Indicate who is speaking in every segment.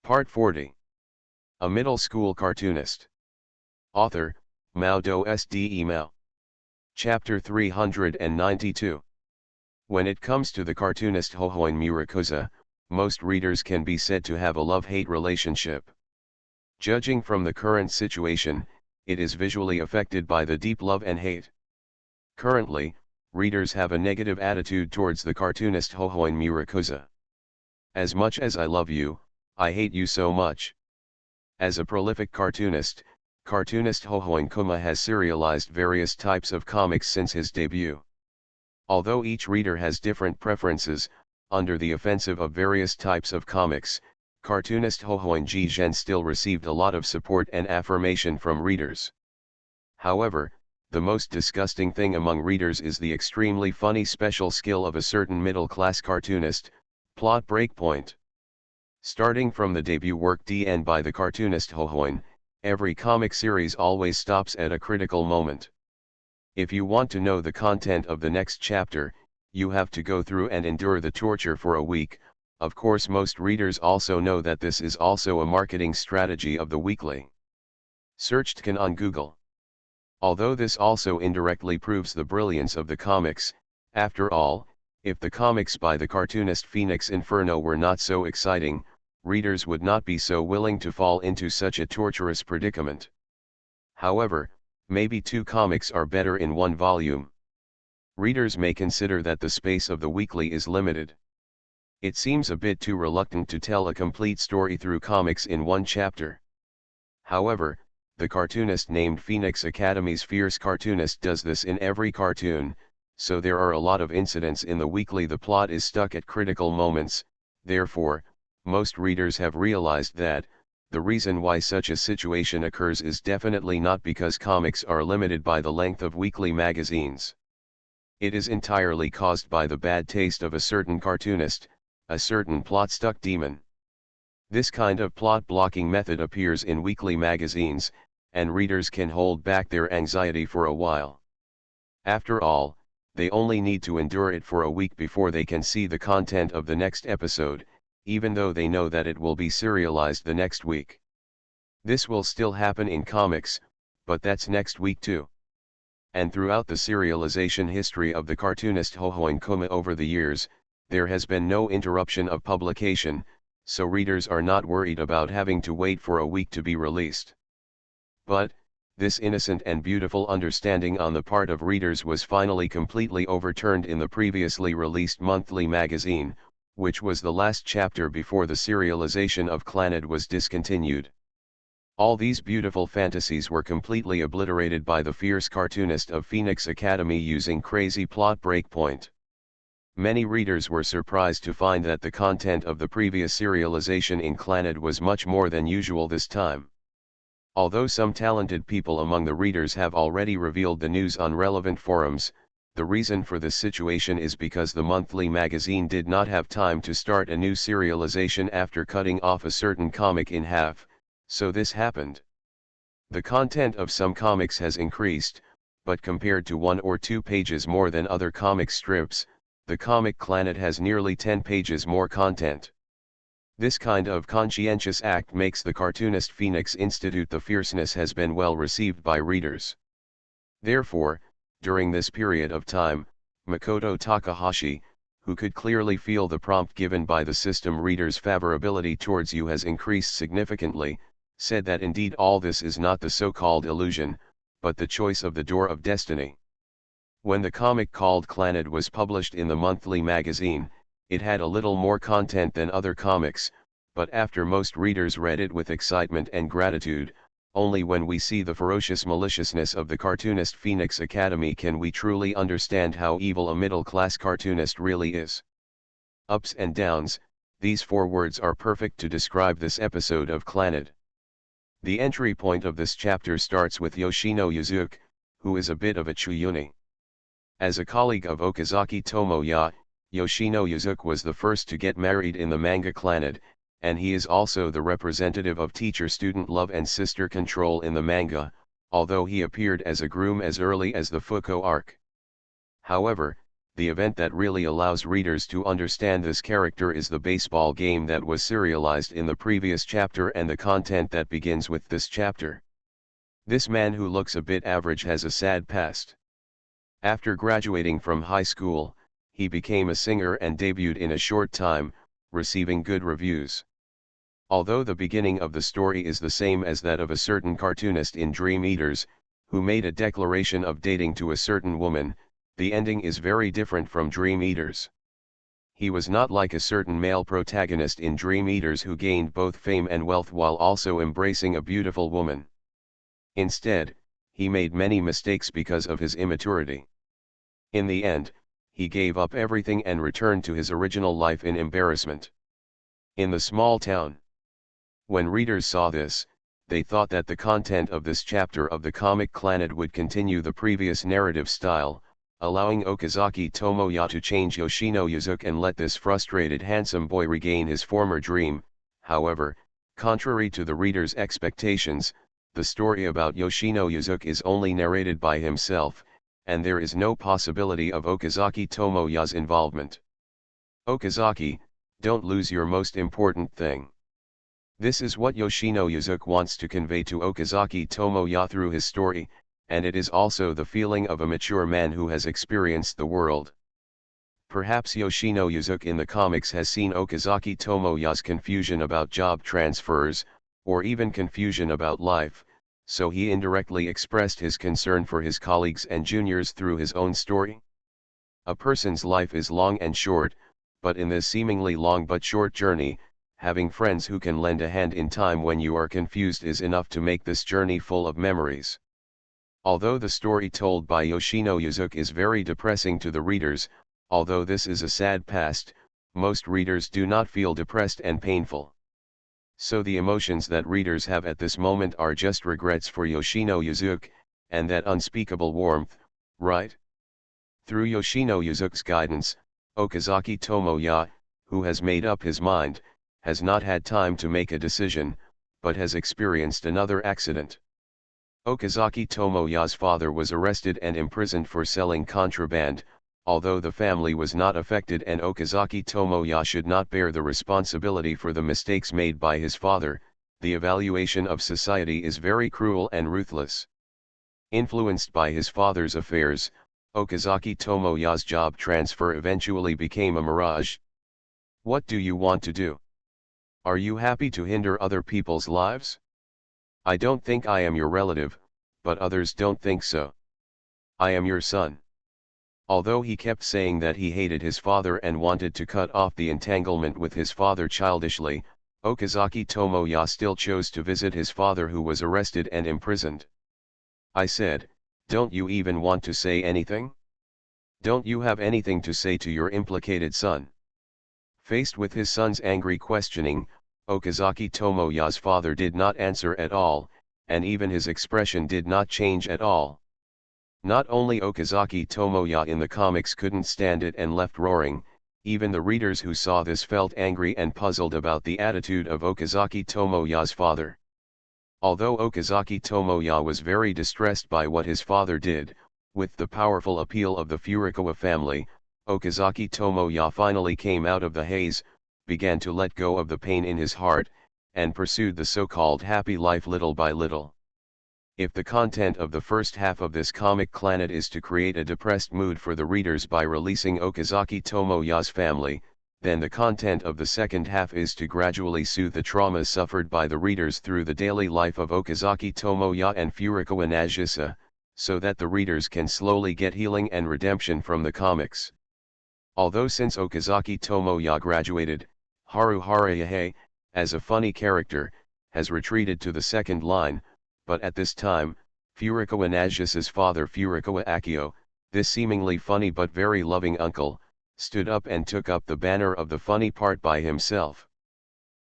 Speaker 1: Part 40. A Middle School Cartoonist. Author, Mao Do Sde Mao. Chapter 392. When it comes to the cartoonist Hohoin Murakuza, most readers can be said to have a love-hate relationship. Judging from the current situation, it is visually affected by the deep love and hate. Currently, readers have a negative attitude towards the cartoonist Hohoin Murakuza. As much as I love you, I hate you so much. As a prolific cartoonist, cartoonist Hohoin Kuma has serialized various types of comics since his debut. Although each reader has different preferences, under the offensive of various types of comics, cartoonist Hohoin Jizhen still received a lot of support and affirmation from readers. However, the most disgusting thing among readers is the extremely funny special skill of a certain middle-class cartoonist, plot breakpoint. Starting from the debut work DN by the cartoonist Hohoin, every comic series always stops at a critical moment. If you want to know the content of the next chapter, you have to go through and endure the torture for a week. Of course, most readers also know that this is also a marketing strategy of the weekly. Searched can on Google. Although this also indirectly proves the brilliance of the comics, after all, if the comics by the cartoonist Phoenix Inferno were not so exciting, readers would not be so willing to fall into such a torturous predicament. However, maybe two comics are better in one volume. Readers may consider that the space of the weekly is limited. It seems a bit too reluctant to tell a complete story through comics in one chapter. However, the cartoonist named Phoenix Academy's Fierce Cartoonist does this in every cartoon, so there are a lot of incidents in the weekly the plot is stuck at critical moments. Therefore, most readers have realized that the reason why such a situation occurs is definitely not because comics are limited by the length of weekly magazines. It is entirely caused by the bad taste of a certain cartoonist, a certain plot-stuck demon. This kind of plot-blocking method appears in weekly magazines, and readers can hold back their anxiety for a while. After all, they only need to endure it for a week before they can see the content of the next episode, even though they know that it will be serialized the next week. This will still happen in comics, but that's next week too. And throughout the serialization history of the cartoonist Hohoin Kuma over the years, there has been no interruption of publication, so readers are not worried about having to wait for a week to be released. But, this innocent and beautiful understanding on the part of readers was finally completely overturned in the previously released monthly magazine, which was the last chapter before the serialization of Clannad was discontinued. All these beautiful fantasies were completely obliterated by the fierce cartoonist of Phoenix Academy using crazy plot breakpoint. Many readers were surprised to find that the content of the previous serialization in Clannad was much more than usual this time. Although some talented people among the readers have already revealed the news on relevant forums, the reason for this situation is because the monthly magazine did not have time to start a new serialization after cutting off a certain comic in half, so this happened. The content of some comics has increased, but compared to 1 or 2 pages more than other comic strips, the comic Clannad has nearly 10 pages more content. This kind of conscientious act makes the cartoonist Phoenix Institute the fierceness has been well received by readers. Therefore, during this period of time, Makoto Takahashi, who could clearly feel the prompt given by the system readers' favorability towards you has increased significantly, said that indeed all this is not the so-called illusion, but the choice of the door of destiny. When the comic called Clannad was published in the monthly magazine, it had a little more content than other comics, but after most readers read it with excitement and gratitude, only when we see the ferocious maliciousness of the cartoonist Phoenix Academy can we truly understand how evil a middle-class cartoonist really is. Ups and downs, these 4 words are perfect to describe this episode of Clannad. The entry point of this chapter starts with Yoshino Yuzuki, who is a bit of a Chuyuni. As a colleague of Okazaki Tomoya, Yoshino Yuzuki was the first to get married in the manga Clannad, and he is also the representative of teacher-student love and sister control in the manga, although he appeared as a groom as early as the Fuko arc. However, The event that really allows readers to understand this character is the baseball game that was serialized in the previous chapter and the content that begins with this chapter. This man who looks a bit average has a sad past. After graduating from high school, he became a singer and debuted in a short time, receiving good reviews. Although the beginning of the story is the same as that of a certain cartoonist in Dream Eaters, who made a declaration of dating to a certain woman, the ending is very different from Dream Eaters. He was not like a certain male protagonist in Dream Eaters who gained both fame and wealth while also embracing a beautiful woman. Instead, he made many mistakes because of his immaturity. In the end, he gave up everything and returned to his original life in embarrassment. In the small town. When readers saw this, they thought that the content of this chapter of the comic Clannad would continue the previous narrative style, allowing Okazaki Tomoya to change Yoshino Yuzuki and let this frustrated handsome boy regain his former dream. However, contrary to the reader's expectations, the story about Yoshino Yuzuki is only narrated by himself, and there is no possibility of Okazaki Tomoya's involvement. Okazaki, don't lose your most important thing. This is what Yoshino Yuzuki wants to convey to Okazaki Tomoya through his story, and it is also the feeling of a mature man who has experienced the world. Perhaps Yoshino Yuzuki in the comics has seen Okazaki Tomoya's confusion about job transfers, or even confusion about life, so he indirectly expressed his concern for his colleagues and juniors through his own story. A person's life is long and short, but in this seemingly long but short journey, having friends who can lend a hand in time when you are confused is enough to make this journey full of memories. Although the story told by Yoshino Yuzuki is very depressing to the readers, although this is a sad past, most readers do not feel depressed and painful. So the emotions that readers have at this moment are just regrets for Yoshino Yuzuki, and that unspeakable warmth, right? Through Yoshino Yuzuki's guidance, Okazaki Tomoya, who has made up his mind, has not had time to make a decision, but has experienced another accident. Okazaki Tomoya's father was arrested and imprisoned for selling contraband, although the family was not affected and Okazaki Tomoya should not bear the responsibility for the mistakes made by his father. The evaluation of society is very cruel and ruthless. Influenced by his father's affairs, Okazaki Tomoya's job transfer eventually became a mirage. What do you want to do? Are you happy to hinder other people's lives? I don't think I am your relative, but others don't think so. I am your son. Although he kept saying that he hated his father and wanted to cut off the entanglement with his father childishly, Okazaki Tomoya still chose to visit his father who was arrested and imprisoned. I said, don't you even want to say anything? Don't you have anything to say to your implicated son? Faced with his son's angry questioning, Okazaki Tomoya's father did not answer at all, and even his expression did not change at all. Not only Okazaki Tomoya in the comics couldn't stand it and left roaring, even the readers who saw this felt angry and puzzled about the attitude of Okazaki Tomoya's father. Although Okazaki Tomoya was very distressed by what his father did, with the powerful appeal of the Furukawa family, Okazaki Tomoya finally came out of the haze, began to let go of the pain in his heart, and pursued the so-called happy life little by little. If the content of the first half of this comic Clannad is to create a depressed mood for the readers by releasing Okazaki Tomoya's family, then the content of the second half is to gradually soothe the traumas suffered by the readers through the daily life of Okazaki Tomoya and Furukawa Nagisa, so that the readers can slowly get healing and redemption from the comics. Although since Okazaki Tomoya graduated, Haru Harayahei, as a funny character, has retreated to the second line, but at this time, Furukawa Nagisa's father Furukawa Akio, this seemingly funny but very loving uncle, stood up and took up the banner of the funny part by himself.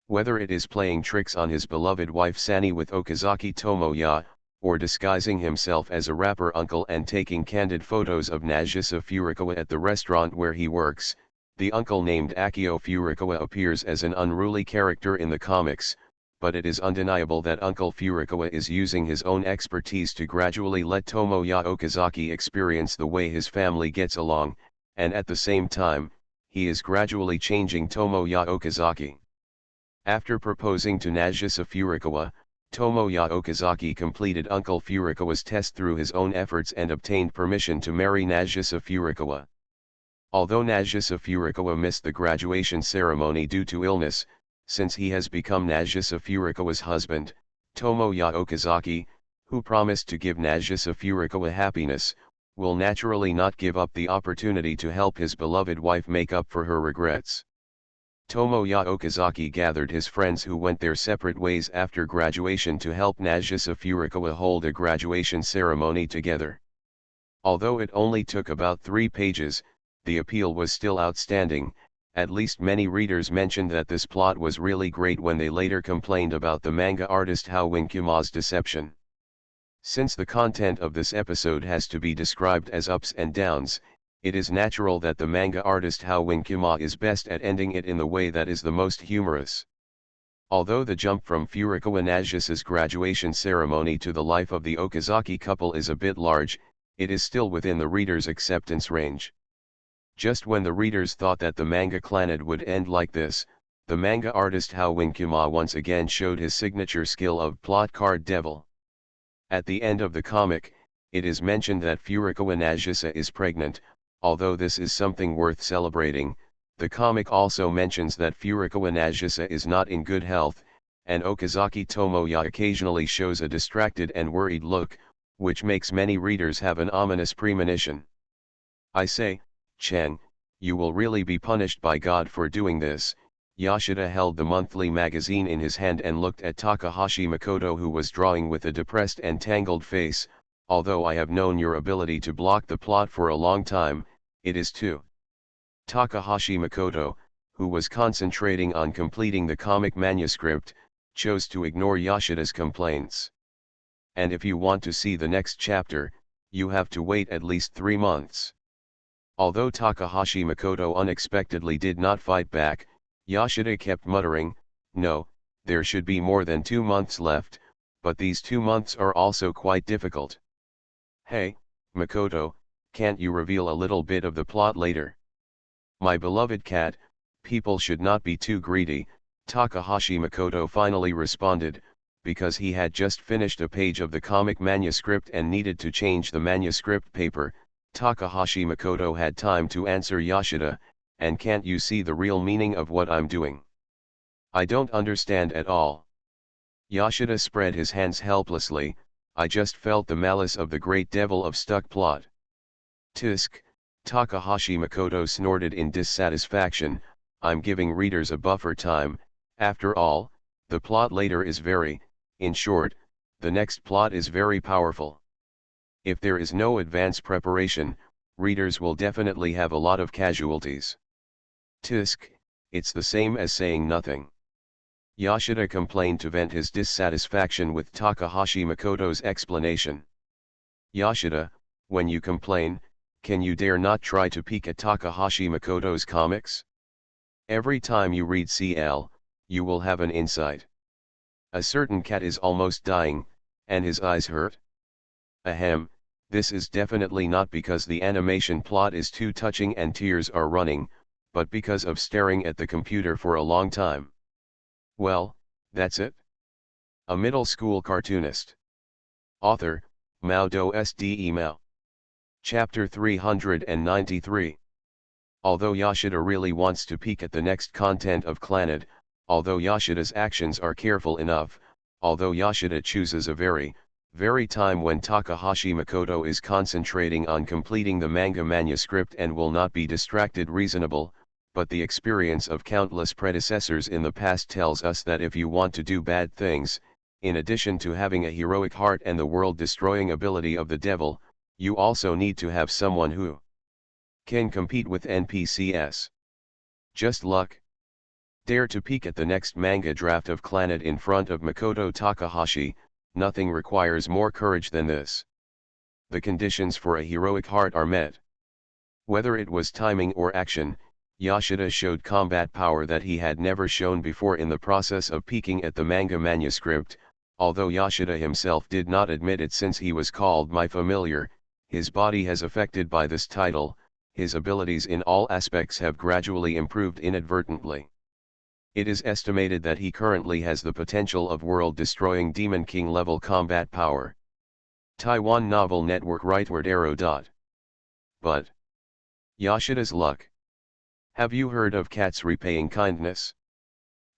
Speaker 1: Whether it is playing tricks on his beloved wife Sani with Okazaki Tomoya, or disguising himself as a rapper uncle and taking candid photos of Nagisa Furukawa at the restaurant where he works, the uncle named Akio Furukawa appears as an unruly character in the comics, but it is undeniable that Uncle Furukawa is using his own expertise to gradually let Tomoya Okazaki experience the way his family gets along, and at the same time, he is gradually changing Tomoya Okazaki. After proposing to Nagisa Furukawa, Tomoya Okazaki completed Uncle Furukawa's test through his own efforts and obtained permission to marry Nagisa Furukawa. Although Nagisa Furukawa missed the graduation ceremony due to illness, since he has become Nagisa Furukawa's husband, Tomoya Okazaki, who promised to give Nagisa Furukawa happiness, will naturally not give up the opportunity to help his beloved wife make up for her regrets. Tomoya Okazaki gathered his friends who went their separate ways after graduation to help Nagisa Furukawa hold a graduation ceremony together. Although it only took about 3 pages, the appeal was still outstanding. At least many readers mentioned that this plot was really great when they later complained about the manga artist Hao Winkuma's deception. Since the content of this episode has to be described as ups and downs, it is natural that the manga artist Hao Winkuma is best at ending it in the way that is the most humorous. Although the jump from Furukawa Nagisa's graduation ceremony to the life of the Okazaki couple is a bit large, it is still within the reader's acceptance range. Just when the readers thought that the manga Clannad would end like this, the manga artist Hao Winkuma once again showed his signature skill of plot card devil. At the end of the comic, it is mentioned that Furukawa Nagisa is pregnant. Although this is something worth celebrating, the comic also mentions that Furukawa Nagisa is not in good health, and Okazaki Tomoya occasionally shows a distracted and worried look, which makes many readers have an ominous premonition. I say, Chen, you will really be punished by God for doing this. Yoshida held the monthly magazine in his hand and looked at Takahashi Makoto, who was drawing with a depressed and tangled face. Although I have known your ability to block the plot for a long time, it is too. Takahashi Makoto, who was concentrating on completing the comic manuscript, chose to ignore Yoshida's complaints. And if you want to see the next chapter, you have to wait at least 3 months. Although Takahashi Makoto unexpectedly did not fight back, Yoshida kept muttering, "No, there should be more than 2 months left, but these 2 months are also quite difficult. Hey, Makoto, can't you reveal a little bit of the plot later?" "My beloved cat, people should not be too greedy," Takahashi Makoto finally responded, because he had just finished a page of the comic manuscript and needed to change the manuscript paper. Takahashi Makoto had time to answer Yoshida, "And can't you see the real meaning of what I'm doing? I don't understand at all." Yoshida spread his hands helplessly. "I just felt the malice of the great devil of stuck plot." "Tisk," Takahashi Makoto snorted in dissatisfaction, "I'm giving readers a buffer time. After all, the plot later is in short, the next plot is very powerful. If there is no advance preparation, readers will definitely have a lot of casualties." "Tisk, it's the same as saying nothing," Yoshida complained to vent his dissatisfaction with Takahashi Makoto's explanation. "Yoshida, when you complain, can you dare not try to peek at Takahashi Makoto's comics? Every time you read CL, you will have an insight. A certain cat is almost dying, and his eyes hurt. Ahem, this is definitely not because the animation plot is too touching and tears are running, but because of staring at the computer for a long time. Well, that's it. A middle school cartoonist. Author, MaleProtagonist Male. Chapter 393. Although Yoshida really wants to peek at the next content of Clannad, although Yoshida's actions are careful enough, although Yoshida chooses a very time when Takahashi Makoto is concentrating on completing the manga manuscript and will not be distracted reasonable, but the experience of countless predecessors in the past tells us that if you want to do bad things, in addition to having a heroic heart and the world-destroying ability of the devil, you also need to have someone who can compete with NPCs. Just luck. Dare to peek at the next manga draft of Clannad in front of Makoto Takahashi. Nothing requires more courage than this. The conditions for a heroic heart are met. Whether it was timing or action, Yoshida showed combat power that he had never shown before in the process of peeking at the manga manuscript. Although Yoshida himself did not admit it since he was called my familiar, his body has affected by this title, his abilities in all aspects have gradually improved inadvertently. It is estimated that he currently has the potential of world-destroying Demon King level combat power. Taiwan novel network rightward arrow. But Yoshida's luck. Have you heard of cats repaying kindness?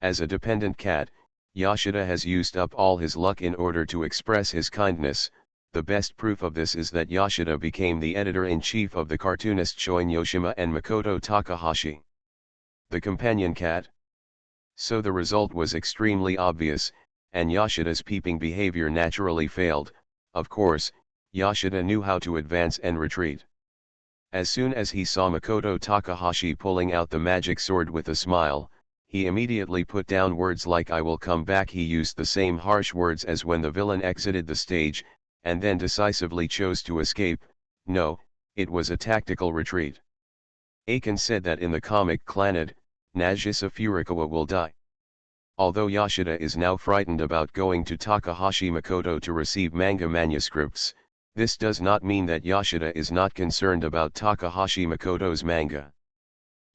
Speaker 1: As a dependent cat, Yoshida has used up all his luck in order to express his kindness. The best proof of this is that Yoshida became the editor-in-chief of the cartoonist Shoin Yoshima and Makoto Takahashi, the companion cat. So the result was extremely obvious, and Yoshida's peeping behavior naturally failed. Of course, Yoshida knew how to advance and retreat. As soon as he saw Makoto Takahashi pulling out the magic sword with a smile, he immediately put down words like "I will come back." He used the same harsh words as when the villain exited the stage, and then decisively chose to escape. No, it was a tactical retreat. Aiken said that in the comic Clannad, Nagisa Furukawa will die. Although Yoshida is now frightened about going to Takahashi Makoto to receive manga manuscripts, this does not mean that Yoshida is not concerned about Takahashi Makoto's manga.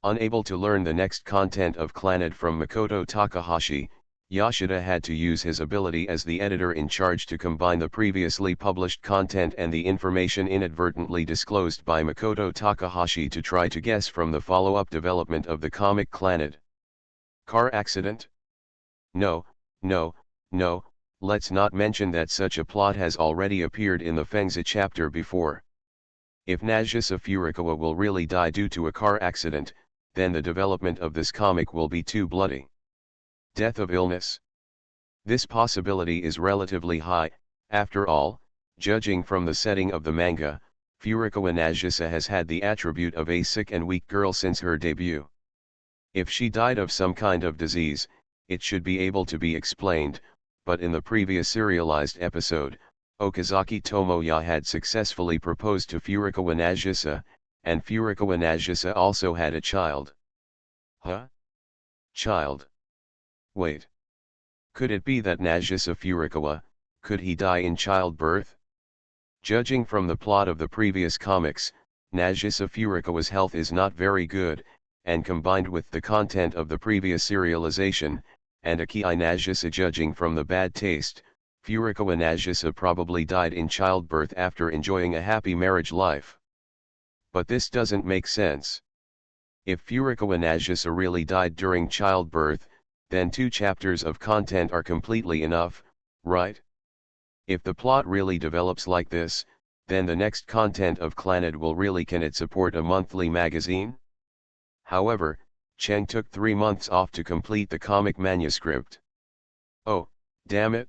Speaker 1: Unable to learn the next content of Clannad from Makoto Takahashi, Yoshida had to use his ability as the editor-in-charge to combine the previously published content and the information inadvertently disclosed by Makoto Takahashi to try to guess from the follow-up development of the comic Clannad. Car accident? No, let's not mention that such a plot has already appeared in the Fengzi chapter before. If Nagisa Furukawa will really die due to a car accident, then the development of this comic will be too bloody. Death of illness? This possibility is relatively high. After all, judging from the setting of the manga, Furukawa Nagisa has had the attribute of a sick and weak girl since her debut. If she died of some kind of disease, it should be able to be explained, but in the previous serialized episode, Okazaki Tomoya had successfully proposed to Furukawa Nagisa, and Furukawa Nagisa also had a child. Huh? Child? Wait. Could it be that Nagisa Furukawa, could he die in childbirth? Judging from the plot of the previous comics, Nagisa Furukawa's health is not very good, and combined with the content of the previous serialization, and Akii Nagisa judging from the bad taste, Furukawa Nagisa probably died in childbirth after enjoying a happy marriage life. But this doesn't make sense. If Furukawa Nagisa really died during childbirth, then 2 chapters of content are completely enough, right? If the plot really develops like this, then the next content of Clannad will really can it support a monthly magazine? However, Cheng took 3 months off to complete the comic manuscript. Oh, damn it.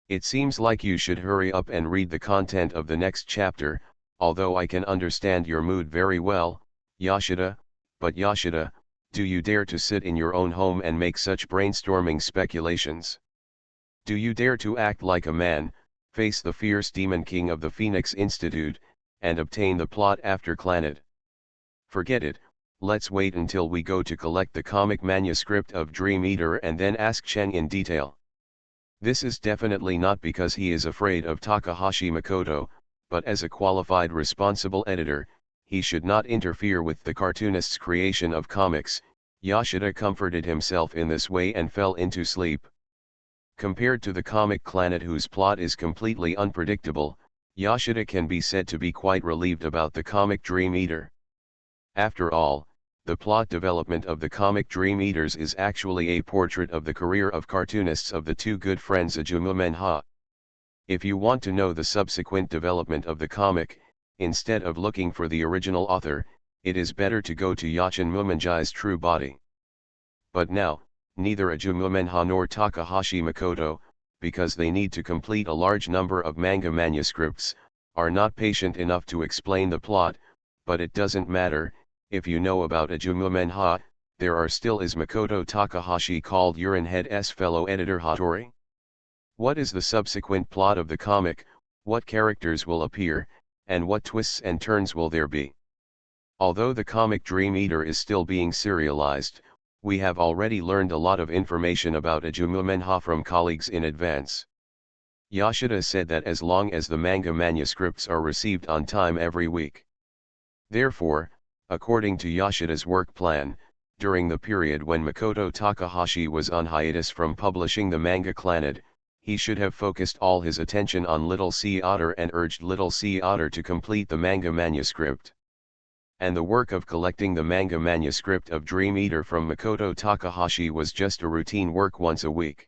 Speaker 1: It seems like you should hurry up and read the content of the next chapter, although I can understand your mood very well, Yoshida, but Yoshida, do you dare to sit in your own home and make such brainstorming speculations? Do you dare to act like a man, face the fierce Demon King of the Phoenix Institute, and obtain the plot after Clannad? Forget it. Let's wait until we go to collect the comic manuscript of Dream Eater and then ask Cheng in detail. This is definitely not because he is afraid of Takahashi Makoto, but as a qualified responsible editor, he should not interfere with the cartoonist's creation of comics. Yoshida comforted himself in this way and fell into sleep. Compared to the comic Clannad, whose plot is completely unpredictable, Yoshida can be said to be quite relieved about the comic Dream Eater. After all, the plot development of the comic Dream Eaters is actually a portrait of the career of cartoonists of the 2 good friends Ajumu-menha. If you want to know the subsequent development of the comic, instead of looking for the original author, it is better to go to Yachin Mumenji's True Body. But now, neither Ajumu-menha nor Takahashi Makoto, because they need to complete a large number of manga manuscripts, are not patient enough to explain the plot, but it doesn't matter. If you know about Ajumu-menha, there are still is Makoto Takahashi called Urine Head's fellow editor Hattori. What is the subsequent plot of the comic, what characters will appear, and what twists and turns will there be? Although the comic Dream Eater is still being serialized, we have already learned a lot of information about Ajumu-menha from colleagues in advance. Yoshida said that as long as the manga manuscripts are received on time every week. Therefore, According to Yoshida's work plan, during the period when Makoto Takahashi was on hiatus from publishing the manga Clannad, he should have focused all his attention on Little Sea Otter and urged Little Sea Otter to complete the manga manuscript. And the work of collecting the manga manuscript of Dream Eater from Makoto Takahashi was just a routine work once a week.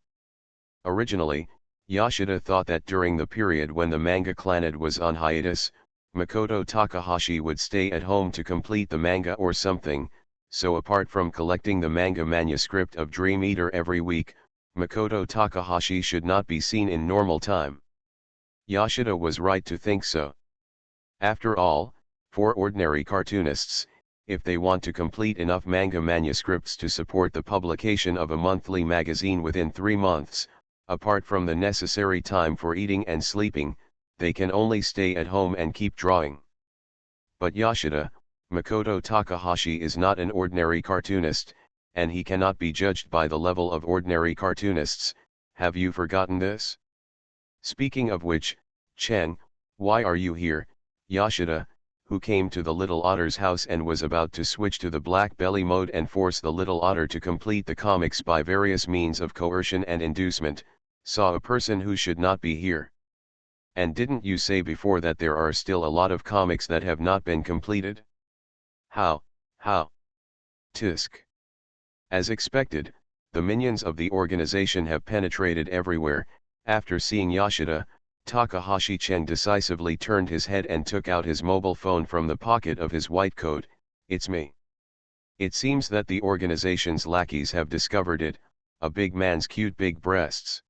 Speaker 1: Originally, Yoshida thought that during the period when the manga Clannad was on hiatus, Makoto Takahashi would stay at home to complete the manga or something, so apart from collecting the manga manuscript of Dream Eater every week, Makoto Takahashi should not be seen in normal time. Yoshida was right to think so. After all, for ordinary cartoonists, if they want to complete enough manga manuscripts to support the publication of a monthly magazine within 3 months, apart from the necessary time for eating and sleeping, they can only stay at home and keep drawing. But Yoshida, Makoto Takahashi is not an ordinary cartoonist, and he cannot be judged by the level of ordinary cartoonists. Have you forgotten this? Speaking of which, Chen, why are you here? Yoshida, who came to the little otter's house and was about to switch to the black belly mode and force the little otter to complete the comics by various means of coercion and inducement, saw a person who should not be here. And didn't you say before that there are still a lot of comics that have not been completed? How? Tisk. As expected, the minions of the organization have penetrated everywhere. After seeing Yoshida, Takahashi Chen decisively turned his head and took out his mobile phone from the pocket of his white coat. It's me. It seems that the organization's lackeys have discovered it, a big man's cute big breasts.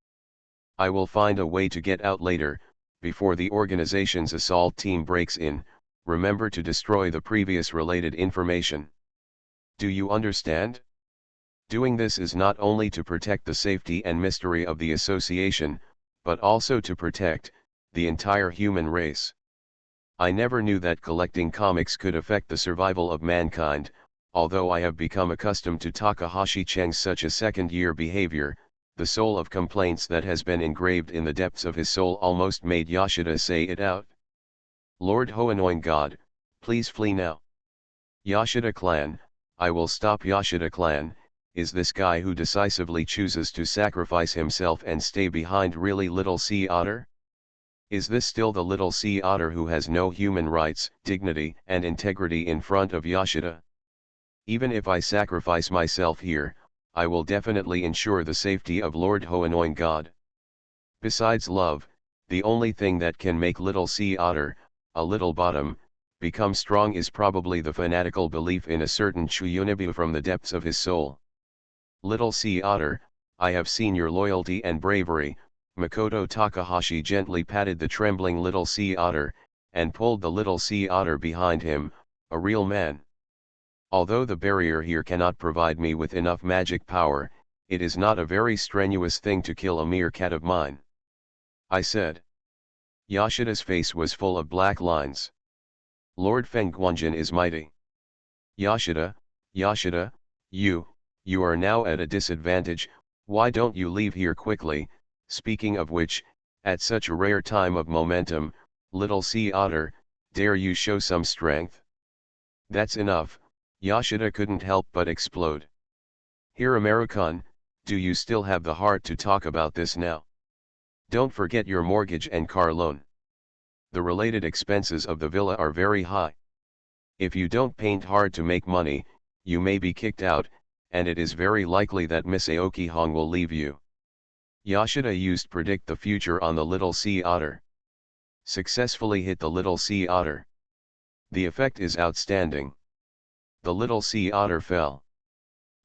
Speaker 1: I will find a way to get out later, before the organization's assault team breaks in. Remember to destroy the previous related information. Do you understand? Doing this is not only to protect the safety and mystery of the association, but also to protect the entire human race. I never knew that collecting comics could affect the survival of mankind, although I have become accustomed to Takahashi Chen's such a second-year behavior. The soul of complaints that has been engraved in the depths of his soul almost made Yoshida say it out. Lord Ho, annoying God, please flee now. Yoshida clan, I will stop. Yoshida clan, is this guy who decisively chooses to sacrifice himself and stay behind really Little Sea Otter? Is this still the Little Sea Otter who has no human rights, dignity and integrity in front of Yoshida? Even if I sacrifice myself here, I will definitely ensure the safety of Lord Ho, annoying God. Besides love, the only thing that can make Little Sea Otter, a little bottom, become strong is probably the fanatical belief in a certain Chuyunibu from the depths of his soul. Little Sea Otter, I have seen your loyalty and bravery. Makoto Takahashi gently patted the trembling Little Sea Otter, and pulled the Little Sea Otter behind him, a real man. Although the barrier here cannot provide me with enough magic power, it is not a very strenuous thing to kill a meerkat of mine, I said. Yoshida's face was full of black lines. Lord Feng Guanjin is mighty. Yoshida, you are now at a disadvantage. Why don't you leave here quickly? Speaking of which, at such a rare time of momentum, Little Sea Otter, dare you show some strength? That's enough, Yoshida couldn't help but explode. Here American, do you still have the heart to talk about this now? Don't forget your mortgage and car loan. The related expenses of the villa are very high. If you don't paint hard to make money, you may be kicked out, and it is very likely that Miss Aoki Hong will leave you. Yoshida used predict the future on the Little Sea Otter. Successfully hit the Little Sea Otter. The effect is outstanding. The Little Sea Otter fell.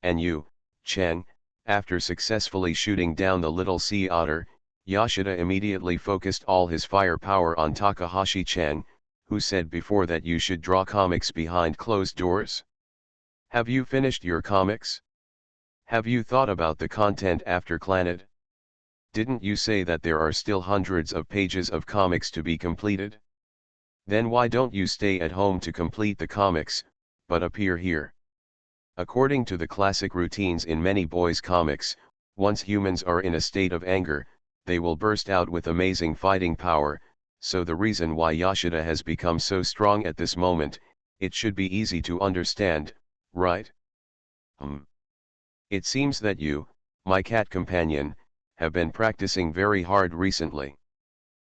Speaker 1: And you, Chen, after successfully shooting down the Little Sea Otter, Yoshida immediately focused all his firepower on Takahashi Chen, who said before that you should draw comics behind closed doors. Have you finished your comics? Have you thought about the content after Clannad? Didn't you say that there are still hundreds of pages of comics to be completed? Then why don't you stay at home to complete the comics, but appear here? According to the classic routines in many boys' comics, once humans are in a state of anger, they will burst out with amazing fighting power, so the reason why Yoshida has become so strong at this moment, It should be easy to understand, right? It seems that you, my cat companion, have been practicing very hard recently.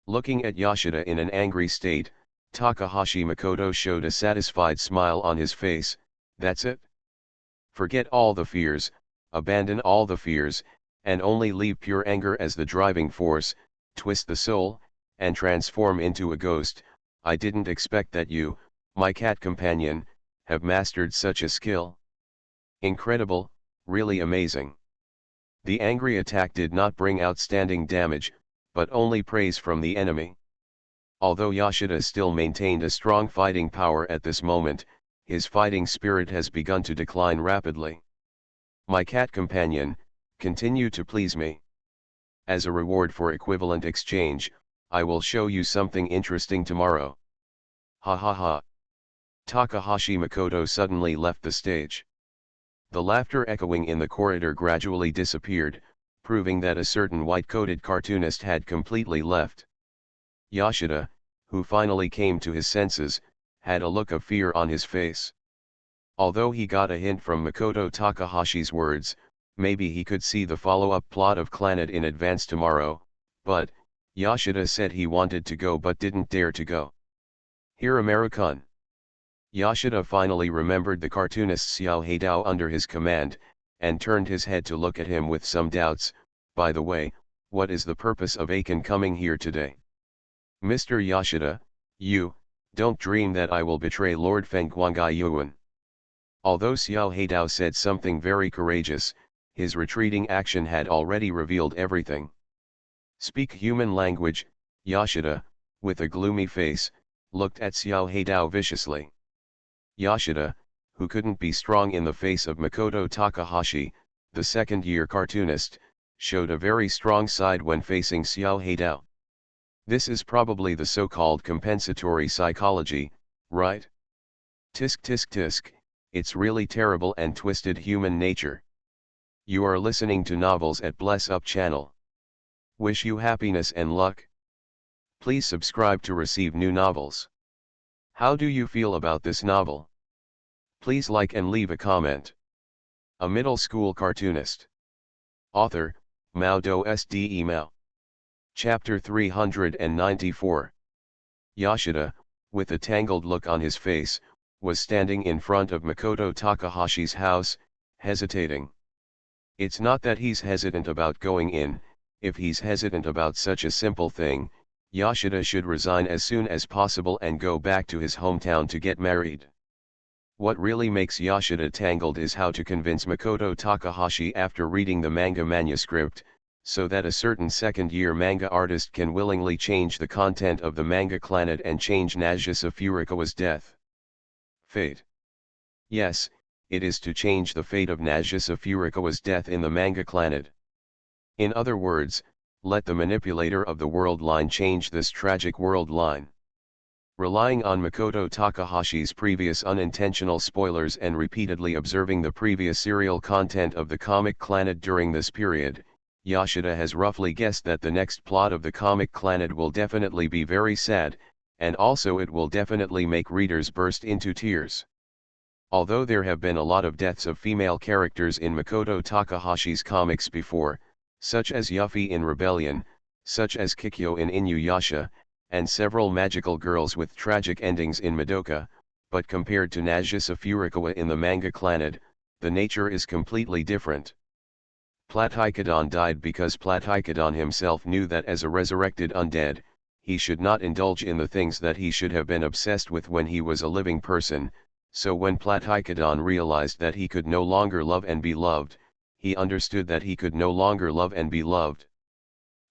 Speaker 1: Looking at Yoshida in an angry state, Takahashi Makoto showed a satisfied smile on his face. That's it? Forget all the fears, abandon all the fears, and only leave pure anger as the driving force, twist the soul, and transform into a ghost. I didn't expect that you, my cat companion, have mastered such a skill. Incredible, really amazing. The angry attack did not bring outstanding damage, but only praise from the enemy. Although Yoshida still maintained a strong fighting power at this moment, his fighting spirit has begun to decline rapidly. My cat companion, continue to please me. As a reward for equivalent exchange, I will show you something interesting tomorrow. Ha ha ha. Takahashi Makoto suddenly left the stage. The laughter echoing in the corridor gradually disappeared, proving that a certain white-coated cartoonist had completely left. Yoshida, who finally came to his senses, had a look of fear on his face. Although he got a hint from Makoto Takahashi's words, maybe he could see the follow-up plot of Clannad in advance tomorrow, but, Yoshida said he wanted to go but didn't dare to go. Here American. Yoshida finally remembered the cartoonist Xiao Heidao under his command, and turned his head to look at him with some doubts. By the way, what is the purpose of Aiken coming here today? Mr. Yoshida, you, don't dream that I will betray Lord Fengguangai Yuan. Although Xiao Heidao said something very courageous, his retreating action had already revealed everything. Speak human language, Yoshida, with a gloomy face, looked at Xiao Heidao viciously. Yoshida, who couldn't be strong in the face of Makoto Takahashi, the second-year cartoonist, showed a very strong side when facing Xiao Heidao. This is probably the so-called compensatory psychology, right? Tisk tisk tisk, it's really terrible and twisted human nature. You are listening to Novels at Bless Up channel. Wish you happiness and luck. Please subscribe to receive new novels. How do you feel about this novel? Please like and leave a comment. A middle school cartoonist. Author, MaleProtagonist Mao. Chapter 394. Yoshida, with a tangled look on his face, was standing in front of Makoto Takahashi's house, hesitating. It's not that he's hesitant about going in. If he's hesitant about such a simple thing, Yoshida should resign as soon as possible and go back to his hometown to get married. What really makes Yoshida tangled is how to convince Makoto Takahashi after reading the manga manuscript, so that a certain second-year manga artist can willingly change the content of the manga Clannad and change Nagisa Furukawa's death. Fate. Yes, it is to change the fate of Nagisa Furukawa's death in the manga Clannad. In other words, let the manipulator of the world line change this tragic world line. Relying on Makoto Takahashi's previous unintentional spoilers and repeatedly observing the previous serial content of the comic Clannad during this period, Yoshida has roughly guessed that the next plot of the comic Clannad will definitely be very sad, and also it will definitely make readers burst into tears. Although there have been a lot of deaths of female characters in Makoto Takahashi's comics before, such as Yuffie in Rebellion, such as Kikyo in Inuyasha, and several magical girls with tragic endings in Madoka, but compared to Nagisa Furukawa in the manga Clannad, the nature is completely different. Platykadon died because Platykadon himself knew that as a resurrected undead, he should not indulge in the things that he should have been obsessed with when he was a living person, so when Platykadon realized that he could no longer love and be loved, he understood that he could no longer love and be loved.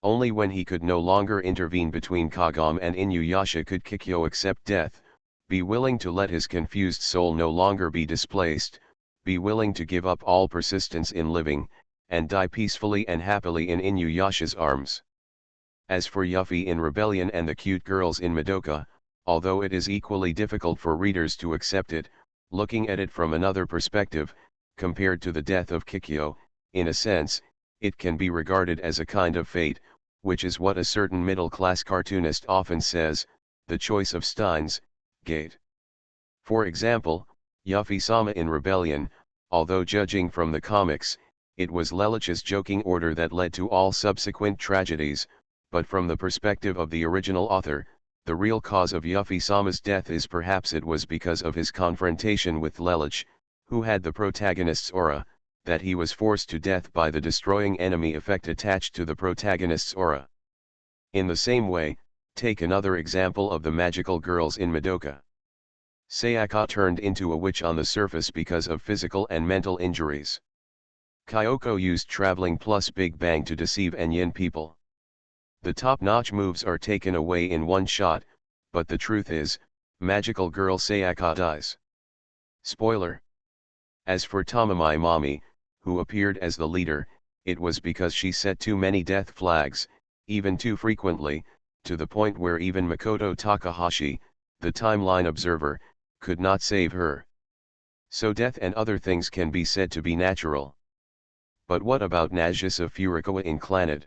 Speaker 1: Only when he could no longer intervene between Kagome and Inuyasha could Kikyo accept death, be willing to let his confused soul no longer be displaced, be willing to give up all persistence in living, and die peacefully and happily in Inuyasha's arms. As for Yuffie in Rebellion and the cute girls in Madoka, although it is equally difficult for readers to accept it, looking at it from another perspective, compared to the death of Kikyo, in a sense, it can be regarded as a kind of fate, which is what a certain middle-class cartoonist often says, the choice of Steins Gate. For example, Yuffie-sama in Rebellion, although judging from the comics, it was Lelich's joking order that led to all subsequent tragedies, but from the perspective of the original author, the real cause of Yuffie-sama's death is perhaps it was because of his confrontation with Lelich, who had the protagonist's aura, that he was forced to death by the destroying enemy effect attached to the protagonist's aura. In the same way, take another example of the magical girls in Madoka. Sayaka turned into a witch on the surface because of physical and mental injuries. Kyoko used traveling plus Big Bang to deceive Enyin people. The top-notch moves are taken away in one shot, but the truth is, magical girl Sayaka dies. Spoiler. As for Tamamai Mami, who appeared as the leader, it was because she set too many death flags, even too frequently, to the point where even Makoto Takahashi, the timeline observer, could not save her. So death and other things can be said to be natural. But what about Nagisa Furukawa in Clannad?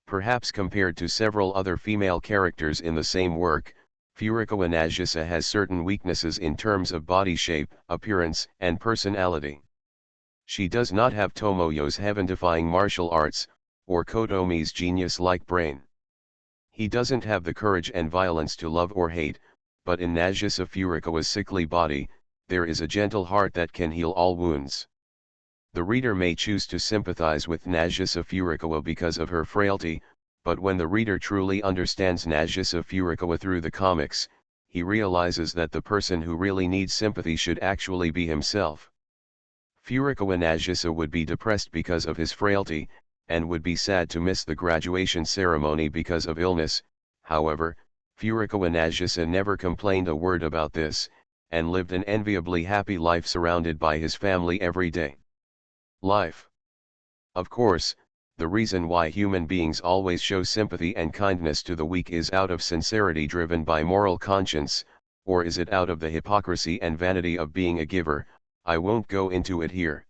Speaker 1: Perhaps compared to several other female characters in the same work, Furukawa Nagisa has certain weaknesses in terms of body shape, appearance, and personality. She does not have Tomoyo's heaven-defying martial arts, or Kotomi's genius-like brain. He doesn't have the courage and violence to love or hate, but in Nagisa Furukawa's sickly body, there is a gentle heart that can heal all wounds. The reader may choose to sympathize with Nagisa Furukawa because of her frailty, but when the reader truly understands Nagisa Furukawa through the comics, he realizes that the person who really needs sympathy should actually be himself. Furukawa Nagisa would be depressed because of his frailty, and would be sad to miss the graduation ceremony because of illness. However, Furukawa Nagisa never complained a word about this, and lived an enviably happy life surrounded by his family every day. Life. Of course, the reason why human beings always show sympathy and kindness to the weak is out of sincerity driven by moral conscience, or is it out of the hypocrisy and vanity of being a giver? I won't go into it here.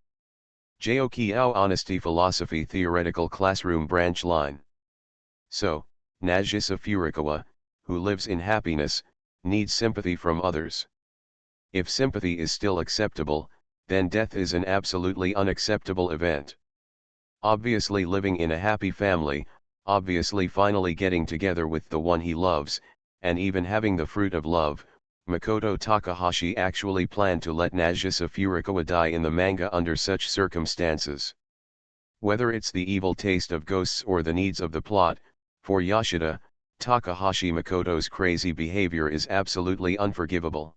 Speaker 1: Jokiao Honesty Philosophy Theoretical Classroom Branch Line. So, Nagisa Furukawa, who lives in happiness, needs sympathy from others. If sympathy is still acceptable, then death is an absolutely unacceptable event. Obviously living in a happy family, obviously finally getting together with the one he loves, and even having the fruit of love, Makoto Takahashi actually planned to let Nagisa Furukawa die in the manga under such circumstances. Whether it's the evil taste of ghosts or the needs of the plot, for Yoshida, Takahashi Makoto's crazy behavior is absolutely unforgivable.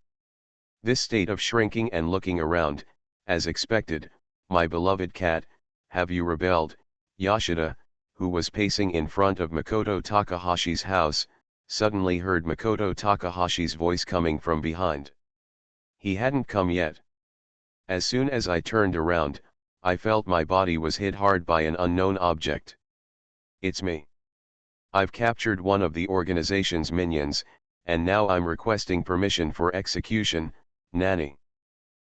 Speaker 1: This state of shrinking and looking around, as expected, my beloved cat, have you rebelled? Yoshida, who was pacing in front of Makoto Takahashi's house, suddenly heard Makoto Takahashi's voice coming from behind. He hadn't come yet. As soon as I turned around, I felt my body was hit hard by an unknown object. It's me. I've captured one of the organization's minions, and now I'm requesting permission for execution, Nanny.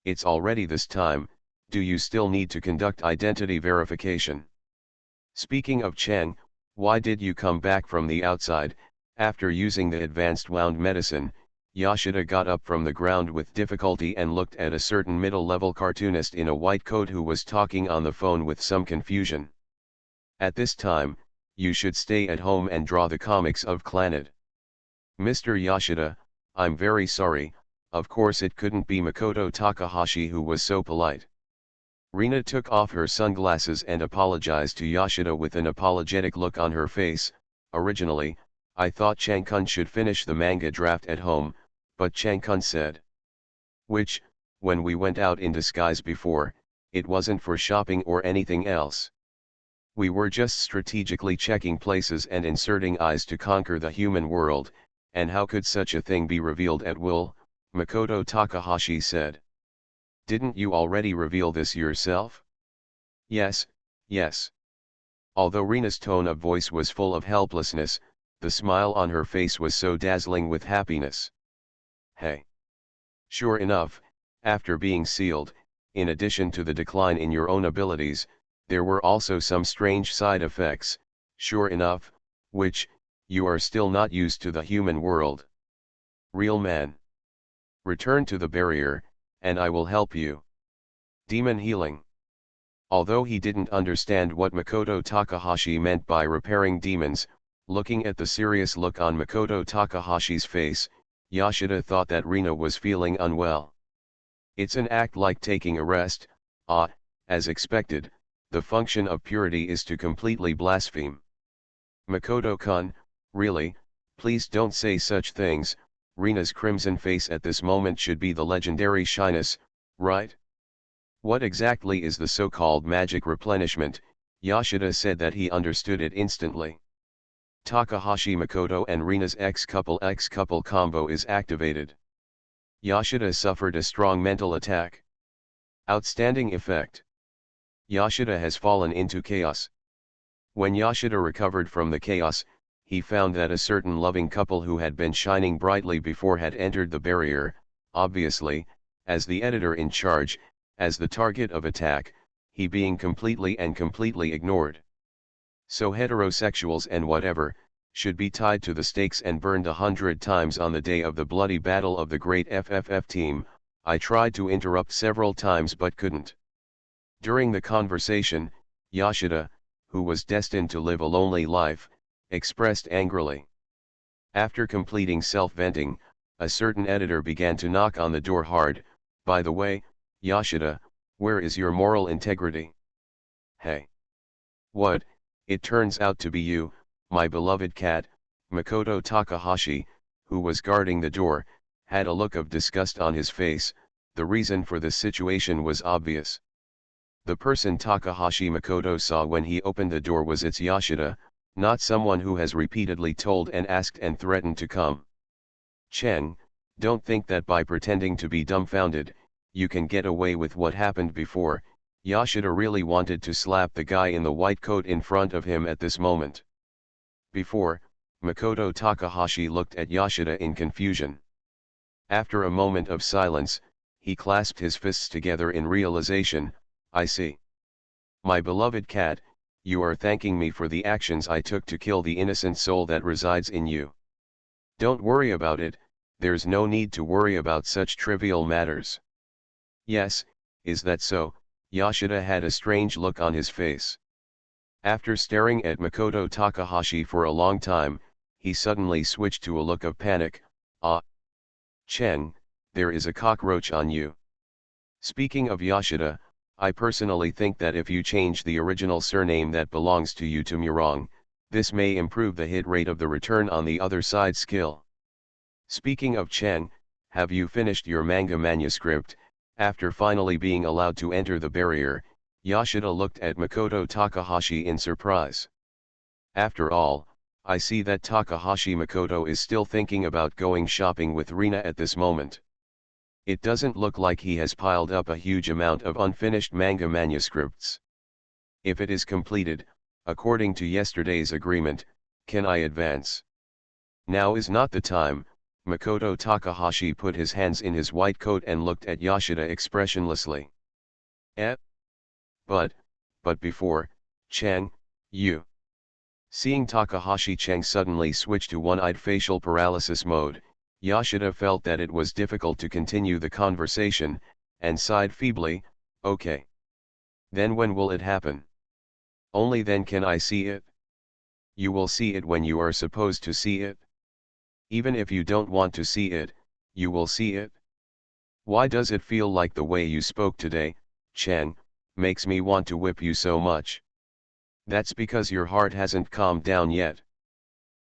Speaker 1: It's already this time, do you still need to conduct identity verification? Speaking of Cheng, why did you come back from the outside? After using the advanced wound medicine, Yoshida got up from the ground with difficulty and looked at a certain middle-level cartoonist in a white coat who was talking on the phone with some confusion. At this time, you should stay at home and draw the comics of Clannad. Mr. Yoshida, I'm very sorry, of course it couldn't be Makoto Takahashi who was so polite. Rina took off her sunglasses and apologized to Yoshida with an apologetic look on her face. Originally, I thought Chang-kun should finish the manga draft at home, but Chang-kun said. Which, when we went out in disguise before, it wasn't for shopping or anything else. We were just strategically checking places and inserting eyes to conquer the human world, and how could such a thing be revealed at will? Makoto Takahashi said. Didn't you already reveal this yourself? Yes, yes. Although Rina's tone of voice was full of helplessness, the smile on her face was so dazzling with happiness. Hey. Sure enough, after being sealed, in addition to the decline in your own abilities, there were also some strange side effects, sure enough, which, you are still not used to the human world. Real man. Return to the barrier, and I will help you. Demon healing. Although he didn't understand what Makoto Takahashi meant by repairing demons, looking at the serious look on Makoto Takahashi's face, Yashida thought that Rina was feeling unwell. It's an act like taking a rest. As expected, the function of purity is to completely blaspheme. Makoto-kun, really, please don't say such things. Rina's crimson face at this moment should be the legendary shyness, right? What exactly is the so-called magic replenishment? Yashida said that he understood it instantly. Takahashi Makoto and Rina's X-couple combo is activated. Yashida suffered a strong mental attack. Outstanding effect. Yashida has fallen into chaos. When Yashida recovered from the chaos, he found that a certain loving couple who had been shining brightly before had entered the barrier, obviously, as the editor in charge, as the target of attack, he being completely ignored. So heterosexuals and whatever, should be tied to the stakes and burned 100 times on the day of the bloody battle of the great FFF team. I tried to interrupt several times but couldn't. During the conversation, Yashida, who was destined to live a lonely life, expressed angrily. After completing self-venting, a certain editor began to knock on the door hard. By the way, Yashida, where is your moral integrity? Hey. What? It turns out to be you, my beloved cat. Makoto Takahashi, who was guarding the door, had a look of disgust on his face. The reason for this situation was obvious. The person Takahashi Makoto saw when he opened the door was its Yashida, not someone who has repeatedly told and asked and threatened to come. Cheng, don't think that by pretending to be dumbfounded, you can get away with what happened before. Yashida really wanted to slap the guy in the white coat in front of him at this moment. Before, Makoto Takahashi looked at Yashida in confusion. After a moment of silence, he clasped his fists together in realization. I see. My beloved cat, you are thanking me for the actions I took to kill the innocent soul that resides in you. Don't worry about it, there's no need to worry about such trivial matters. Yes, is that so? Yashida had a strange look on his face. After staring at Makoto Takahashi for a long time, he suddenly switched to a look of panic. Cheng, there is a cockroach on you. Speaking of Yashida, I personally think that if you change the original surname that belongs to you to Murong, this may improve the hit rate of the return on the other side skill. Speaking of Cheng, have you finished your manga manuscript? After finally being allowed to enter the barrier, Yashida looked at Makoto Takahashi in surprise. After all, I see that Takahashi Makoto is still thinking about going shopping with Rina at this moment. It doesn't look like he has piled up a huge amount of unfinished manga manuscripts. If it is completed, according to yesterday's agreement, can I advance? Now is not the time. Makoto Takahashi put his hands in his white coat and looked at Yashida expressionlessly. But before, Cheng, you. Seeing Takahashi Cheng suddenly switch to one-eyed facial paralysis mode, Yashida felt that it was difficult to continue the conversation, and sighed feebly. Okay. Then when will it happen? Only then can I see it. You will see it when you are supposed to see it. Even if you don't want to see it, you will see it. Why does it feel like the way you spoke today, Cheng, makes me want to whip you so much? That's because your heart hasn't calmed down yet.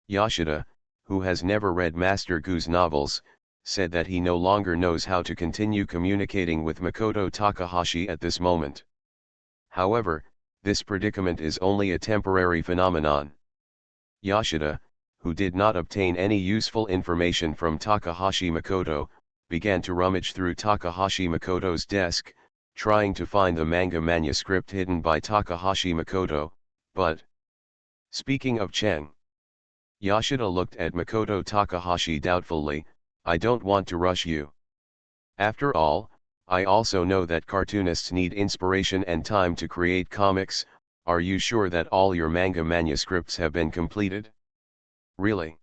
Speaker 1: Yashida, who has never read Master Gu's novels, said that he no longer knows how to continue communicating with Makoto Takahashi at this moment. However, this predicament is only a temporary phenomenon. Yashida, who did not obtain any useful information from Takahashi Makoto, began to rummage through Takahashi Makoto's desk, trying to find the manga manuscript hidden by Takahashi Makoto, but... Speaking of Cheng. Yashida looked at Makoto Takahashi doubtfully. I don't want to rush you. After all, I also know that cartoonists need inspiration and time to create comics. Are you sure that all your manga manuscripts have been completed? Really?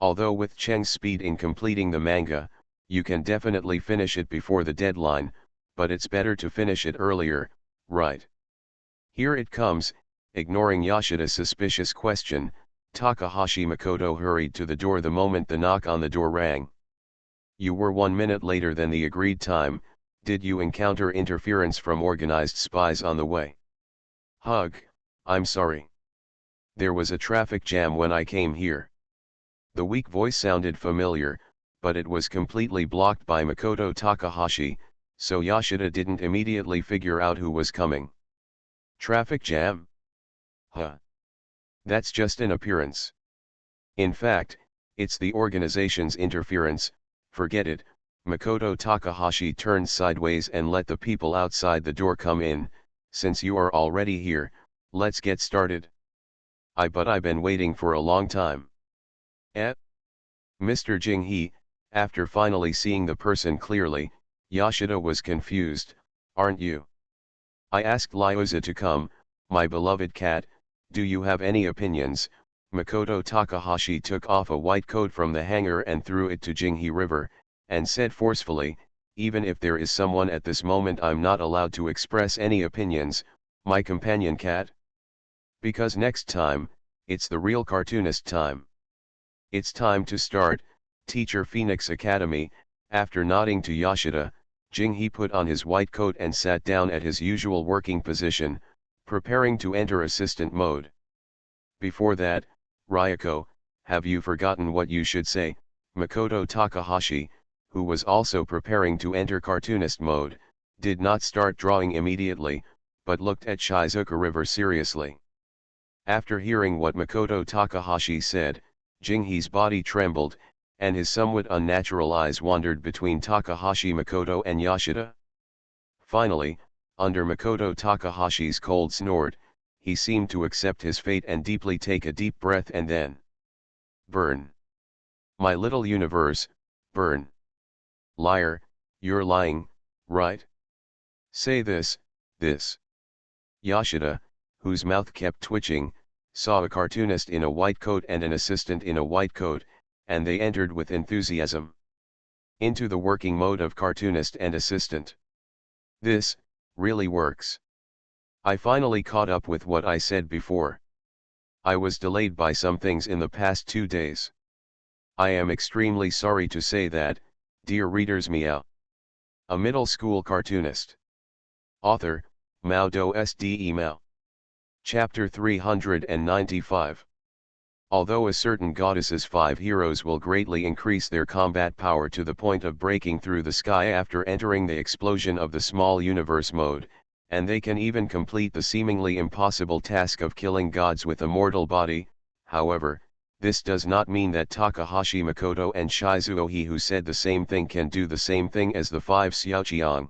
Speaker 1: Although with Cheng's speed in completing the manga, You can definitely finish it before the deadline, but it's better to finish it earlier, right? Here it comes. Ignoring Yoshida's suspicious question, Takahashi Makoto hurried to the door the moment the knock on the door rang. You were 1 minute later than the agreed time. Did you encounter interference from organized spies on the way? Hug, I'm sorry. There was a traffic jam when I came here. The weak voice sounded familiar, but it was completely blocked by Makoto Takahashi, so Yoshida didn't immediately figure out who was coming. Traffic jam? Huh. That's just an appearance. In fact, it's the organization's interference. Forget it. Makoto Takahashi turned sideways and let the people outside the door come in. Since you are already here, let's get started. But I've been waiting for a long time. Mr. Jing-hee, after finally seeing the person clearly, Yoshida was confused. Aren't you? I asked Lyoza to come, my beloved cat. Do you have any opinions? Makoto Takahashi took off a white coat from the hanger and threw it to Jing-hee River, and said forcefully, even if there is someone at this moment, I'm not allowed to express any opinions, my companion cat. Because next time, it's the real cartoonist time. It's time to start, Teacher Phoenix Academy. After nodding to Yoshida, Jing-hee put on his white coat and sat down at his usual working position, preparing to enter assistant mode. Before that, Ryoko, have you forgotten what you should say? Makoto Takahashi, who was also preparing to enter cartoonist mode, did not start drawing immediately, but looked at Shizuka River seriously. After hearing what Makoto Takahashi said, Jing-hee's body trembled, and his somewhat unnatural eyes wandered between Takahashi Makoto and Yoshida. Finally, under Makoto Takahashi's cold snort, he seemed to accept his fate and deeply take a deep breath and then burn. My little universe, burn. Liar, you're lying, right? Say this. Yoshida, whose mouth kept twitching, saw a cartoonist in a white coat and an assistant in a white coat, and they entered with enthusiasm into the working mode of cartoonist and assistant. This really works. I finally caught up with what I said before. I was delayed by some things in the past 2 days. I am extremely sorry to say that, dear readers. Meow. A middle school cartoonist. Author, Mao Do Sde Mao. Chapter 395. Although a certain goddess's 5 heroes will greatly increase their combat power to the point of breaking through the sky after entering the explosion of the small universe mode, and they can even complete the seemingly impossible task of killing gods with a mortal body, however, this does not mean that Takahashi Makoto and Shizuohi, who said the same thing, can do the same thing as the 5 Xiaoqiang.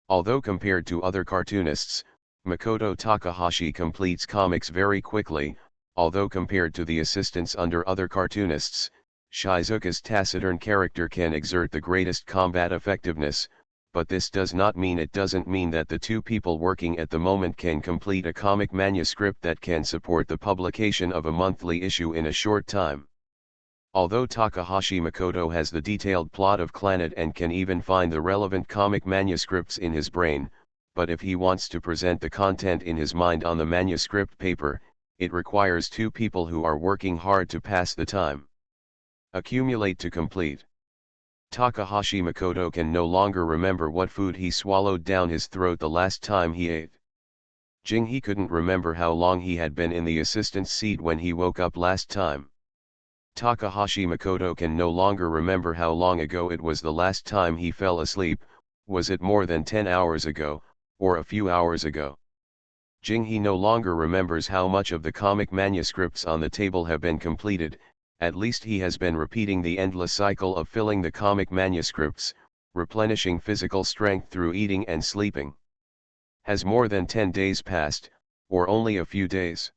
Speaker 1: Although compared to other cartoonists, Makoto Takahashi completes comics very quickly, although compared to the assistants under other cartoonists, Shizuka's taciturn character can exert the greatest combat effectiveness, but this does not mean that the 2 people working at the moment can complete a comic manuscript that can support the publication of a monthly issue in a short time. Although Takahashi Makoto has the detailed plot of Clannad and can even find the relevant comic manuscripts in his brain, but if he wants to present the content in his mind on the manuscript paper, it requires 2 people who are working hard to pass the time. Accumulate to complete. Takahashi Makoto can no longer remember what food he swallowed down his throat the last time he ate. Jing-hee couldn't remember how long he had been in the assistant's seat when he woke up last time. Takahashi Makoto can no longer remember how long ago it was the last time he fell asleep. Was it more than 10 hours ago, or a few hours ago? Jing-hee no longer remembers how much of the comic manuscripts on the table have been completed. At least he has been repeating the endless cycle of filling the comic manuscripts, replenishing physical strength through eating and sleeping. Has more than 10 days passed, or only a few days?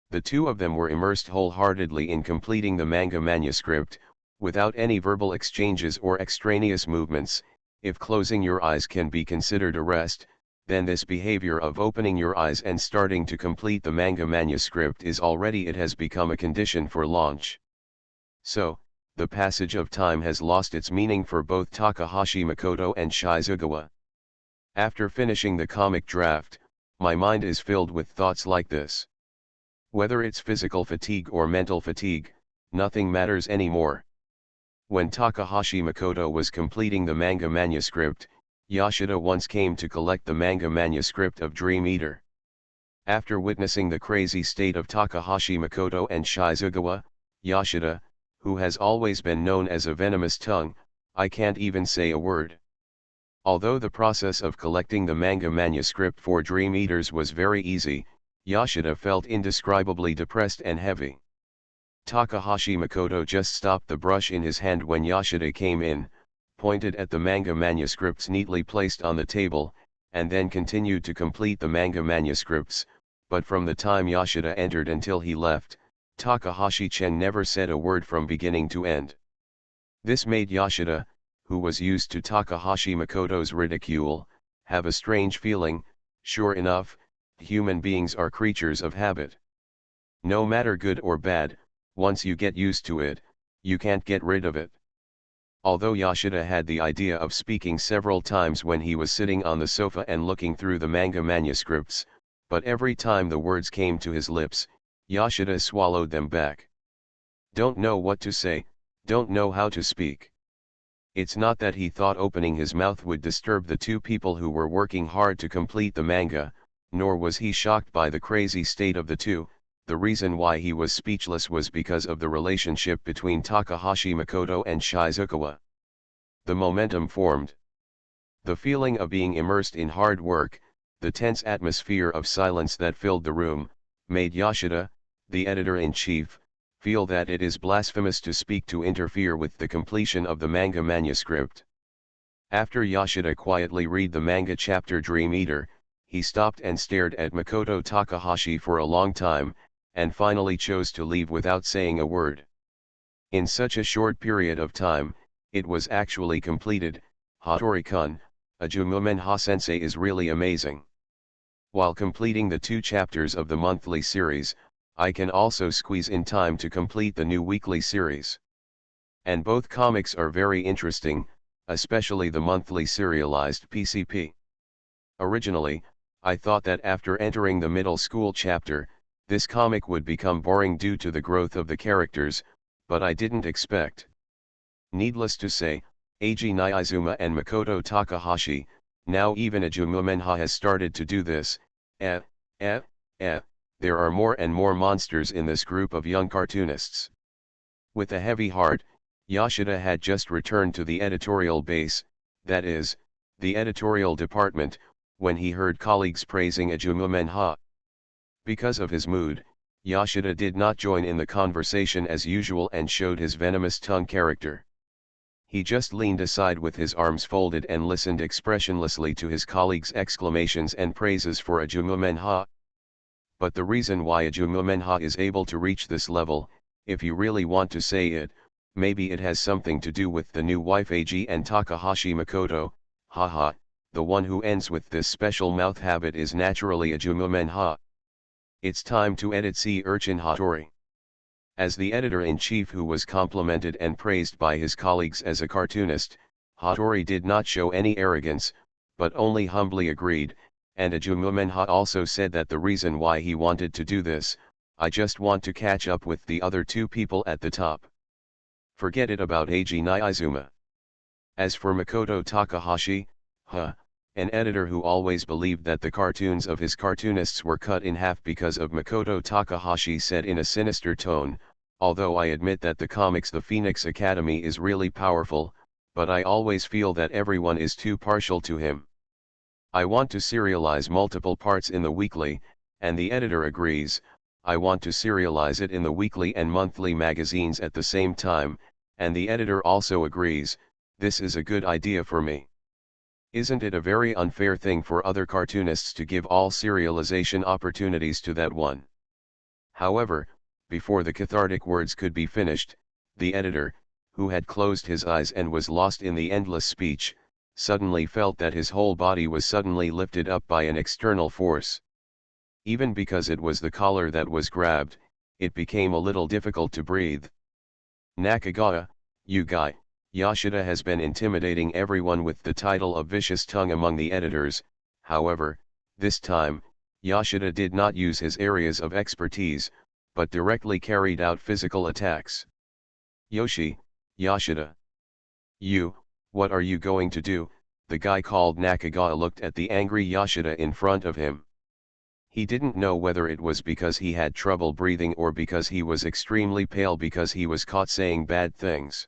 Speaker 1: The 2 of them were immersed wholeheartedly in completing the manga manuscript, without any verbal exchanges or extraneous movements. If closing your eyes can be considered a rest, then this behavior of opening your eyes and starting to complete the manga manuscript is already, it has become a condition for launch. So, the passage of time has lost its meaning for both Takahashi Makoto and Shizugawa. After finishing the comic draft, my mind is filled with thoughts like this. Whether it's physical fatigue or mental fatigue, nothing matters anymore. When Takahashi Makoto was completing the manga manuscript, Yoshida once came to collect the manga manuscript of Dream Eater. After witnessing the crazy state of Takahashi Makoto and Shizugawa, Yoshida, who has always been known as a venomous tongue, I can't even say a word. Although the process of collecting the manga manuscript for Dream Eaters was very easy, Yoshida felt indescribably depressed and heavy. Takahashi Makoto just stopped the brush in his hand when Yoshida came in, pointed at the manga manuscripts neatly placed on the table, and then continued to complete the manga manuscripts, but from the time Yoshida entered until he left, Takahashi-chen never said a word from beginning to end. This made Yoshida, who was used to Takahashi Makoto's ridicule, have a strange feeling. Sure enough, human beings are creatures of habit. No matter good or bad, once you get used to it, you can't get rid of it. Although Yoshida had the idea of speaking several times when he was sitting on the sofa and looking through the manga manuscripts, but every time the words came to his lips, Yoshida swallowed them back. Don't know what to say, don't know how to speak. It's not that he thought opening his mouth would disturb the two people who were working hard to complete the manga, nor was he shocked by the crazy state of the two. The reason why he was speechless was because of the relationship between Takahashi Makoto and Shizugawa. The momentum formed. The feeling of being immersed in hard work, the tense atmosphere of silence that filled the room, made Yoshida, the editor-in-chief, feel that it is blasphemous to speak to interfere with the completion of the manga manuscript. After Yoshida quietly read the manga chapter Dream Eater, he stopped and stared at Makoto Takahashi for a long time, and finally chose to leave without saying a word. In such a short period of time, it was actually completed. Hattori-kun, Ajumumenha-sensei is really amazing. While completing the 2 chapters of the monthly series, I can also squeeze in time to complete the new weekly series. And both comics are very interesting, especially the monthly serialized PCP. Originally, I thought that after entering the middle school chapter, this comic would become boring due to the growth of the characters, but I didn't expect. Needless to say, Eiji Niizuma and Makoto Takahashi, now even Ajumumenha has started to do this. There are more and more monsters in this group of young cartoonists. With a heavy heart, Yoshida had just returned to the editorial base, that is, the editorial department, when he heard colleagues praising Ajumumenha. Because of his mood, Yoshida did not join in the conversation as usual and showed his venomous tongue character. He just leaned aside with his arms folded and listened expressionlessly to his colleagues' exclamations and praises for Ajumumenha. But the reason why Ajumumenha is able to reach this level, if you really want to say it, maybe it has something to do with the new wife Eiji and Takahashi Makoto. Haha, the one who ends with this special mouth habit is naturally Ajumumenha. It's time to edit Sea Urchin Hattori. As the editor-in-chief who was complimented and praised by his colleagues as a cartoonist, Hattori did not show any arrogance, but only humbly agreed, and Ajumumenha also said that the reason why he wanted to do this, I just want to catch up with the other 2 people at the top. Forget it about Eiji Niizuma. As for Makoto Takahashi, an editor who always believed that the cartoons of his cartoonists were cut in half because of Makoto Takahashi said in a sinister tone, although I admit that the comics The Phoenix Academy is really powerful, but I always feel that everyone is too partial to him. I want to serialize multiple parts in the weekly, and the editor agrees. I want to serialize it in the weekly and monthly magazines at the same time, and the editor also agrees. This is a good idea for me. Isn't it a very unfair thing for other cartoonists to give all serialization opportunities to that one? However, before the cathartic words could be finished, the editor, who had closed his eyes and was lost in the endless speech, suddenly felt that his whole body was suddenly lifted up by an external force. Even because it was the collar that was grabbed, it became a little difficult to breathe. Nakagawa, You guy, Yoshida has been intimidating everyone with the title of vicious tongue among the editors. However, this time, Yoshida did not use his areas of expertise, but directly carried out physical attacks. Yoshida. What are you going to do? The guy called Nakagawa looked at the angry Yoshida in front of him. He didn't know whether it was because he had trouble breathing or because he was extremely pale because he was caught saying bad things.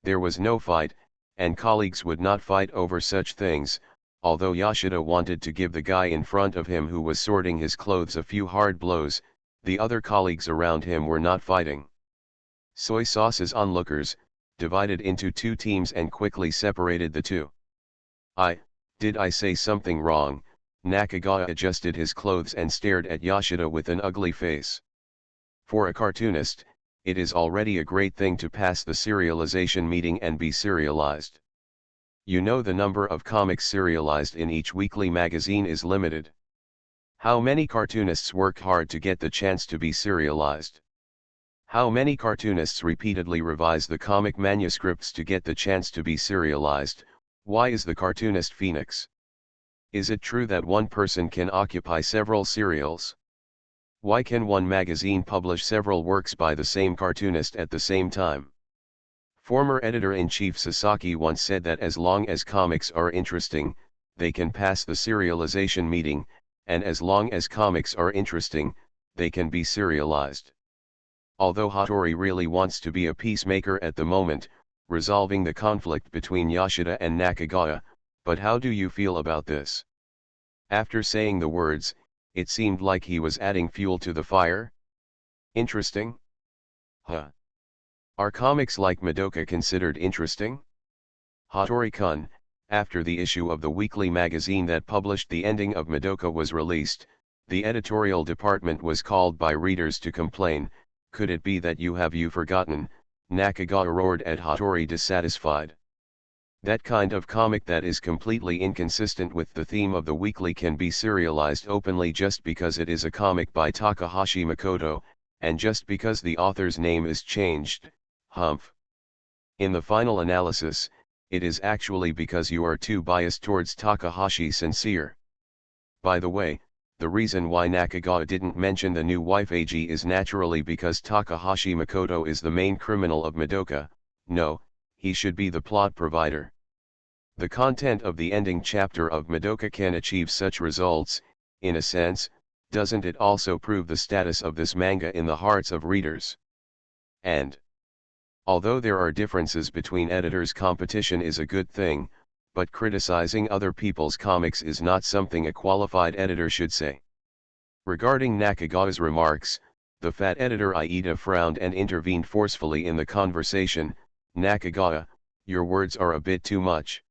Speaker 1: There was no fight, and colleagues would not fight over such things, although Yoshida wanted to give the guy in front of him who was sorting his clothes a few hard blows. The other colleagues around him were not fighting. Soy sauce's onlookers divided into two teams and quickly separated the two. Did I say something wrong? Nakagawa adjusted his clothes and stared at Yoshida with an ugly face. For a cartoonist, it is already a great thing to pass the serialization meeting and be serialized. You know, the number of comics serialized in each weekly magazine is limited. How many cartoonists work hard to get the chance to be serialized? How many cartoonists repeatedly revise the comic manuscripts to get the chance to be serialized? Why is the cartoonist Phoenix? Is it true that one person can occupy several serials? Why can one magazine publish several works by the same cartoonist at the same time? Former editor-in-chief Sasaki once said that as long as comics are interesting, they can pass the serialization meeting, and as long as comics are interesting, they can be serialized. Although Hattori really wants to be a peacemaker at the moment, resolving the conflict between Yoshida and Nakagawa, but how do you feel about this? After saying the words, it seemed like he was adding fuel to the fire. Interesting? Huh. Are comics like Madoka considered interesting? Hattori-kun, after the issue of the weekly magazine that published the ending of Madoka was released, the editorial department was called by readers to complain. Could it be that you forgotten? Nakagawa roared at Hattori, dissatisfied. That kind of comic that is completely inconsistent with the theme of the weekly can be serialized openly just because it is a comic by Takahashi Makoto, and just because the author's name is changed. Humph. In the final analysis, it is actually because you are too biased towards Takahashi sincere. By the way, the reason why Nakagawa didn't mention the new wife Eiji is naturally because Takahashi Makoto is the main criminal of Madoka. No, he should be the plot provider. The content of the ending chapter of Madoka can achieve such results. In a sense, doesn't it also prove the status of this manga in the hearts of readers? And although there are differences between editors, competition is a good thing, but criticizing other people's comics is not something a qualified editor should say. Regarding Nakagawa's remarks, the fat editor Aida frowned and intervened forcefully in the conversation. Nakagawa, your words are a bit too much.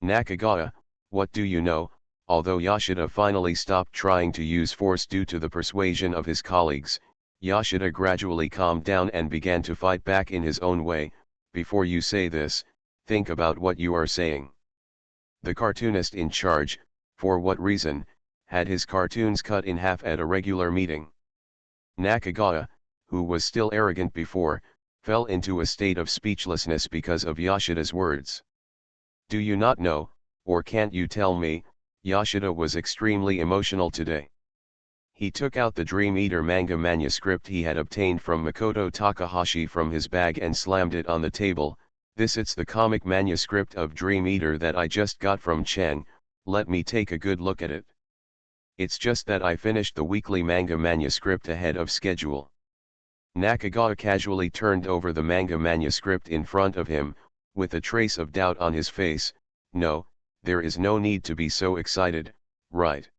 Speaker 1: Nakagawa, what do you know? Although Yoshida finally stopped trying to use force due to the persuasion of his colleagues, Yoshida gradually calmed down and began to fight back in his own way. Before you say this, think about what you are saying. The cartoonist in charge, for what reason, had his cartoons cut in half at a regular meeting. Nakagawa, who was still arrogant before, fell into a state of speechlessness because of Yoshida's words. Do you not know, or can't you tell me? Yoshida was extremely emotional today. He took out the Dream Eater manga manuscript he had obtained from Makoto Takahashi from his bag and slammed it on the table. It's the comic manuscript of Dream Eater that I just got from Chen, let me take a good look at it. It's just that I finished the weekly manga manuscript ahead of schedule. Nakagawa casually turned over the manga manuscript in front of him, with a trace of doubt on his face. No, there is no need to be so excited, right?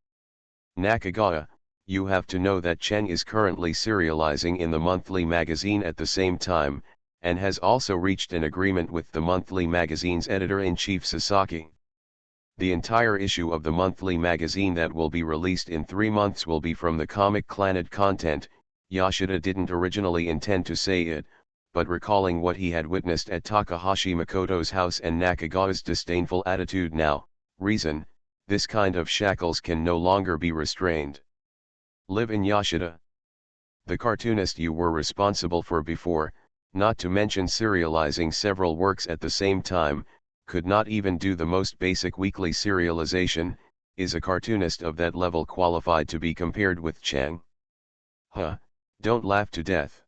Speaker 1: Nakagawa, you have to know that Chen is currently serializing in the monthly magazine at the same time, and has also reached an agreement with the monthly magazine's editor-in-chief Sasaki. The entire issue of the monthly magazine that will be released in 3 months will be from the comic Clannad content. Yoshida didn't originally intend to say it, but recalling what he had witnessed at Takahashi Makoto's house and Nakagawa's disdainful attitude now, reason, this kind of shackles can no longer be restrained. Live in Yoshida. The cartoonist you were responsible for before, not to mention serializing several works at the same time, could not even do the most basic weekly serialization. Is a cartoonist of that level qualified to be compared with Chang? Huh, don't laugh to death.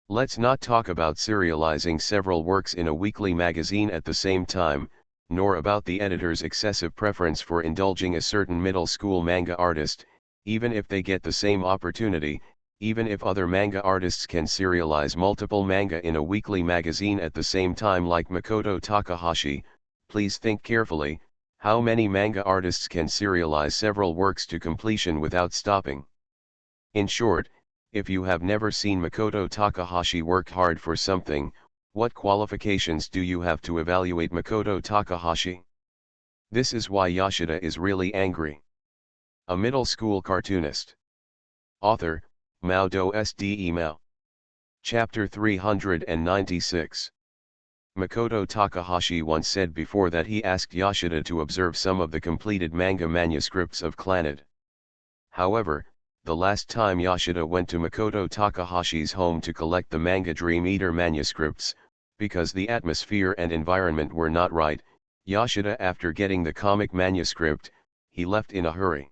Speaker 1: Let's not talk about serializing several works in a weekly magazine at the same time, nor about the editor's excessive preference for indulging a certain middle school manga artist, even if they get the same opportunity. Even if other manga artists can serialize multiple manga in a weekly magazine at the same time like Makoto Takahashi, please think carefully, how many manga artists can serialize several works to completion without stopping? In short, if you have never seen Makoto Takahashi work hard for something, what qualifications do you have to evaluate Makoto Takahashi? This is why Yoshida is really angry. A middle school cartoonist. Author, MaleProtagonist. Chapter 396. Makoto Takahashi once said before that he asked Yoshida to observe some of the completed manga manuscripts of Clannad. However, the last time Yoshida went to Makoto Takahashi's home to collect the manga Dream Eater manuscripts, because the atmosphere and environment were not right, Yoshida, after getting the comic manuscript, he left in a hurry.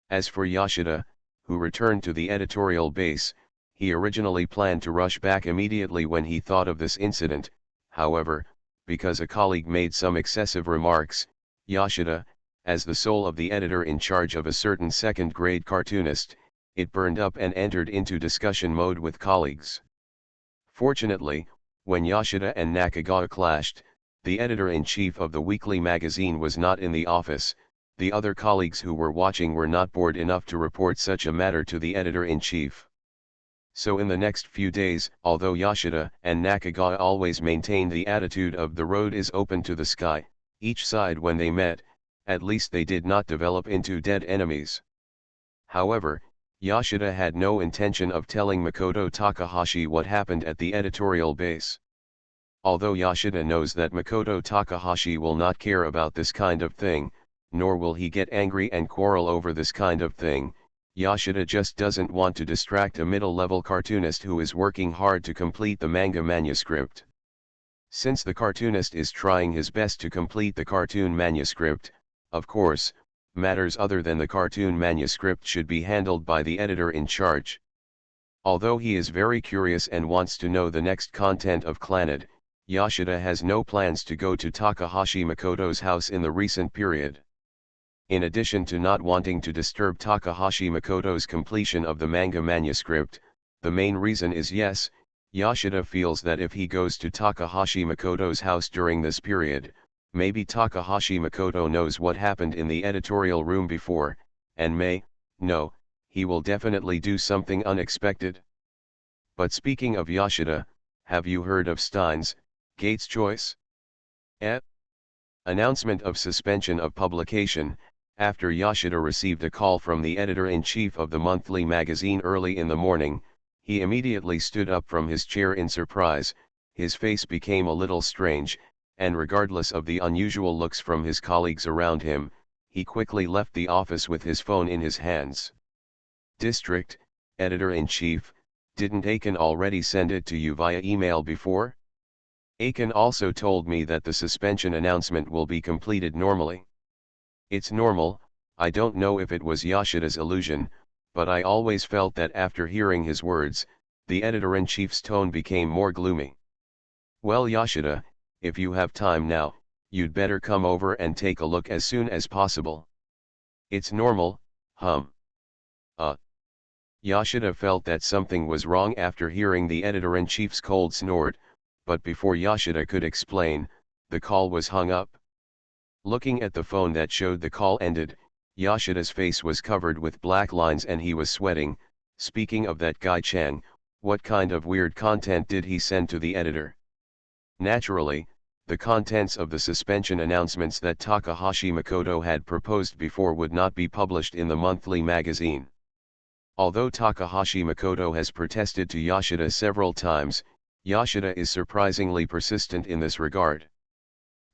Speaker 1: As for Yoshida, who returned to the editorial base, he originally planned to rush back immediately when he thought of this incident. However, because a colleague made some excessive remarks, Yoshida, as the soul of the editor in charge of a certain second-grade cartoonist, it burned up and entered into discussion mode with colleagues. Fortunately, when Yoshida and Nakagawa clashed, the editor-in-chief of the weekly magazine was not in the office. The other colleagues who were watching were not bored enough to report such a matter to the editor-in-chief. So in the next few days, although Yoshida and Nakagawa always maintained the attitude of the road is open to the sky, each side when they met, at least they did not develop into dead enemies. However, Yoshida had no intention of telling Makoto Takahashi what happened at the editorial base. Although Yoshida knows that Makoto Takahashi will not care about this kind of thing, nor will he get angry and quarrel over this kind of thing, Yoshida just doesn't want to distract a middle-level cartoonist who is working hard to complete the manga manuscript. Since the cartoonist is trying his best to complete the cartoon manuscript, of course, matters other than the cartoon manuscript should be handled by the editor in charge. Although he is very curious and wants to know the next content of Clannad, Yoshida has no plans to go to Takahashi Makoto's house in the recent period. In addition to not wanting to disturb Takahashi Makoto's completion of the manga manuscript, the main reason is yes, Yoshida feels that if he goes to Takahashi Makoto's house during this period, maybe Takahashi Makoto knows what happened in the editorial room before, and he will definitely do something unexpected. But speaking of Yoshida, have you heard of Stein's Gates Choice? Announcement of suspension of publication. After Yoshida received a call from the editor-in-chief of the monthly magazine early in the morning, he immediately stood up from his chair in surprise. His face became a little strange, and regardless of the unusual looks from his colleagues around him, he quickly left the office with his phone in his hands. District Editor-in-Chief, didn't Aiken already send it to you via email before? Aiken also told me that the suspension announcement will be completed normally. It's normal. I don't know if it was Yoshida's illusion, but I always felt that after hearing his words, the editor-in-chief's tone became more gloomy. Well, Yoshida, if you have time now, you'd better come over and take a look as soon as possible. It's normal, Yoshida felt that something was wrong after hearing the editor-in-chief's cold snort, but before Yoshida could explain, the call was hung up. Looking at the phone that showed the call ended, Yoshida's face was covered with black lines and he was sweating. Speaking of that guy Chang, what kind of weird content did he send to the editor? Naturally, the contents of the suspension announcements that Takahashi Makoto had proposed before would not be published in the monthly magazine. Although Takahashi Makoto has protested to Yoshida several times, Yoshida is surprisingly persistent in this regard.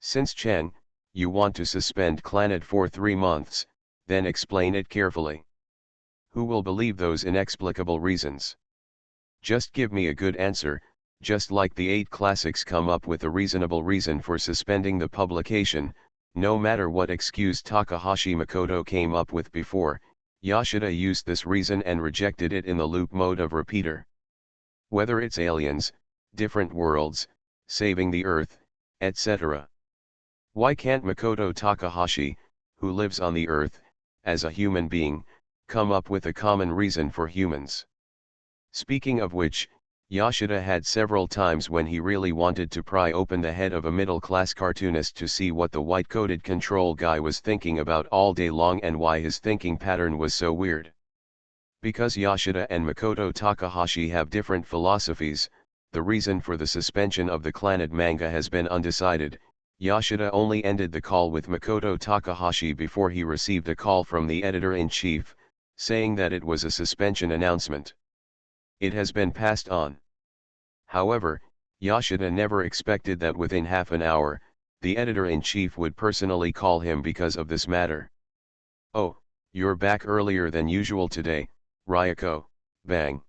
Speaker 1: Since Chang, you want to suspend Clannad for 3 months, then explain it carefully. Who will believe those inexplicable reasons? Just give me a good answer, just like the 8 classics come up with a reasonable reason for suspending the publication, no matter what excuse Takahashi Makoto came up with before, Yoshida used this reason and rejected it in the loop mode of repeater. Whether it's aliens, different worlds, saving the Earth, etc. Why can't Makoto Takahashi, who lives on the Earth, as a human being, come up with a common reason for humans? Speaking of which, Yoshida had several times when he really wanted to pry open the head of a middle-class cartoonist to see what the white-coated control guy was thinking about all day long and why his thinking pattern was so weird. Because Yoshida and Makoto Takahashi have different philosophies, the reason for the suspension of the Clannad manga has been undecided. Yoshida only ended the call with Makoto Takahashi before he received a call from the editor-in-chief, saying that it was a suspension announcement. It has been passed on. However, Yoshida never expected that within half an hour, the editor-in-chief would personally call him because of this matter. "Oh, you're back earlier than usual today, Ryoko, bang.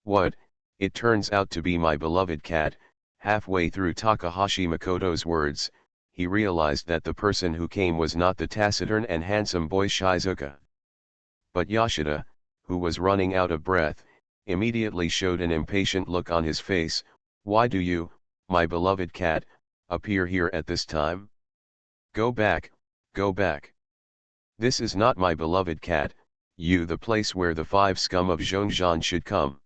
Speaker 1: What, it turns out to be my beloved cat." Halfway through Takahashi Makoto's words, he realized that the person who came was not the taciturn and handsome boy Shizuka. But Yoshida, who was running out of breath, immediately showed an impatient look on his face. "Why do you, my beloved cat, appear here at this time? Go back, go back. This is not my beloved cat, the place where the 5 scum of Zhongzhan should come."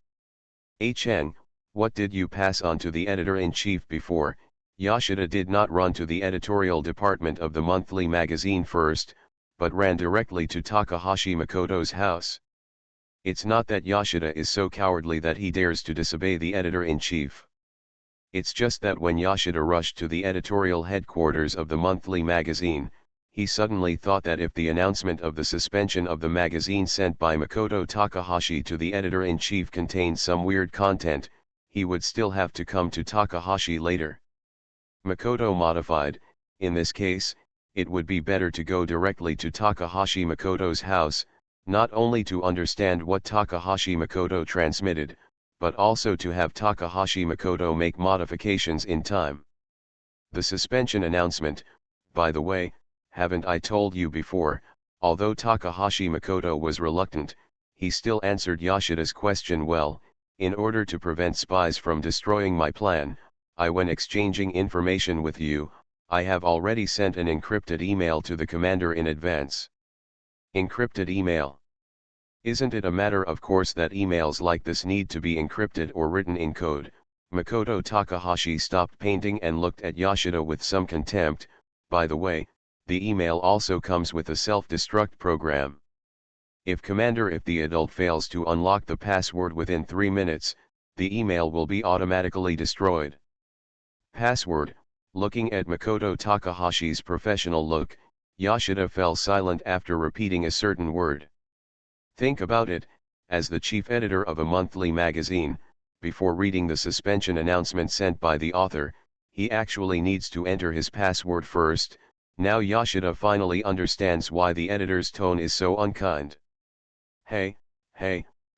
Speaker 1: Cheng, what did you pass on to the editor-in-chief before? Yoshida did not run to the editorial department of the monthly magazine first, but ran directly to Takahashi Makoto's house. It's not that Yoshida is so cowardly that he dares to disobey the editor-in-chief. It's just that when Yoshida rushed to the editorial headquarters of the monthly magazine, he suddenly thought that if the announcement of the suspension of the magazine sent by Makoto Takahashi to the editor-in-chief contained some weird content, he would still have to come to Takahashi later. Makoto modified, in this case, it would be better to go directly to Takahashi Makoto's house, not only to understand what Takahashi Makoto transmitted, but also to have Takahashi Makoto make modifications in time. The suspension announcement, by the way, haven't I told you before? Although Takahashi Makoto was reluctant, he still answered Yoshida's question well. "In order to prevent spies from destroying my plan, when exchanging information with you, I have already sent an encrypted email to the commander in advance." Encrypted email. Isn't it a matter of course that emails like this need to be encrypted or written in code? Makoto Takahashi stopped painting and looked at Yoshida with some contempt. "By the way, the email also comes with a self-destruct program. If the adult fails to unlock the password within 3 minutes, the email will be automatically destroyed." Password. Looking at Makoto Takahashi's professional look, Yoshida fell silent after repeating a certain word. Think about it, as the chief editor of a monthly magazine, before reading the suspension announcement sent by the author, he actually needs to enter his password first. Now Yoshida finally understands why the editor's tone is so unkind. Hey,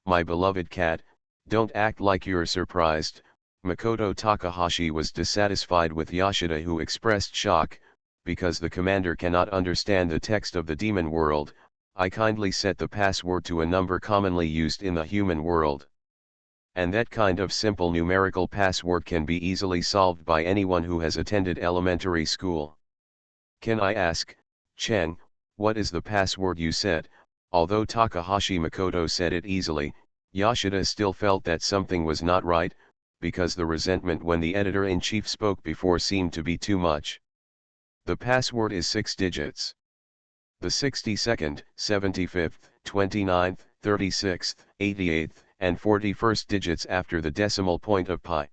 Speaker 1: my beloved cat, don't act like you're surprised." Makoto Takahashi was dissatisfied with Yoshida, who expressed shock. "Because the commander cannot understand the text of the demon world, I kindly set the password to a number commonly used in the human world. And that kind of simple numerical password can be easily solved by anyone who has attended elementary school. Can I ask, Cheng, what is the password you set?" Although Takahashi Makoto said it easily, Yoshida still felt that something was not right, because the resentment when the editor-in-chief spoke before seemed to be too much. "The password is 6 digits. The 62nd, 75th, 29th, 36th, 88th, and 41st digits after the decimal point of pi."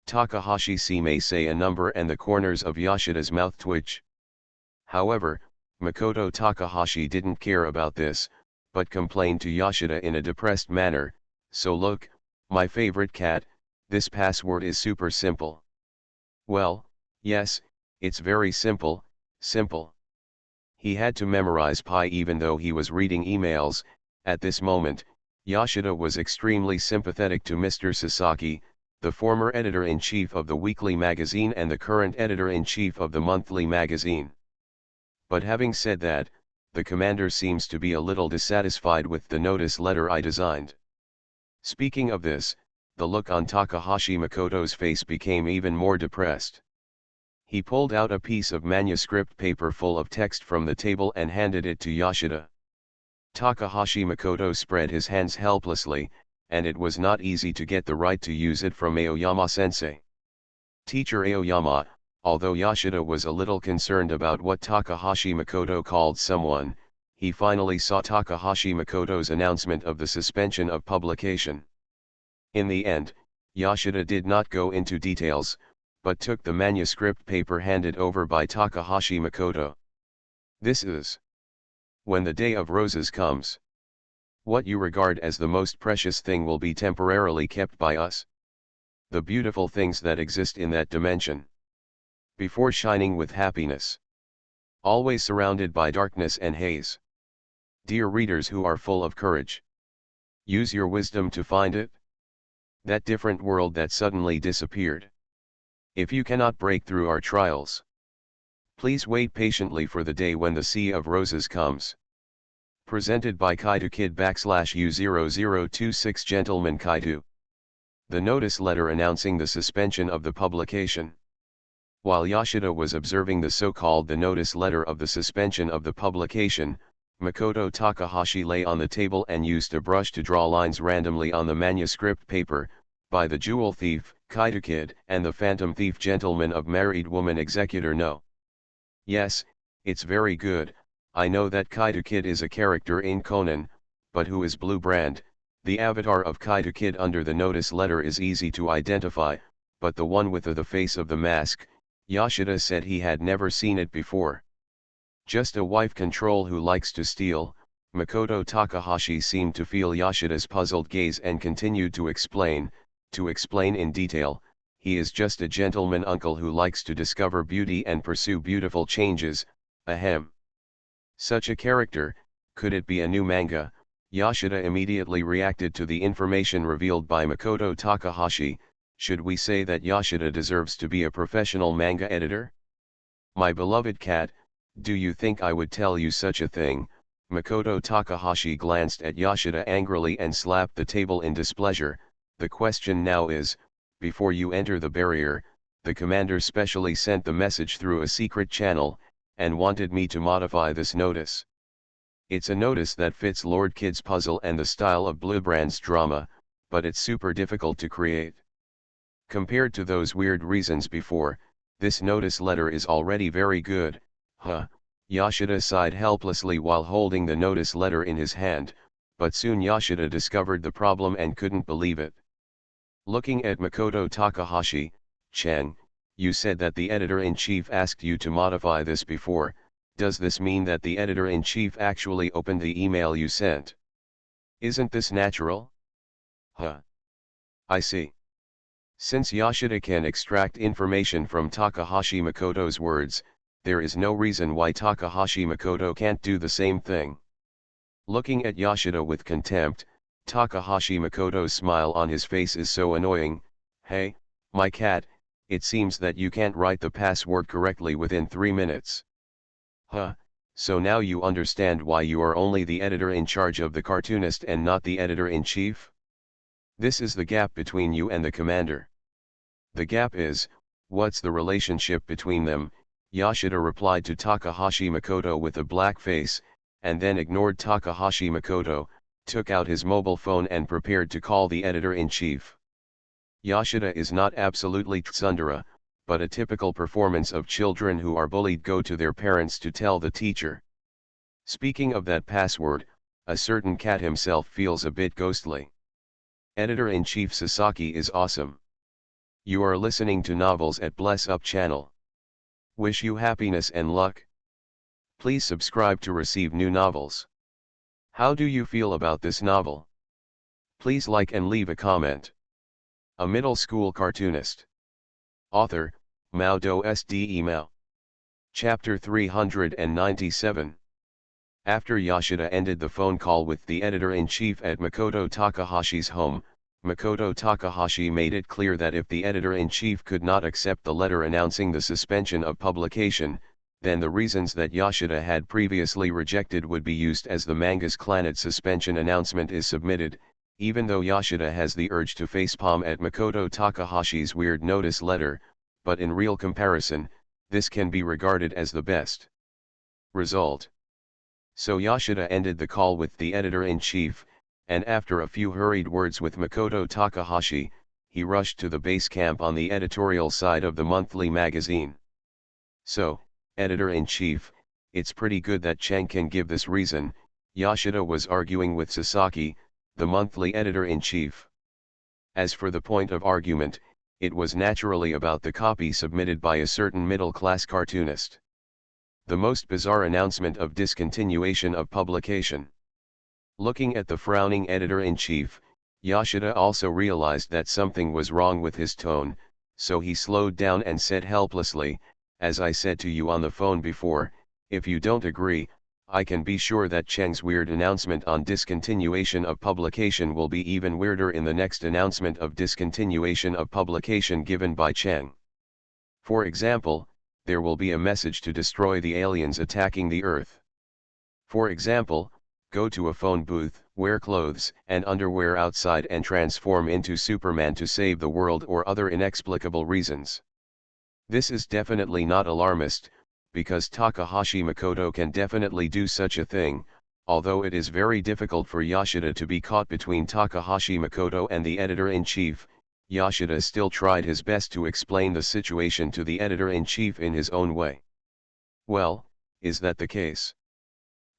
Speaker 1: Takahashi may say a number and the corners of Yoshida's mouth twitch. However, Makoto Takahashi didn't care about this, but complained to Yoshida in a depressed manner. "So look, my favorite cat, this password is super simple." Well, yes, it's very simple. He had to memorize pi even though he was reading emails. At this moment, Yoshida was extremely sympathetic to Mr. Sasaki, the former editor-in-chief of the weekly magazine and the current editor-in-chief of the monthly magazine. But having said that, the commander seems to be a little dissatisfied with the notice letter I designed. Speaking of this, the look on Takahashi Makoto's face became even more depressed. He pulled out a piece of manuscript paper full of text from the table and handed it to Yoshida. Takahashi Makoto spread his hands helplessly, and it was not easy to get the right to use it from Aoyama-sensei. Teacher Aoyama, although Yoshida was a little concerned about what Takahashi Makoto called someone, he finally saw Takahashi Makoto's announcement of the suspension of publication. In the end, Yoshida did not go into details, but took the manuscript paper handed over by Takahashi Makoto. This is when the Day of Roses comes. What you regard as the most precious thing will be temporarily kept by us. The beautiful things that exist in that dimension. Before shining with happiness. Always surrounded by darkness and haze. Dear readers who are full of courage. Use your wisdom to find it. That different world that suddenly disappeared. If you cannot break through our trials, please wait patiently for the day when the Sea of Roses comes. Presented by Kaido Kid /U0026 Gentleman Kaido. The notice letter announcing the suspension of the publication. While Yoshida was observing the so-called the notice letter of the suspension of the publication, Makoto Takahashi lay on the table and used a brush to draw lines randomly on the manuscript paper, by the Jewel Thief, Kaido Kid, and the Phantom Thief Gentleman of Married Woman Executor No. Yes, it's very good. I know that Kaido Kid is a character in Conan, but who is Blue Brand? The avatar of Kaido Kid under the notice letter is easy to identify, but the one with the face of the mask, Yoshida said he had never seen it before. Just a wife control who likes to steal. Makoto Takahashi seemed to feel Yoshida's puzzled gaze and continued to explain in detail, he is just a gentleman uncle who likes to discover beauty and pursue beautiful changes, ahem. Such a character, could it be a new manga? Yoshida immediately reacted to the information revealed by Makoto Takahashi. Should we say that Yoshida deserves to be a professional manga editor? My beloved cat, do you think I would tell you such a thing? Makoto Takahashi glanced at Yoshida angrily and slapped the table in displeasure. The question now is, before you enter the barrier, the commander specially sent the message through a secret channel, and wanted me to modify this notice. It's a notice that fits Lord Kid's puzzle and the style of Blue Brand's drama, but it's super difficult to create. Compared to those weird reasons before, this notice letter is already very good, huh? Yoshida sighed helplessly while holding the notice letter in his hand, but soon Yoshida discovered the problem and couldn't believe it. Looking at Makoto Takahashi, Chen, you said that the editor-in-chief asked you to modify this before. Does this mean that the editor-in-chief actually opened the email you sent? Isn't this natural? Huh. I see. Since Yoshida can extract information from Takahashi Makoto's words, there is no reason why Takahashi Makoto can't do the same thing. Looking at Yoshida with contempt, Takahashi Makoto's smile on his face is so annoying. Hey, my cat, it seems that you can't write the password correctly within 3 minutes. Huh, so now you understand why you are only the editor in charge of the cartoonist and not the editor-in-chief? This is the gap between you and the commander. The gap is, what's the relationship between them? Yoshida replied to Takahashi Makoto with a black face, and then ignored Takahashi Makoto, took out his mobile phone and prepared to call the editor-in-chief. Yoshida is not absolutely tsundere, but a typical performance of children who are bullied go to their parents to tell the teacher. Speaking of that password, a certain cat himself feels a bit ghostly. Editor-in-chief Sasaki is awesome. You are listening to Novels at Bless Up channel. Wish you happiness and luck. Please subscribe to receive new novels. How do you feel about this novel? Please like and leave a comment. A middle school cartoonist. Author, MaleProtagonist. Chapter 397. After Yoshida ended the phone call with the editor-in-chief at Makoto Takahashi's home, Makoto Takahashi made it clear that if the editor-in-chief could not accept the letter announcing the suspension of publication, then the reasons that Yoshida had previously rejected would be used as the manga's Clannad suspension announcement is submitted, even though Yoshida has the urge to facepalm at Makoto Takahashi's weird notice letter, but in real comparison, this can be regarded as the best result. So Yoshida ended the call with the editor-in-chief, and after a few hurried words with Makoto Takahashi, he rushed to the base camp on the editorial side of the monthly magazine. So, editor-in-chief, it's pretty good that Cheng can give this reason, Yoshida was arguing with Sasaki, the monthly editor-in-chief. As for the point of argument, it was naturally about the copy submitted by a certain middle-class cartoonist. The most bizarre announcement of discontinuation of publication. Looking at the frowning editor-in-chief, Yoshida also realized that something was wrong with his tone, so he slowed down and said helplessly, "As I said to you on the phone before, if you don't agree, I can be sure that Cheng's weird announcement on discontinuation of publication will be even weirder in the next announcement of discontinuation of publication given by Cheng. For example, there will be a message to destroy the aliens attacking the Earth. For example, go to a phone booth, wear clothes and underwear outside and transform into Superman to save the world or other inexplicable reasons." This is definitely not alarmist, because Takahashi Makoto can definitely do such a thing, although it is very difficult for Yoshida to be caught between Takahashi Makoto and the editor-in-chief. Yoshida still tried his best to explain the situation to the editor-in-chief in his own way. "Well, is that the case?"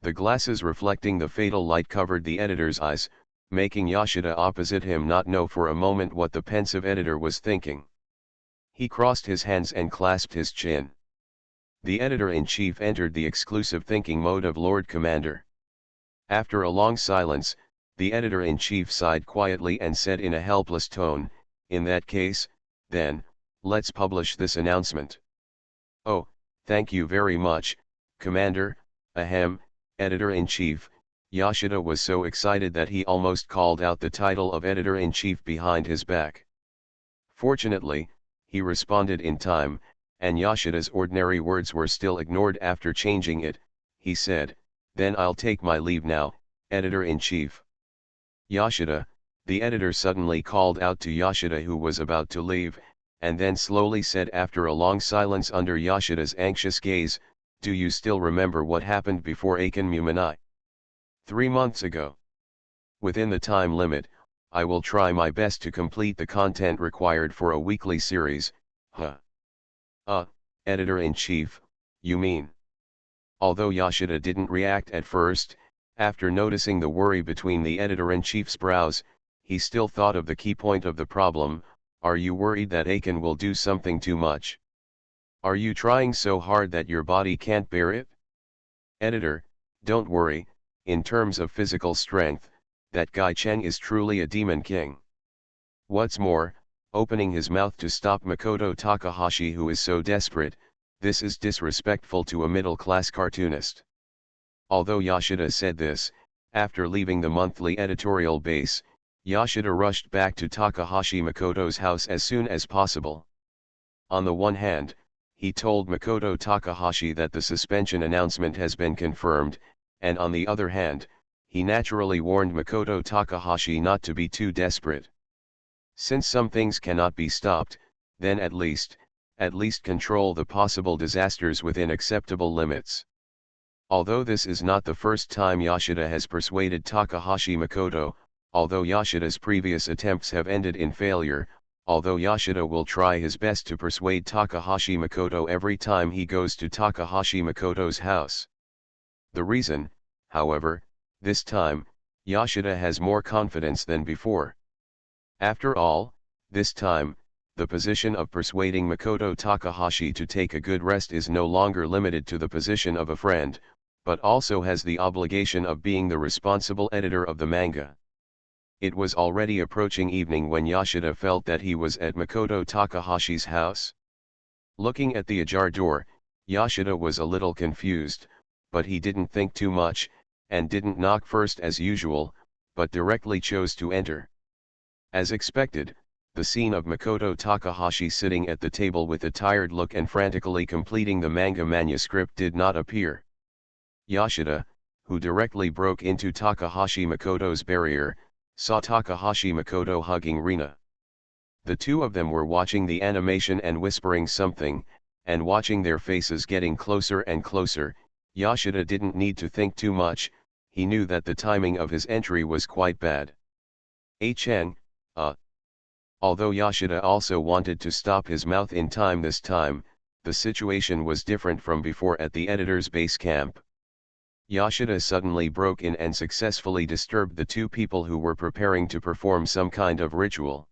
Speaker 1: The glasses reflecting the fatal light covered the editor's eyes, making Yoshida opposite him not know for a moment what the pensive editor was thinking. He crossed his hands and clasped his chin. The editor-in-chief entered the exclusive thinking mode of Lord Commander. After a long silence, the editor-in-chief sighed quietly and said in a helpless tone, "In that case, then, let's publish this announcement." "Oh, thank you very much, Commander, ahem." Editor-in-chief, Yoshida was so excited that he almost called out the title of editor-in-chief behind his back. Fortunately, he responded in time, and Yoshida's ordinary words were still ignored after changing it. He said, "Then I'll take my leave now, editor-in-chief." "Yoshida," the editor suddenly called out to Yoshida, who was about to leave, and then slowly said after a long silence under Yoshida's anxious gaze, "Do you still remember what happened before Aiken Mumanai? 3 months ago? Within the time limit, I will try my best to complete the content required for a weekly series." Huh. Editor-in-chief, you mean? Although Yoshida didn't react at first, after noticing the worry between the editor-in-chief's brows, he still thought of the key point of the problem. "Are you worried that Aiken will do something too much? Are you trying so hard that your body can't bear it?" "Editor, don't worry, in terms of physical strength, that guy Cheng is truly a demon king. What's more, opening his mouth to stop Makoto Takahashi, who is so desperate, this is disrespectful to a middle-class cartoonist." Although Yoshida said this, after leaving the monthly editorial base, Yoshida rushed back to Takahashi Makoto's house as soon as possible. On the one hand, he told Makoto Takahashi that the suspension announcement has been confirmed, and on the other hand, he naturally warned Makoto Takahashi not to be too desperate. Since some things cannot be stopped, then at least control the possible disasters within acceptable limits. Although this is not the first time Yoshida has persuaded Takahashi Makoto, although Yoshida's previous attempts have ended in failure, although Yoshida will try his best to persuade Takahashi Makoto every time he goes to Takahashi Makoto's house. The reason, however, this time, Yoshida has more confidence than before. After all, this time, the position of persuading Makoto Takahashi to take a good rest is no longer limited to the position of a friend, but also has the obligation of being the responsible editor of the manga. It was already approaching evening when Yoshida felt that he was at Makoto Takahashi's house. Looking at the ajar door, Yoshida was a little confused, but he didn't think too much, and didn't knock first as usual, but directly chose to enter. As expected, the scene of Makoto Takahashi sitting at the table with a tired look and frantically completing the manga manuscript did not appear. Yoshida, who directly broke into Takahashi Makoto's barrier, saw Takahashi Makoto hugging Rina. The two of them were watching the animation and whispering something, and watching their faces getting closer and closer. Yoshida didn't need to think too much, he knew that the timing of his entry was quite bad. Cheng, Although Yoshida also wanted to stop his mouth in time this time, the situation was different from before at the editor's base camp. Yoshida suddenly broke in and successfully disturbed the two people who were preparing to perform some kind of ritual.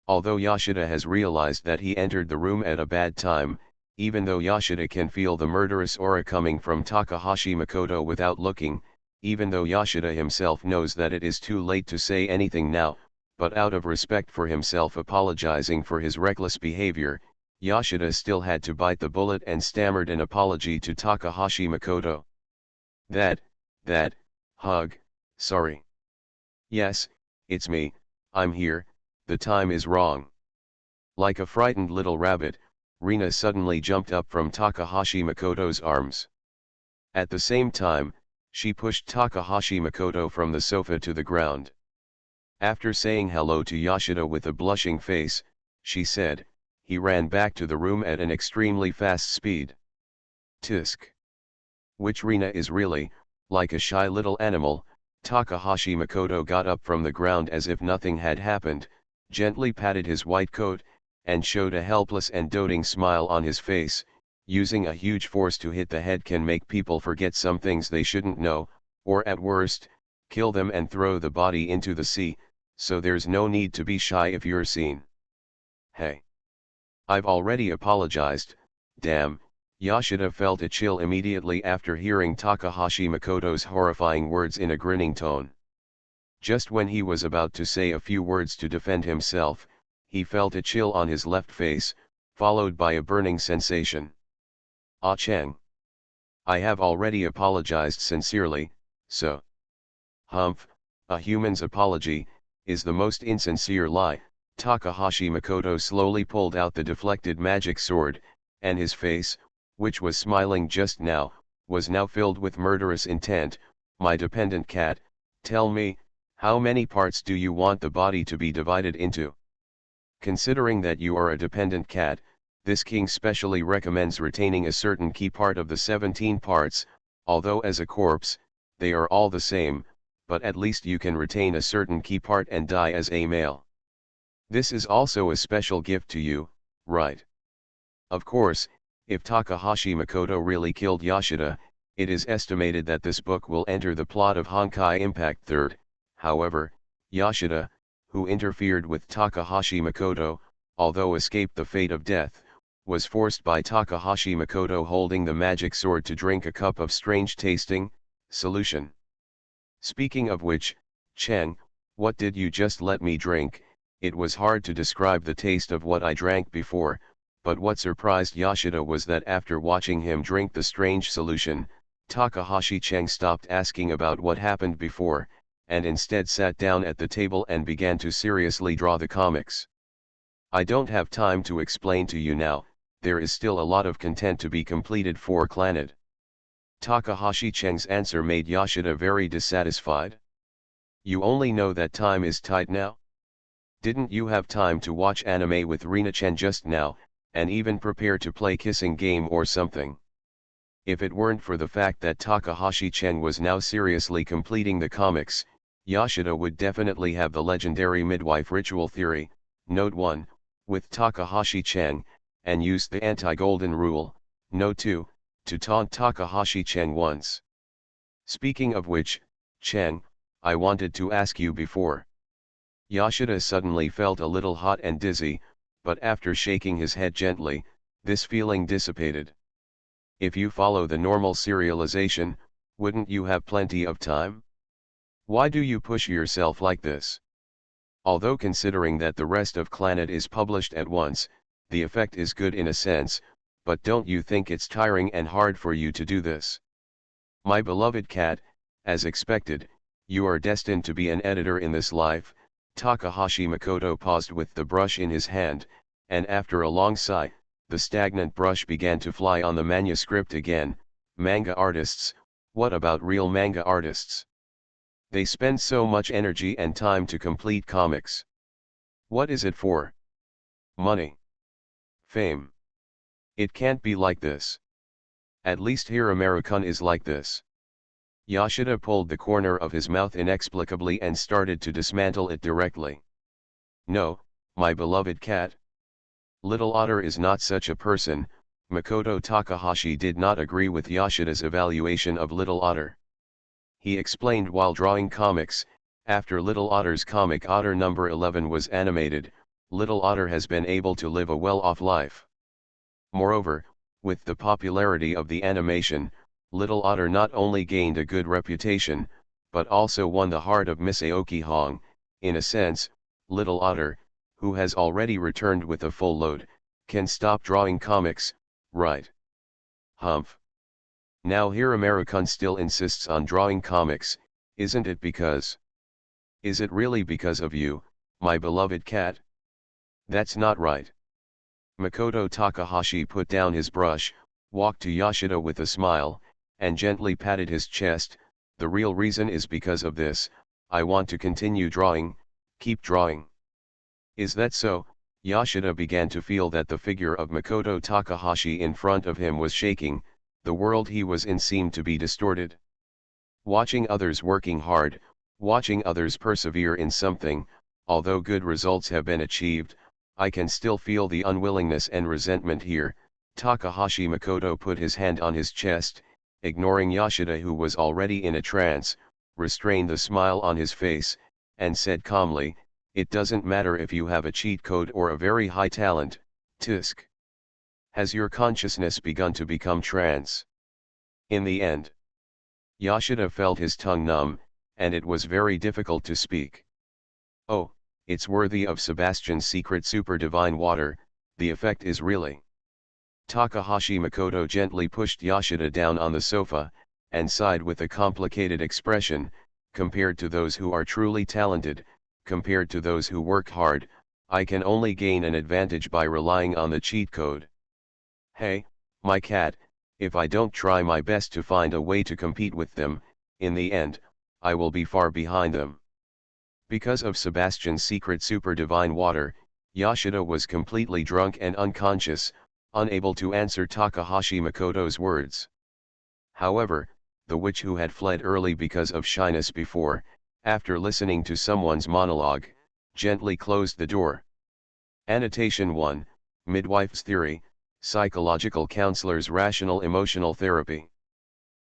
Speaker 1: Although Yoshida has realized that he entered the room at a bad time, even though Yoshida can feel the murderous aura coming from Takahashi Makoto without looking, even though Yoshida himself knows that it is too late to say anything now, but out of respect for himself apologizing for his reckless behavior, Yoshida still had to bite the bullet and stammered an apology to Takahashi Makoto. That, hug, sorry. Yes, it's me, I'm here, the time is wrong. Like a frightened little rabbit, Rina suddenly jumped up from Takahashi Makoto's arms. At the same time, she pushed Takahashi Makoto from the sofa to the ground. After saying hello to Yoshida with a blushing face, she said, he ran back to the room at an extremely fast speed. Tisk. Which Rina is really, like a shy little animal. Takahashi Makoto got up from the ground as if nothing had happened, gently patted his white coat, and showed a helpless and doting smile on his face. Using a huge force to hit the head can make people forget some things they shouldn't know, or at worst, kill them and throw the body into the sea, so there's no need to be shy if you're seen. Hey. I've already apologized, damn. Yoshida felt a chill immediately after hearing Takahashi Makoto's horrifying words in a grinning tone. Just when he was about to say a few words to defend himself, he felt a chill on his left face, followed by a burning sensation. Ah Cheng. I have already apologized sincerely, so. Humph, a human's apology is the most insincere lie. Takahashi Makoto slowly pulled out the deflected magic sword, and his face, which was smiling just now, was now filled with murderous intent. My dependent cat, tell me, how many parts do you want the body to be divided into? Considering that you are a dependent cat, this king specially recommends retaining a certain key part of the 17 parts, although as a corpse, they are all the same, but at least you can retain a certain key part and die as a male. This is also a special gift to you, right? Of course, if Takahashi Makoto really killed Yoshida, it is estimated that this book will enter the plot of Honkai Impact 3rd, however, Yoshida, who interfered with Takahashi Makoto, although escaped the fate of death, was forced by Takahashi Makoto holding the magic sword to drink a cup of strange tasting solution. Speaking of which, Cheng, what did you just let me drink? It was hard to describe the taste of what I drank before, but what surprised Yoshida was that after watching him drink the strange solution, Takahashi Cheng stopped asking about what happened before, and instead sat down at the table and began to seriously draw the comics. I don't have time to explain to you now, there is still a lot of content to be completed for Clannad. Takahashi Cheng's answer made Yoshida very dissatisfied. You only know that time is tight now? Didn't you have time to watch anime with Rina-chan just now, and even prepare to play kissing game or something? If it weren't for the fact that Takahashi Cheng was now seriously completing the comics, Yoshida would definitely have the legendary midwife ritual theory, Note 1, with Takahashi Cheng, and use the anti-golden rule, Note 2, to taunt Takahashi Cheng once. Speaking of which, Cheng, I wanted to ask you before. Yoshida suddenly felt a little hot and dizzy, but after shaking his head gently, this feeling dissipated. If you follow the normal serialization, wouldn't you have plenty of time? Why do you push yourself like this? Although considering that the rest of Clannad is published at once, the effect is good in a sense, but don't you think it's tiring and hard for you to do this? My beloved cat, as expected, you are destined to be an editor in this life. Takahashi Makoto paused with the brush in his hand, and after a long sigh, the stagnant brush began to fly on the manuscript again. Manga artists, what about real manga artists? They spend so much energy and time to complete comics. What is it for? Money? Fame? It can't be like this. At least here American is like this. Yoshida pulled the corner of his mouth inexplicably and started to dismantle it directly. No, my beloved cat. Little Otter is not such a person. Makoto Takahashi did not agree with Yoshida's evaluation of Little Otter. He explained while drawing comics, after Little Otter's comic Otter number 11 was animated, Little Otter has been able to live a well-off life. Moreover, with the popularity of the animation, Little Otter not only gained a good reputation, but also won the heart of Miss Aoki Hong. In a sense, Little Otter, who has already returned with a full load, can stop drawing comics, right? Humph. Now here American still insists on drawing comics, isn't it because? Is it really because of you, my beloved cat? That's not right. Makoto Takahashi put down his brush, walked to Yoshida with a smile, and gently patted his chest. The real reason is because of this. I want to continue drawing, keep drawing. Is that so? Yoshida began to feel that the figure of Makoto Takahashi in front of him was shaking, the world he was in seemed to be distorted. Watching others working hard, watching others persevere in something, although good results have been achieved, I can still feel the unwillingness and resentment here. Takahashi Makoto put his hand on his chest, ignoring Yoshida who was already in a trance, restrained the smile on his face, and said calmly, it doesn't matter if you have a cheat code or a very high talent, tisk. Has your consciousness begun to become trance? In the end, Yoshida felt his tongue numb, and it was very difficult to speak. Oh, it's worthy of Sebastian's secret super divine water, the effect is really. Takahashi Makoto gently pushed Yoshida down on the sofa, and sighed with a complicated expression. Compared to those who are truly talented, compared to those who work hard, I can only gain an advantage by relying on the cheat code. Hey, my cat, if I don't try my best to find a way to compete with them, in the end, I will be far behind them. Because of Sebastian's secret super divine water, Yoshida was completely drunk and unconscious, unable to answer Takahashi Makoto's words. However, the witch who had fled early because of shyness before, after listening to someone's monologue, gently closed the door. Annotation 1, Midwife's Theory, Psychological Counselor's Rational Emotional Therapy.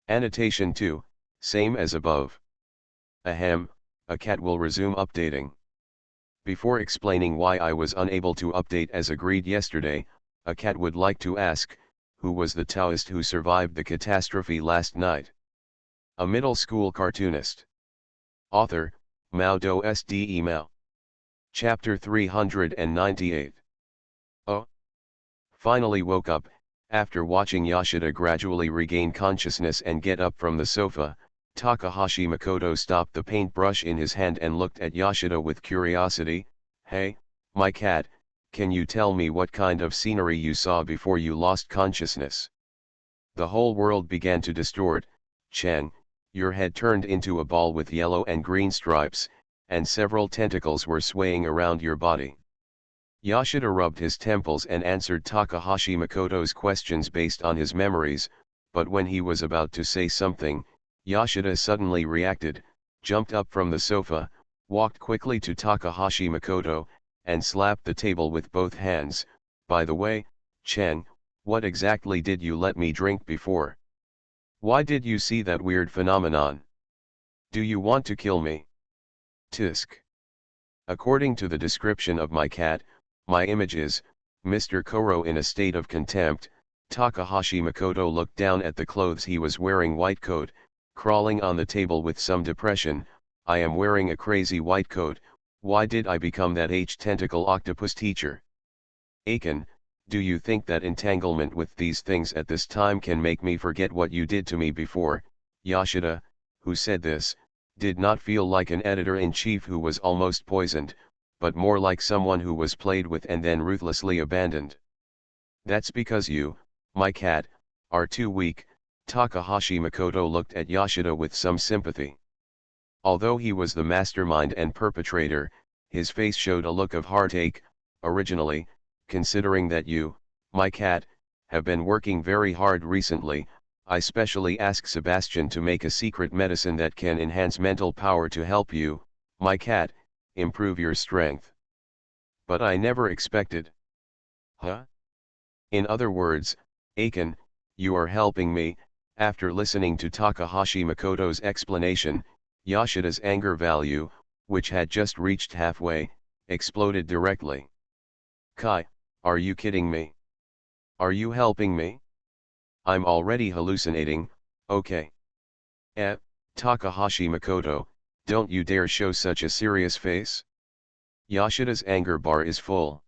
Speaker 1: Annotation 2, same as above. Ahem, a cat will resume updating. Before explaining why I was unable to update as agreed yesterday, a cat would like to ask, who was the Taoist who survived the catastrophe last night? A middle school cartoonist. Author, MaleProtagonist Mao. Chapter 398. Oh. Finally woke up, after watching Yoshida gradually regain consciousness and get up from the sofa, Takahashi Makoto stopped the paintbrush in his hand and looked at Yoshida with curiosity. Hey, my cat, can you tell me what kind of scenery you saw before you lost consciousness? The whole world began to distort. Chen, your head turned into a ball with yellow and green stripes, and several tentacles were swaying around your body. Yoshida rubbed his temples and answered Takahashi Makoto's questions based on his memories, but when he was about to say something, Yoshida suddenly reacted, jumped up from the sofa, walked quickly to Takahashi Makoto, and slapped the table with both hands. By the way, Chen, what exactly did you let me drink before? Why did you see that weird phenomenon? Do you want to kill me? Tisk. According to the description of my cat, my image is, Mr. Koro in a state of contempt. Takahashi Makoto looked down at the clothes he was wearing. White coat, crawling on the table with some depression. I am wearing a crazy white coat. Why did I become that H-tentacle octopus teacher? Aiken, do you think that entanglement with these things at this time can make me forget what you did to me before? Yoshida, who said this, did not feel like an editor-in-chief who was almost poisoned, but more like someone who was played with and then ruthlessly abandoned. That's because you, my cat, are too weak. Takahashi Makoto looked at Yoshida with some sympathy. Although he was the mastermind and perpetrator, his face showed a look of heartache. Originally, considering that you, my cat, have been working very hard recently, I specially asked Sebastian to make a secret medicine that can enhance mental power to help you, my cat, improve your strength. But I never expected. Huh? In other words, Aiken, you are helping me. After listening to Takahashi Makoto's explanation, Yoshida's anger value, which had just reached halfway, exploded directly. Kai, are you kidding me? Are you helping me? I'm already hallucinating, okay. Takahashi Makoto, don't you dare show such a serious face. Yoshida's anger bar is full.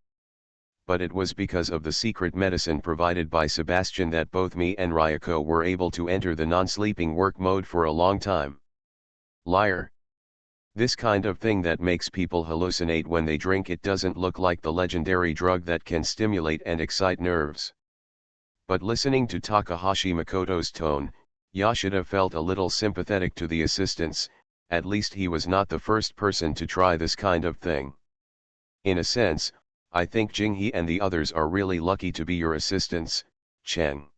Speaker 1: But it was because of the secret medicine provided by Sebastian that both me and Ryoko were able to enter the non-sleeping work mode for a long time. Liar. This kind of thing that makes people hallucinate when they drink it doesn't look like the legendary drug that can stimulate and excite nerves. But listening to Takahashi Makoto's tone, Yoshida felt a little sympathetic to the assistants. At least he was not the first person to try this kind of thing. In a sense, I think Jinghee and the others are really lucky to be your assistants, Cheng.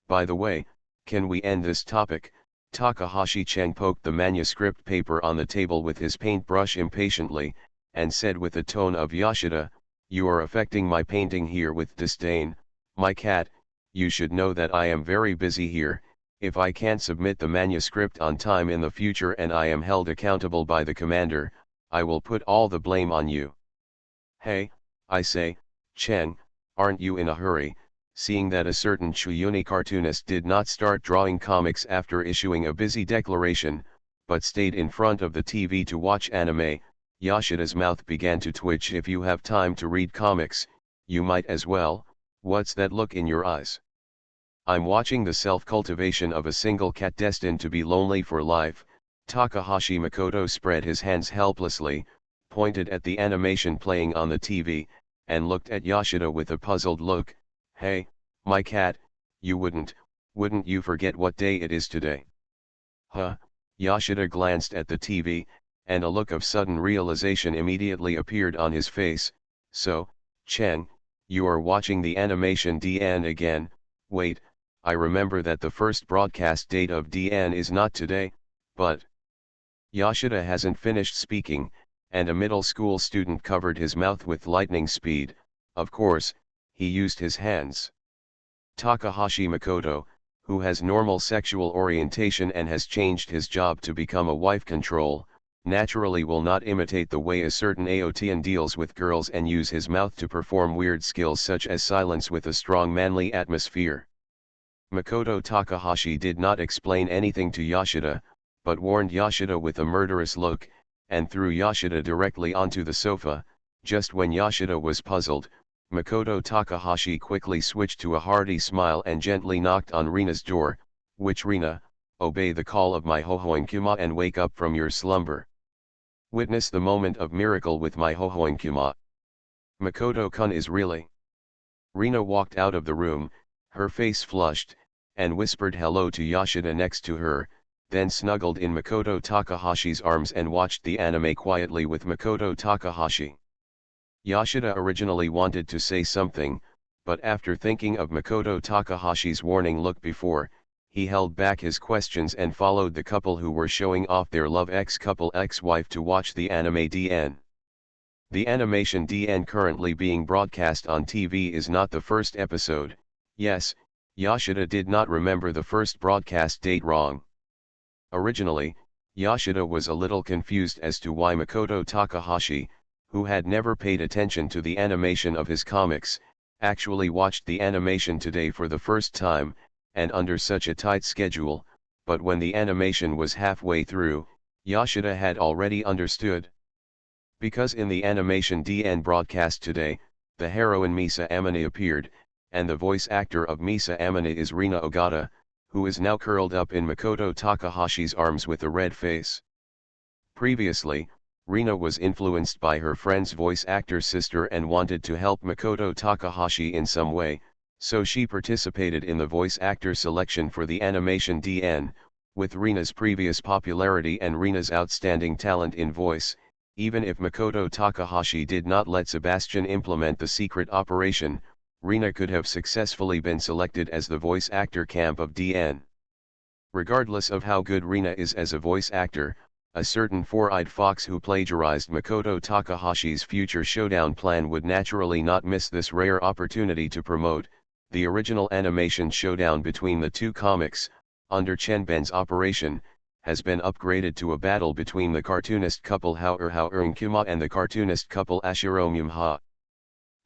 Speaker 1: By the way, can we end this topic? Takahashi Cheng poked the manuscript paper on the table with his paintbrush impatiently, and said with the tone of Yoshida, you are affecting my painting here with disdain, my cat, you should know that I am very busy here. If I can't submit the manuscript on time in the future and I am held accountable by the commander, I will put all the blame on you. Hey, I say, Cheng, aren't you in a hurry, seeing that a certain Chuyuni cartoonist did not start drawing comics after issuing a busy declaration, but stayed in front of the TV to watch anime? Yoshida's mouth began to twitch. If you have time to read comics, you might as well. What's that look in your eyes? I'm watching the self-cultivation of a single cat destined to be lonely for life. Takahashi Makoto spread his hands helplessly, pointed at the animation playing on the TV, and looked at Yoshida with a puzzled look. Hey, my cat, you wouldn't you forget what day it is today? Huh? Yoshida glanced at the TV, and a look of sudden realization immediately appeared on his face. So, Cheng, you are watching the animation DN again. Wait, I remember that the first broadcast date of DN is not today, but... Yoshida hasn't finished speaking, and a middle school student covered his mouth with lightning speed. Of course, he used his hands. Takahashi Makoto, who has normal sexual orientation and has changed his job to become a wife control, naturally will not imitate the way a certain Aotian deals with girls and use his mouth to perform weird skills such as silence with a strong manly atmosphere. Makoto Takahashi did not explain anything to Yoshida, but warned Yoshida with a murderous look, and threw Yoshida directly onto the sofa. Just when Yoshida was puzzled, Makoto Takahashi quickly switched to a hearty smile and gently knocked on Rina's door. Which Rina? Obey the call of my Hohoinkuma and wake up from your slumber. Witness the moment of miracle with my Hohoinkuma. Makoto-kun is really... Rina walked out of the room, her face flushed, and whispered hello to Yoshida next to her, then snuggled in Makoto Takahashi's arms and watched the anime quietly with Makoto Takahashi. Yoshida originally wanted to say something, but after thinking of Makoto Takahashi's warning look before, he held back his questions and followed the couple who were showing off their love ex-couple ex-wife to watch the anime DN. The animation DN currently being broadcast on TV is not the first episode. Yes, Yoshida did not remember the first broadcast date wrong. Originally, Yoshida was a little confused as to why Makoto Takahashi, who had never paid attention to the animation of his comics, actually watched the animation today for the first time, and under such a tight schedule, but when the animation was halfway through, Yoshida had already understood. Because in the animation DN broadcast today, the heroine Misa Amane appeared, and the voice actor of Misa Amane is Rina Ogata, who is now curled up in Makoto Takahashi's arms with a red face. Previously, Rina was influenced by her friend's voice actor sister and wanted to help Makoto Takahashi in some way, so she participated in the voice actor selection for the animation DN. With Rina's previous popularity and Rina's outstanding talent in voice, even if Makoto Takahashi did not let Sebastian implement the secret operation, Rina could have successfully been selected as the voice actor camp of DN. Regardless of how good Rina is as a voice actor, a certain four-eyed fox who plagiarized Makoto Takahashi's future showdown plan would naturally not miss this rare opportunity to promote the original animation showdown between the two comics. Under Chenben's operation, has been upgraded to a battle between the cartoonist couple Hauer and the cartoonist couple Ashiro Mumha.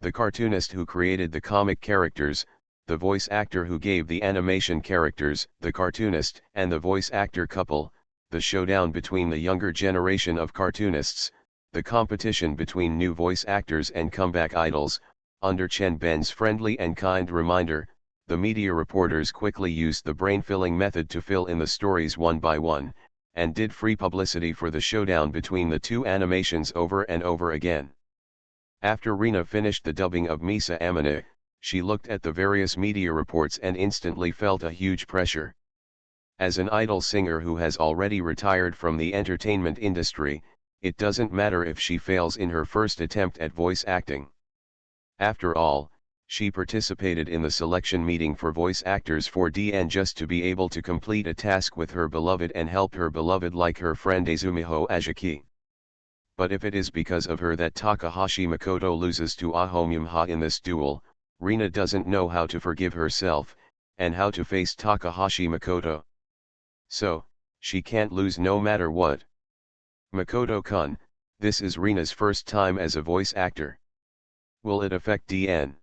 Speaker 1: The cartoonist who created the comic characters, the voice actor who gave the animation characters, the cartoonist, and the voice actor couple, the showdown between the younger generation of cartoonists, the competition between new voice actors and comeback idols. Under Chenben's friendly and kind reminder, the media reporters quickly used the brain-filling method to fill in the stories one by one, and did free publicity for the showdown between the two animations over and over again. After Rina finished the dubbing of Misa Amane, she looked at the various media reports and instantly felt a huge pressure. As an idol singer who has already retired from the entertainment industry, it doesn't matter if she fails in her first attempt at voice acting. After all, she participated in the selection meeting for voice actors for DN just to be able to complete a task with her beloved and help her beloved like her friend Azumiho Ajiki. But if it is because of her that Takahashi Makoto loses to Aho Mumha in this duel, Rina doesn't know how to forgive herself, and how to face Takahashi Makoto. So, she can't lose no matter what. Makoto-kun, this is Rina's first time as a voice actor. Will it affect DN?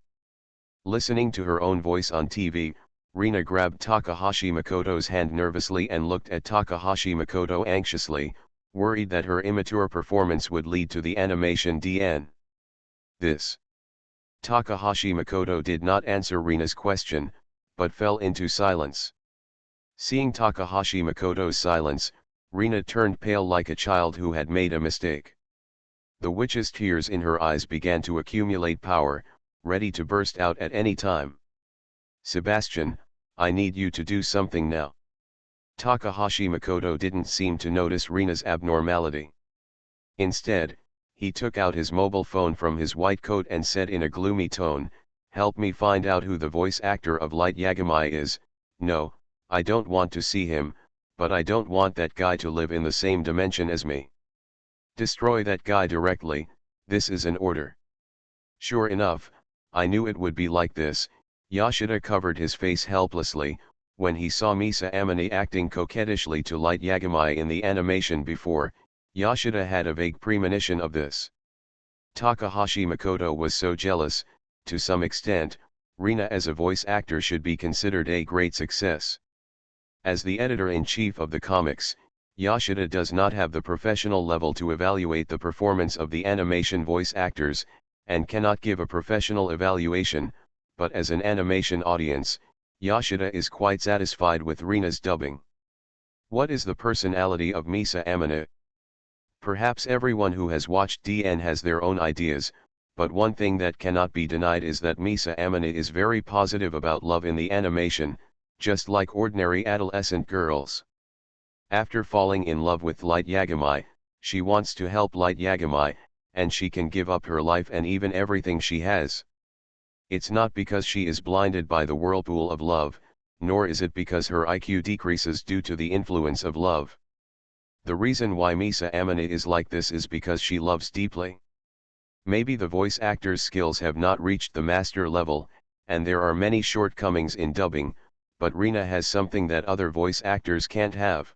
Speaker 1: Listening to her own voice on TV, Rina grabbed Takahashi Makoto's hand nervously and looked at Takahashi Makoto anxiously, worried that her immature performance would lead to the animation DN. This. Takahashi Makoto did not answer Rina's question, but fell into silence. Seeing Takahashi Makoto's silence, Rina turned pale like a child who had made a mistake. The witch's tears in her eyes began to accumulate power, ready to burst out at any time. Sebastian, I need you to do something now. Takahashi Makoto didn't seem to notice Rina's abnormality. Instead, he took out his mobile phone from his white coat and said in a gloomy tone, "Help me find out who the voice actor of Light Yagami is. No, I don't want to see him, but I don't want that guy to live in the same dimension as me. Destroy that guy directly, this is an order." Sure enough, I knew it would be like this. Yoshida covered his face helplessly, when he saw Misa Amane acting coquettishly to Light Yagami in the animation before. Yoshida had a vague premonition of this. Takahashi Makoto was so jealous. To some extent, Rina as a voice actor should be considered a great success. As the editor-in-chief of the comics, Yoshida does not have the professional level to evaluate the performance of the animation voice actors, and cannot give a professional evaluation, but as an animation audience, Yoshida is quite satisfied with Rina's dubbing. What is the personality of Misa Amane? Perhaps everyone who has watched DN has their own ideas, but one thing that cannot be denied is that Misa Amane is very positive about love in the animation, just like ordinary adolescent girls. After falling in love with Light Yagami, she wants to help Light Yagami, and she can give up her life and even everything she has. It's not because she is blinded by the whirlpool of love, nor is it because her IQ decreases due to the influence of love. The reason why Misa Amane is like this is because she loves deeply. Maybe the voice actor's skills have not reached the master level, and there are many shortcomings in dubbing, but Rina has something that other voice actors can't have.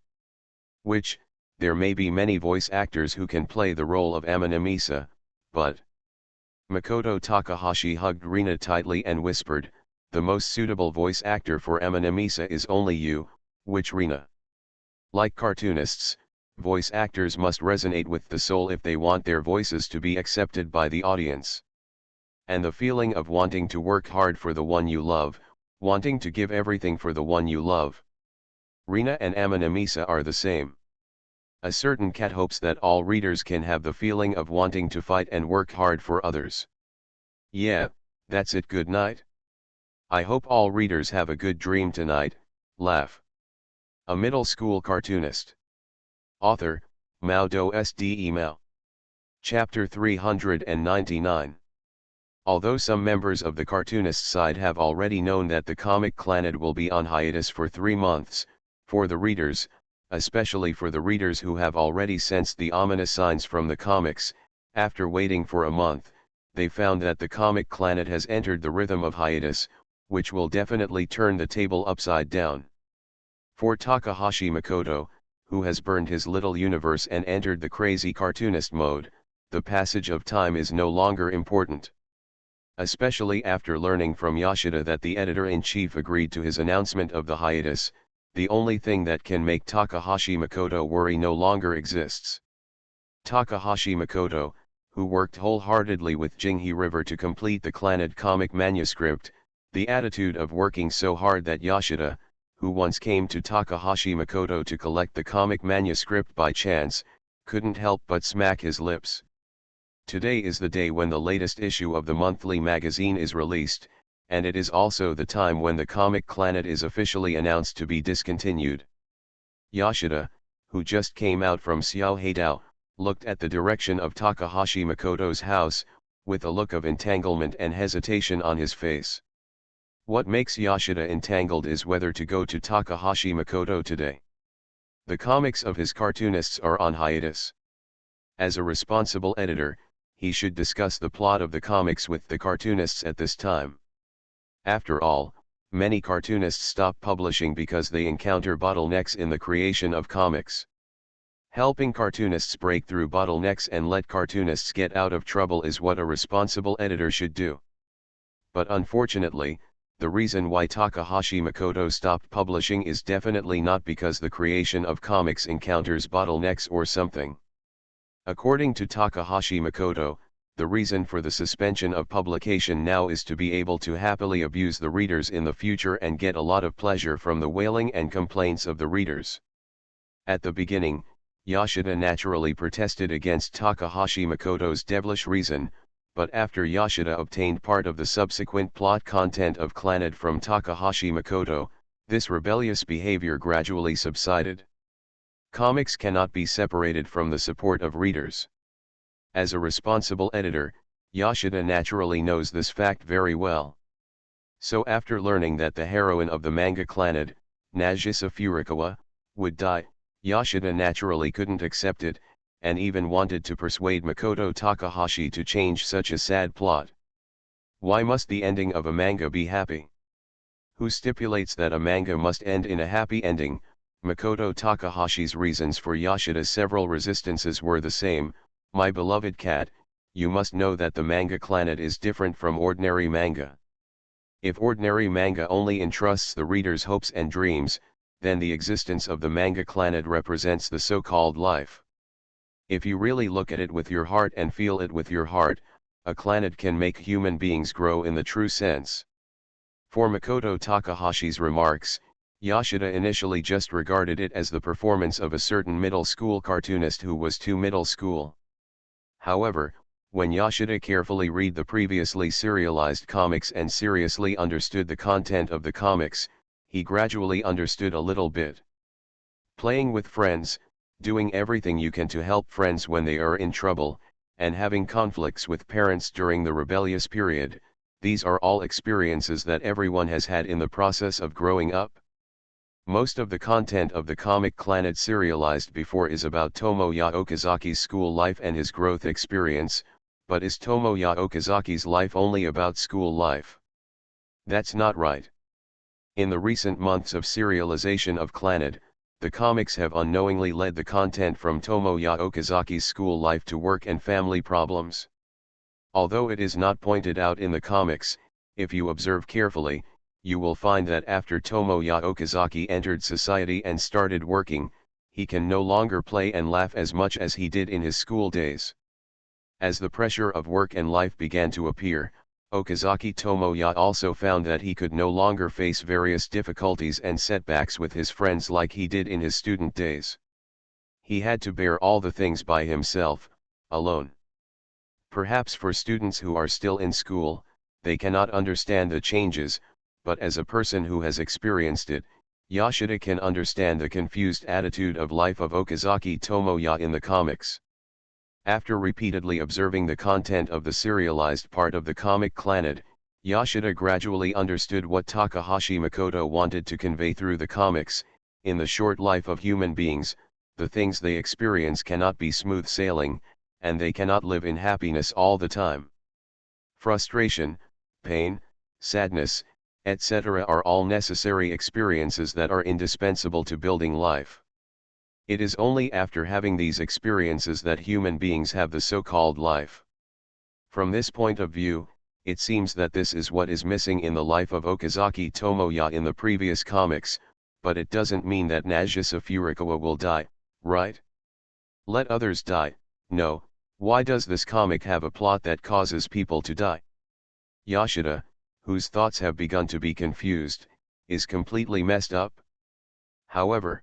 Speaker 1: Which, there may be many voice actors who can play the role of Amane Misa, but... Makoto Takahashi hugged Rina tightly and whispered, "The most suitable voice actor for Amane Misa is only you," which Rina. Like cartoonists, voice actors must resonate with the soul if they want their voices to be accepted by the audience. And the feeling of wanting to work hard for the one you love, wanting to give everything for the one you love. Rina and Amane Misa are the same. A certain cat hopes that all readers can have the feeling of wanting to fight and work hard for others. Yeah, that's it. Good night. I hope all readers have a good dream tonight. Laugh. A middle school cartoonist. Author, MaleProtagonist. Chapter 399. Although some members of the cartoonist side have already known that the comic Clannad will be on hiatus for 3 months, for the readers, especially for the readers who have already sensed the ominous signs from the comics, after waiting for a month, they found that the comic Clannad has entered the rhythm of hiatus, which will definitely turn the table upside down. For Takahashi Makoto, who has burned his little universe and entered the crazy cartoonist mode, the passage of time is no longer important. Especially after learning from Yoshida that the editor-in-chief agreed to his announcement of the hiatus, the only thing that can make Takahashi Makoto worry no longer exists. Takahashi Makoto, who worked wholeheartedly with Jinghi River to complete the Clannad comic manuscript, the attitude of working so hard that Yoshida, who once came to Takahashi Makoto to collect the comic manuscript by chance, couldn't help but smack his lips. Today is the day when the latest issue of the monthly magazine is released, and it is also the time when the comic Clannad is officially announced to be discontinued. Yoshida, who just came out from Xiao Heidao, looked at the direction of Takahashi Makoto's house, with a look of entanglement and hesitation on his face. What makes Yoshida entangled is whether to go to Takahashi Makoto today. The comics of his cartoonists are on hiatus. As a responsible editor, he should discuss the plot of the comics with the cartoonists at this time. After all, many cartoonists stop publishing because they encounter bottlenecks in the creation of comics. Helping cartoonists break through bottlenecks and let cartoonists get out of trouble is what a responsible editor should do. But unfortunately, the reason why Takahashi Makoto stopped publishing is definitely not because the creation of comics encounters bottlenecks or something. According to Takahashi Makoto, the reason for the suspension of publication now is to be able to happily abuse the readers in the future and get a lot of pleasure from the wailing and complaints of the readers. At the beginning, Yoshida naturally protested against Takahashi Makoto's devilish reason, but after Yoshida obtained part of the subsequent plot content of Clannad from Takahashi Makoto, this rebellious behavior gradually subsided. Comics cannot be separated from the support of readers. As a responsible editor, Yoshida naturally knows this fact very well. So after learning that the heroine of the manga Clannad, Nagisa Furukawa, would die, Yoshida naturally couldn't accept it, and even wanted to persuade Makoto Takahashi to change such a sad plot. Why must the ending of a manga be happy? Who stipulates that a manga must end in a happy ending? Makoto Takahashi's reasons for Yoshida's several resistances were the same. My beloved cat, you must know that the manga Clannad is different from ordinary manga. If ordinary manga only entrusts the reader's hopes and dreams, then the existence of the manga Clannad represents the so-called life. If you really look at it with your heart and feel it with your heart, a Clannad can make human beings grow in the true sense. For Makoto Takahashi's remarks, Yoshida initially just regarded it as the performance of a certain middle school cartoonist who was too middle school. However, when Yoshida carefully read the previously serialized comics and seriously understood the content of the comics, he gradually understood a little bit. Playing with friends, doing everything you can to help friends when they are in trouble, and having conflicts with parents during the rebellious period, these are all experiences that everyone has had in the process of growing up. Most of the content of the comic Clannad serialized before is about Tomoya Okazaki's school life and his growth experience, but is Tomoya Okazaki's life only about school life? That's not right. In the recent months of serialization of Clannad, the comics have unknowingly led the content from Tomoya Okazaki's school life to work and family problems. Although it is not pointed out in the comics, if you observe carefully, you will find that after Tomoya Okazaki entered society and started working, he can no longer play and laugh as much as he did in his school days. As the pressure of work and life began to appear, Okazaki Tomoya also found that he could no longer face various difficulties and setbacks with his friends like he did in his student days. He had to bear all the things by himself, alone. Perhaps for students who are still in school, they cannot understand the changes, but as a person who has experienced it, Yoshida can understand the confused attitude of life of Okazaki Tomoya in the comics. After repeatedly observing the content of the serialized part of the comic Clannad, Yoshida gradually understood what Takahashi Makoto wanted to convey through the comics. In the short life of human beings, the things they experience cannot be smooth sailing, and they cannot live in happiness all the time. Frustration, pain, sadness, etc. are all necessary experiences that are indispensable to building life. It is only after having these experiences that human beings have the so-called life. From this point of view, it seems that this is what is missing in the life of Okazaki Tomoya in the previous comics, but it doesn't mean that Nagisa Furukawa will die, right? Let others die. No, why does this comic have a plot that causes people to die? Yoshida, whose thoughts have begun to be confused, is completely messed up. However,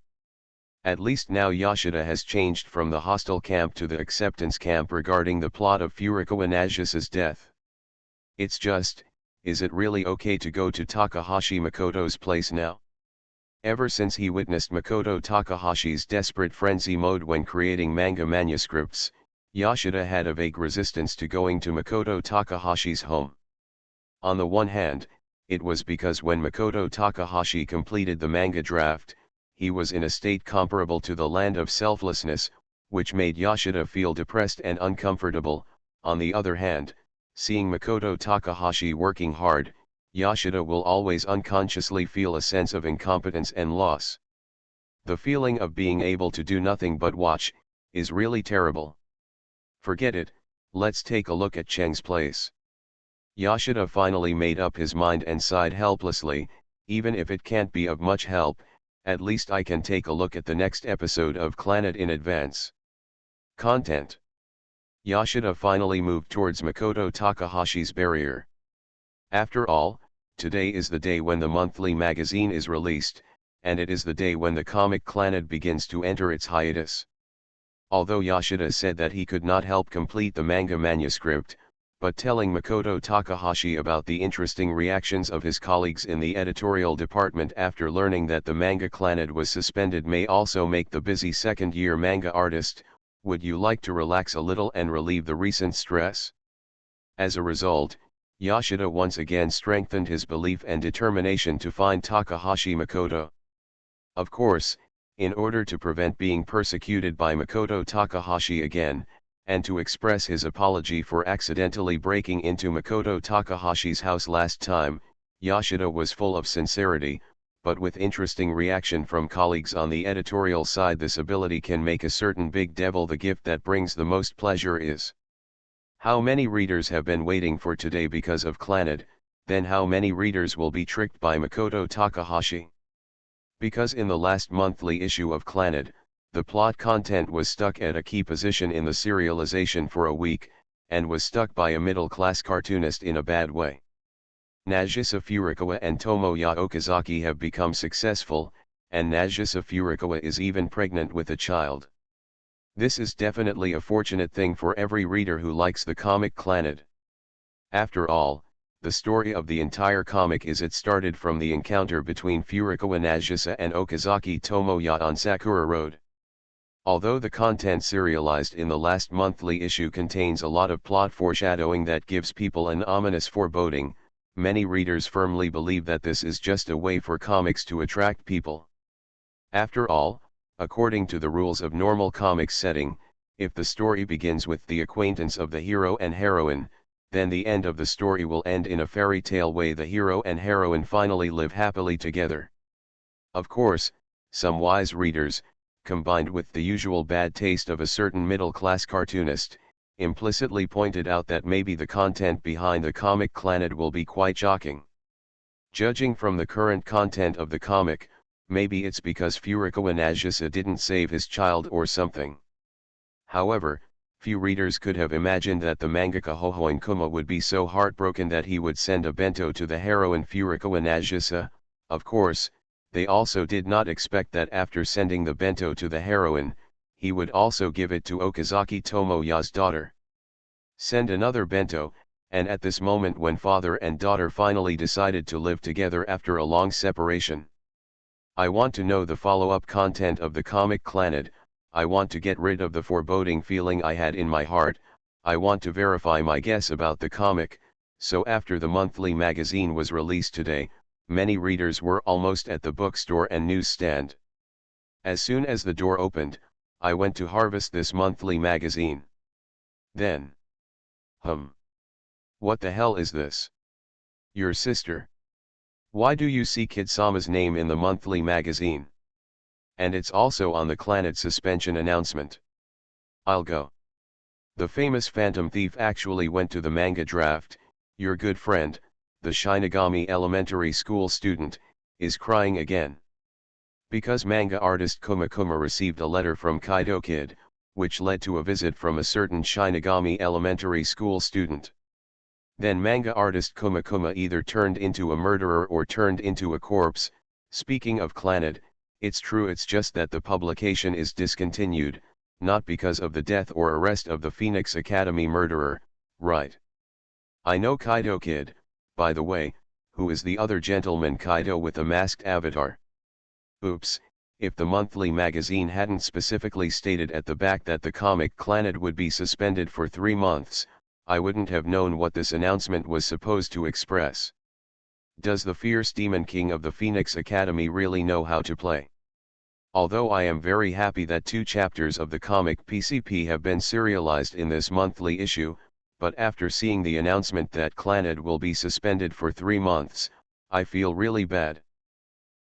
Speaker 1: at least now Yoshida has changed from the hostile camp to the acceptance camp regarding the plot of Furukawa Nagisa's death. It's just, is it really okay to go to Takahashi Makoto's place now? Ever since he witnessed Makoto Takahashi's desperate frenzy mode when creating manga manuscripts, Yoshida had a vague resistance to going to Makoto Takahashi's home. On the one hand, it was because when Makoto Takahashi completed the manga draft, he was in a state comparable to the land of selflessness, which made Yoshida feel depressed and uncomfortable. On the other hand, seeing Makoto Takahashi working hard, Yoshida will always unconsciously feel a sense of incompetence and loss. The feeling of being able to do nothing but watch, is really terrible. Forget it, let's take a look at Cheng's place. Yoshida finally made up his mind and sighed helplessly. Even if it can't be of much help, at least I can take a look at the next episode of Clannad in advance. Content. Yoshida finally moved towards Makoto Takahashi's barrier. After all, today is the day when the monthly magazine is released, and it is the day when the comic Clannad begins to enter its hiatus. Although Yoshida said that he could not help complete the manga manuscript, but telling Makoto Takahashi about the interesting reactions of his colleagues in the editorial department after learning that the manga Clannad was suspended may also make the busy second-year manga artist, would you like to relax a little and relieve the recent stress? As a result, Yoshida once again strengthened his belief and determination to find Takahashi Makoto. Of course, in order to prevent being persecuted by Makoto Takahashi again, and to express his apology for accidentally breaking into Makoto Takahashi's house last time, Yoshida was full of sincerity, but with interesting reaction from colleagues on the editorial side. This ability can make a certain big devil the gift that brings the most pleasure is. How many readers have been waiting for today because of Clannad, then how many readers will be tricked by Makoto Takahashi? Because in the last monthly issue of Clannad, the plot content was stuck at a key position in the serialization for a week, and was stuck by a middle-class cartoonist in a bad way. Nagisa Furukawa and Tomoya Okazaki have become successful, and Nagisa Furukawa is even pregnant with a child. This is definitely a fortunate thing for every reader who likes the comic Clannad. After all, the story of the entire comic is it started from the encounter between Furukawa Nagisa and Okazaki Tomoya on Sakura Road. Although the content serialized in the last monthly issue contains a lot of plot foreshadowing that gives people an ominous foreboding, many readers firmly believe that this is just a way for comics to attract people. After all, according to the rules of normal comics setting, if the story begins with the acquaintance of the hero and heroine, then the end of the story will end in a fairy tale way. The hero and heroine finally live happily together. Of course, some wise readers, combined with the usual bad taste of a certain middle-class cartoonist, implicitly pointed out that maybe the content behind the comic Clannad will be quite shocking. Judging from the current content of the comic, maybe it's because Furukawa Nagisa didn't save his child or something. However, few readers could have imagined that the mangaka Hohoin Kuma would be so heartbroken that he would send a bento to the heroine Furukawa Nagisa. Of course, they also did not expect that after sending the bento to the heroine, he would also give it to Okazaki Tomoya's daughter. Send another bento, and at this moment when father and daughter finally decided to live together after a long separation. I want to know the follow-up content of the comic Clannad. I want to get rid of the foreboding feeling I had in my heart. I want to verify my guess about the comic. So after the monthly magazine was released today, many readers were almost at the bookstore and newsstand. As soon as the door opened, I went to harvest this monthly magazine. Then, what the hell is this? Your sister? Why do you see Kid-sama's name in the monthly magazine? And it's also on the Clannad suspension announcement. I'll go. The famous Phantom Thief actually went to the manga draft. Your good friend, the Shinigami Elementary School student, is crying again. Because manga artist Kumakuma received a letter from Kaido Kid, which led to a visit from a certain Shinigami Elementary School student. Then manga artist Kumakuma either turned into a murderer or turned into a corpse. Speaking of Clannad, it's true, it's just that the publication is discontinued, not because of the death or arrest of the Phoenix Academy murderer, right? I know Kaido Kid, by the way, who is the other gentleman Kaido with a masked avatar. Oops, if the monthly magazine hadn't specifically stated at the back that the comic Clannad would be suspended for 3 months, I wouldn't have known what this announcement was supposed to express. Does the fierce demon king of the Phoenix Academy really know how to play? Although I am very happy that 2 chapters of the comic PCP have been serialized in this monthly issue, but after seeing the announcement that Clannad will be suspended for 3 months, I feel really bad.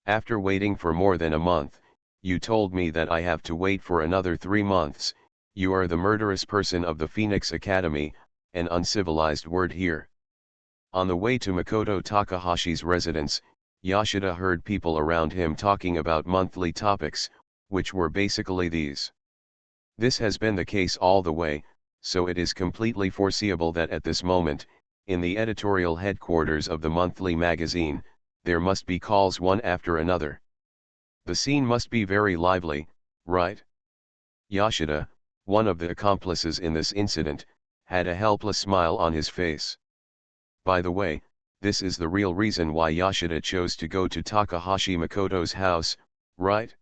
Speaker 1: After waiting for more than a month, you told me that I have to wait for another 3 months. You are the murderous person of the Phoenix Academy, an uncivilized word here. On the way to Makoto Takahashi's residence, Yoshida heard people around him talking about monthly topics, which were basically these. This has been the case all the way, so it is completely foreseeable that at this moment, in the editorial headquarters of the monthly magazine, there must be calls one after another. The scene must be very lively, right? Yoshida, one of the accomplices in this incident, had a helpless smile on his face. By the way, this is the real reason why Yoshida chose to go to Takahashi Makoto's house, right?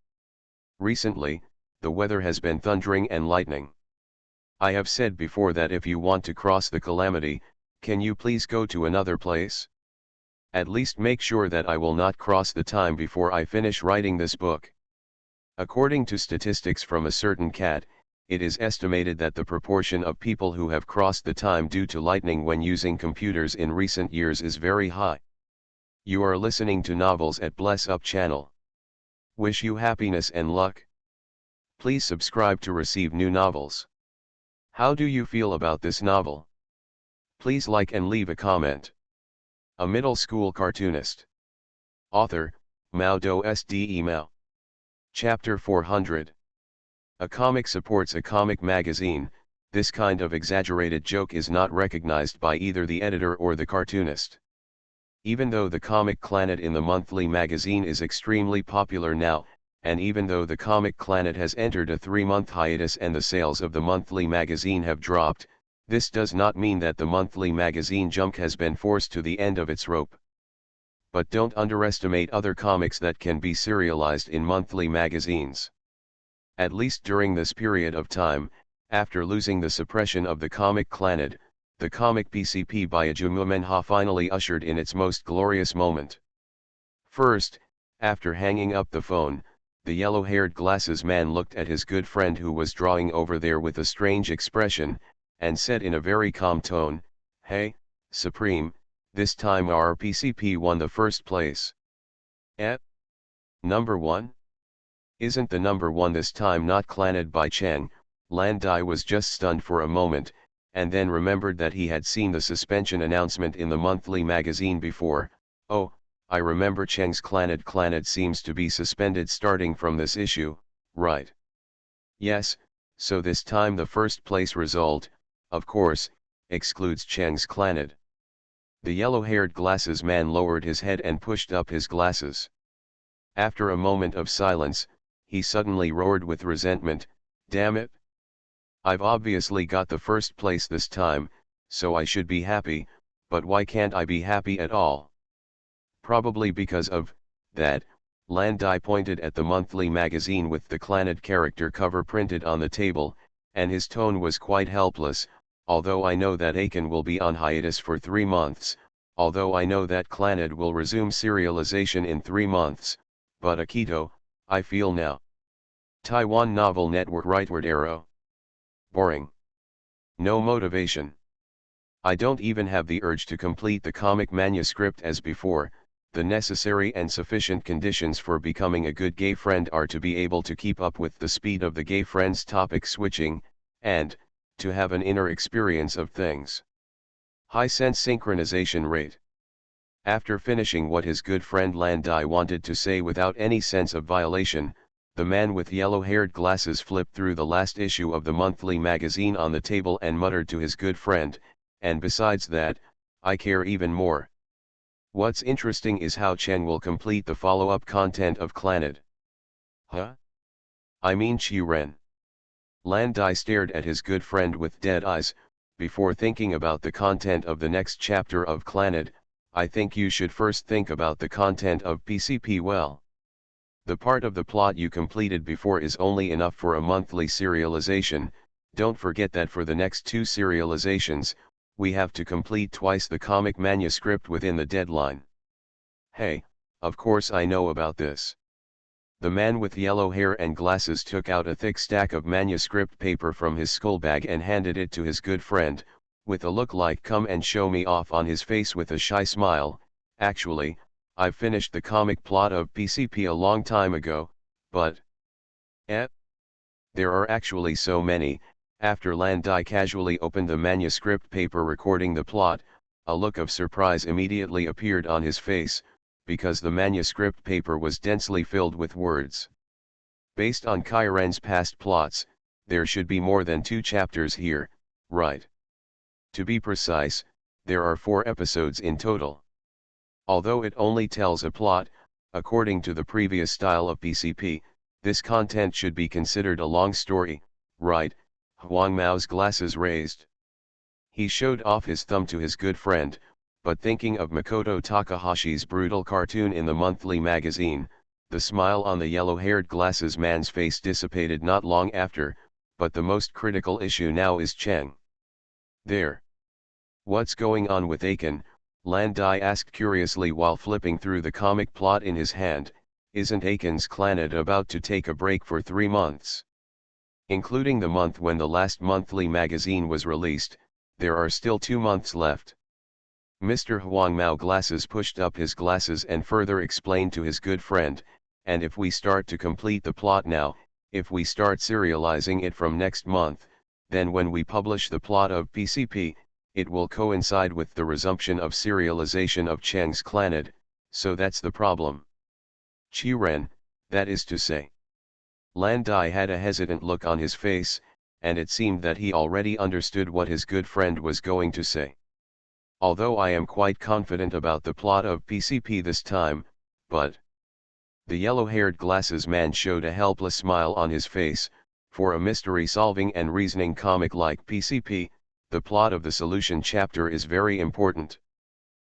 Speaker 1: Recently, the weather has been thundering and lightning. I have said before that if you want to cross the calamity, can you please go to another place? At least make sure that I will not cross the time before I finish writing this book. According to statistics from a certain cat, it is estimated that the proportion of people who have crossed the time due to lightning when using computers in recent years is very high. You are listening to Novels at Bless Up channel. Wish you happiness and luck. Please subscribe to receive new novels. How do you feel about this novel? Please like and leave a comment. A middle school cartoonist. Author, Mao-do SD email. Chapter 400. A comic supports a comic magazine. This kind of exaggerated joke is not recognized by either the editor or the cartoonist. Even though the comic Clannad in the monthly magazine is extremely popular now, and even though the comic Clannad has entered a 3-month hiatus and the sales of the monthly magazine have dropped, this does not mean that the monthly magazine junk has been forced to the end of its rope. But don't underestimate other comics that can be serialized in monthly magazines. At least during this period of time, after losing the suppression of the comic Clannad, the comic PCP by Ajumu finally ushered in its most glorious moment. First, after hanging up the phone, the yellow-haired glasses man looked at his good friend who was drawing over there with a strange expression, and said in a very calm tone, "Hey, Supreme, this time our PCP won the first place." Number 1? Isn't the number 1 this time not Clannad by Chang? Lan Dai was just stunned for a moment, and then remembered that he had seen the suspension announcement in the monthly magazine before. Oh, I remember Chang's Clannad. Clannad seems to be suspended starting from this issue, right? Yes, so this time the first place result, of course, excludes Chang's Clannad. The yellow-haired glasses man lowered his head and pushed up his glasses. After a moment of silence, he suddenly roared with resentment, Damn it. I've obviously got the first place this time, so I should be happy, but why can't I be happy at all? Probably because of that. Landai pointed at the monthly magazine with the Clannad character cover printed on the table, and his tone was quite helpless. Although I know that Aiken will be on hiatus for 3 months, although I know that Clannad will resume serialization in 3 months, but Akito, I feel now. Taiwan Novel Network rightward arrow. Boring. No motivation. I don't even have the urge to complete the comic manuscript as before. The necessary and sufficient conditions for becoming a good gay friend are to be able to keep up with the speed of the gay friend's topic switching, and to have an inner experience of things. High sense synchronization rate. After finishing what his good friend Landai wanted to say without any sense of violation, the man with yellow-haired glasses flipped through the last issue of the monthly magazine on the table and muttered to his good friend, "And besides that, I care even more. What's interesting is how Chen will complete the follow-up content of Clannad." Huh? I mean Chi-Ren. Landai stared at his good friend with dead eyes. Before thinking about the content of the next chapter of Clannad, I think you should first think about the content of PCP well. The part of the plot you completed before is only enough for a monthly serialization. Don't forget that for the next 2 serializations, we have to complete twice the comic manuscript within the deadline. Hey, of course I know about this. The man with yellow hair and glasses took out a thick stack of manuscript paper from his skull bag and handed it to his good friend, with a look like "come and show me off" on his face with a shy smile. Actually, I've finished the comic plot of PCP a long time ago, but... There are actually so many. After Landai casually opened the manuscript paper recording the plot, a look of surprise immediately appeared on his face, because the manuscript paper was densely filled with words. Based on Kai-Ren's past plots, there should be more than 2 chapters here, right? To be precise, there are 4 episodes in total. Although it only tells a plot, according to the previous style of PCP, this content should be considered a long story, right? Huang Mao's glasses raised. He showed off his thumb to his good friend, but thinking of Makoto Takahashi's brutal cartoon in the monthly magazine, the smile on the yellow-haired glasses man's face dissipated not long after. But the most critical issue now is Cheng. There. What's going on with Aiken? Landai asked curiously while flipping through the comic plot in his hand. Isn't Aiken's Clannad about to take a break for 3 months? Including the month when the last monthly magazine was released, there are still 2 months left. Mr. Huang Mao Glasses pushed up his glasses and further explained to his good friend, and if we start to complete the plot now, if we start serializing it from next month, then when we publish the plot of PCP, it will coincide with the resumption of serialization of Cheng's Clannad, so that's the problem. Chi-Ren, that is to say. Landai had a hesitant look on his face, and it seemed that he already understood what his good friend was going to say. Although I am quite confident about the plot of PCP this time, but... The yellow-haired glasses man showed a helpless smile on his face. For a mystery-solving and reasoning comic like PCP, the plot of the solution chapter is very important.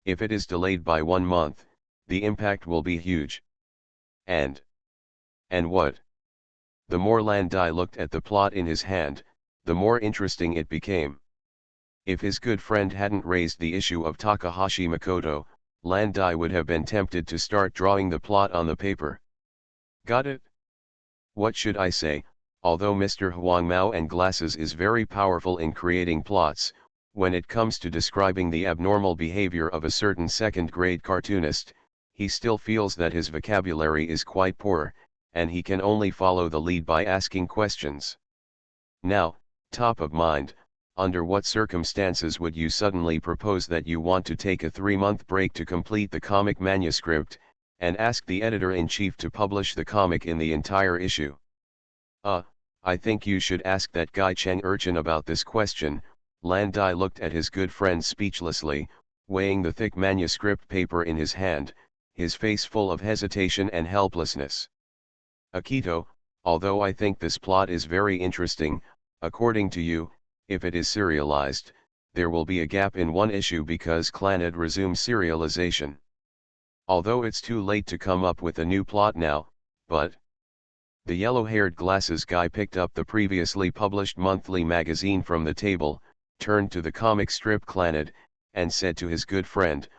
Speaker 1: If it is delayed by 1 month, the impact will be huge. And what? The more Landai looked at the plot in his hand, the more interesting it became. If his good friend hadn't raised the issue of Takahashi Makoto, Landai would have been tempted to start drawing the plot on the paper. Got it? What should I say? Although Mr. Huang Mao and Glasses is very powerful in creating plots, when it comes to describing the abnormal behavior of a certain second-grade cartoonist, he still feels that his vocabulary is quite poor, and he can only follow the lead by asking questions. Now, top of mind, under what circumstances would you suddenly propose that you want to take a 3-month break to complete the comic manuscript, and ask the editor-in-chief to publish the comic in the entire issue? I think you should ask that guy Cheng Urchin about this question. Landai looked at his good friend speechlessly, weighing the thick manuscript paper in his hand, his face full of hesitation and helplessness. Akito, Although I think this plot is very interesting, according to you, if it is serialized, there will be a gap in one issue because Clannad resumes serialization. Although it's too late to come up with a new plot now, but the yellow-haired glasses guy picked up the previously published monthly magazine from the table, turned to the comic strip Clannad, and said to his good friend,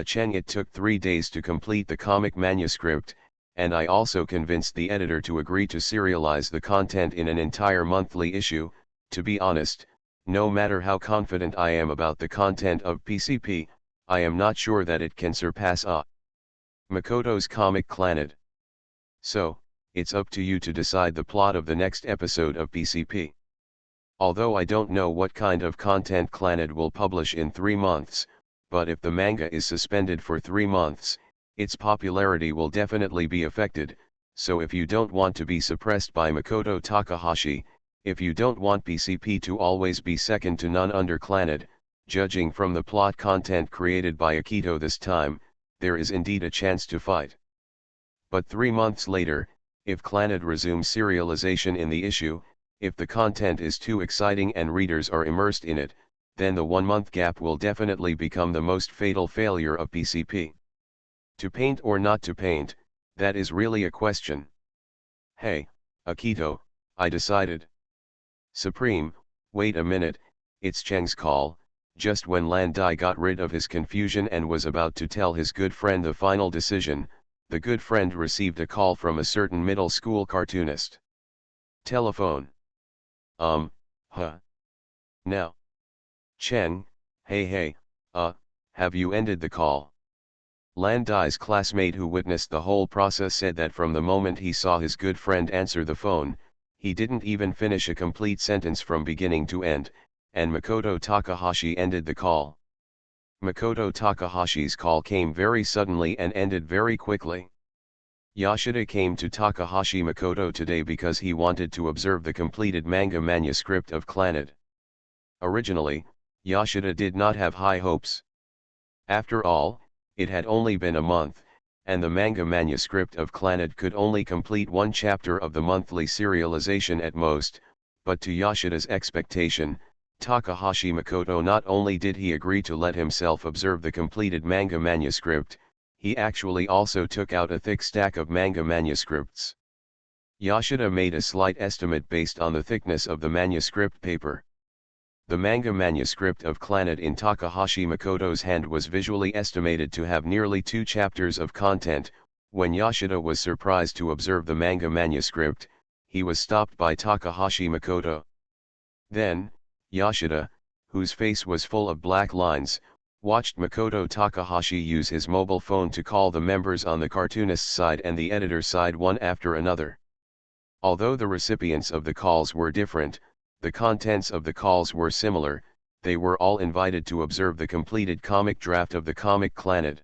Speaker 1: Cheng, it took 3 days to complete the comic manuscript, and I also convinced the editor to agree to serialize the content in an entire monthly issue. To be honest, no matter how confident I am about the content of PCP, I am not sure that it can surpass Makoto's comic Clannad. So, it's up to you to decide the plot of the next episode of PCP. Although I don't know what kind of content Clannad will publish in 3 months, but if the manga is suspended for 3 months, its popularity will definitely be affected. So if you don't want to be suppressed by Makoto Takahashi, if you don't want PCP to always be second to none under Clannad, judging from the plot content created by Akito this time, there is indeed a chance to fight. But 3 months later, if Clannad resumes serialization in the issue, if the content is too exciting and readers are immersed in it, then the 1-month gap will definitely become the most fatal failure of PCP. To paint or not to paint, that is really a question. Hey, Akito, I decided. Supreme, wait a minute, it's Cheng's call. Just when Landai got rid of his confusion and was about to tell his good friend the final decision, the good friend received a call from a certain middle school cartoonist. Telephone. Huh? Now. Cheng, hey, have you ended the call? Landai's classmate who witnessed the whole process said that from the moment he saw his good friend answer the phone, he didn't even finish a complete sentence from beginning to end, and Makoto Takahashi ended the call. Makoto Takahashi's call came very suddenly and ended very quickly. Yoshida came to Takahashi Makoto today because he wanted to observe the completed manga manuscript of Clannad. Originally, Yoshida did not have high hopes. After all, it had only been a month, and the manga manuscript of Clannad could only complete 1 chapter of the monthly serialization at most, but to Yoshida's expectation, Takahashi Makoto not only did he agree to let himself observe the completed manga manuscript, he actually also took out a thick stack of manga manuscripts. Yoshida made a slight estimate based on the thickness of the manuscript paper. The manga manuscript of Clannad in Takahashi Makoto's hand was visually estimated to have nearly 2 chapters of content. When Yoshida was surprised to observe the manga manuscript, he was stopped by Takahashi Makoto. Then, Yoshida, whose face was full of black lines, watched Makoto Takahashi use his mobile phone to call the members on the cartoonist side and the editor side one after another. Although the recipients of the calls were different, the contents of the calls were similar. They were all invited to observe the completed comic draft of the comic Clannad.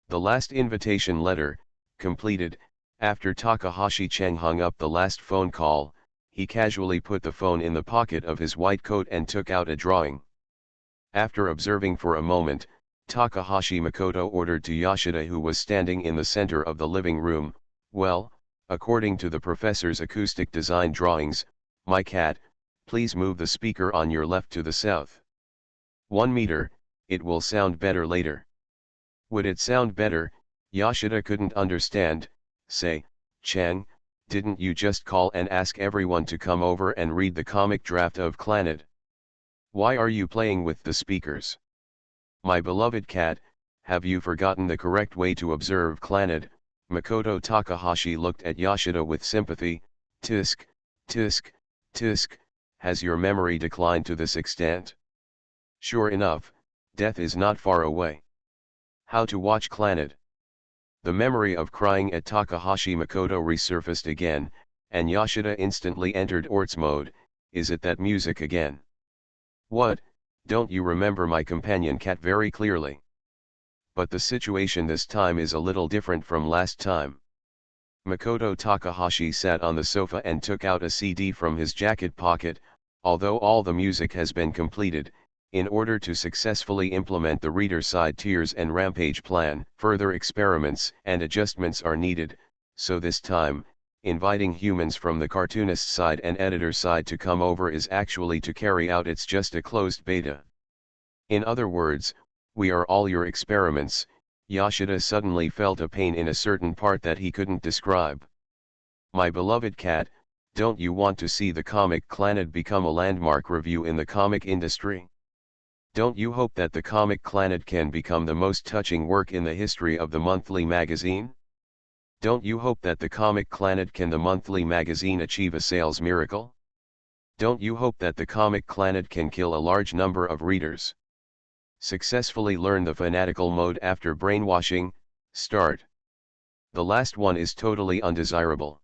Speaker 1: The last invitation letter, completed, after Takahashi Cheng hung up the last phone call, he casually put the phone in the pocket of his white coat and took out a drawing. After observing for a moment, Takahashi Makoto ordered to Yoshida, who was standing in the center of the living room, "Well, according to the professor's acoustic design drawings, my cat, please move the speaker on your left to the south. 1 meter, it will sound better later." Would it sound better? Yoshida couldn't understand. Say, Cheng, didn't you just call and ask everyone to come over and read the comic draft of Clannad? Why are you playing with the speakers? My beloved cat, have you forgotten the correct way to observe Clannad? Makoto Takahashi looked at Yoshida with sympathy. Tisk, tisk, tisk, has your memory declined to this extent? Sure enough, death is not far away. How to watch Clannad? The memory of crying at Takahashi Makoto resurfaced again, and Yoshida instantly entered Orts mode. Is it that music again? What, don't you remember my companion cat very clearly? But the situation this time is a little different from last time. Makoto Takahashi sat on the sofa and took out a CD from his jacket pocket. Although all the music has been completed, in order to successfully implement the reader side tiers and rampage plan, further experiments and adjustments are needed, so this time, inviting humans from the cartoonist side and editor side to come over is actually to carry out it's just a closed beta. In other words, we are all your experiments. Yoshida suddenly felt a pain in a certain part that he couldn't describe. My beloved cat, don't you want to see the comic Clannad become a landmark review in the comic industry? Don't you hope that the comic Clannad can become the most touching work in the history of the monthly magazine? Don't you hope that the comic Clannad can the monthly magazine achieve a sales miracle? Don't you hope that the comic Clannad can kill a large number of readers? Successfully learn the fanatical mode after brainwashing, start. The last one is totally undesirable.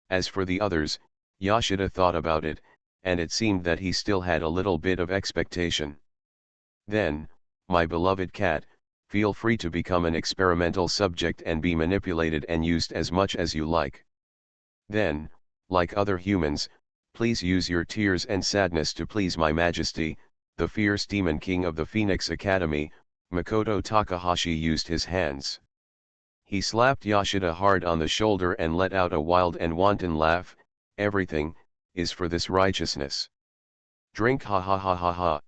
Speaker 1: As for the others, Yoshida thought about it, and it seemed that he still had a little bit of expectation. Then, my beloved cat, feel free to become an experimental subject and be manipulated and used as much as you like. Then, like other humans, please use your tears and sadness to please my majesty, the fierce demon king of the Phoenix Academy. Makoto Takahashi used his hands. He slapped Yoshida hard on the shoulder and let out a wild and wanton laugh. Everything is for this righteousness. Drink, ha ha ha ha ha.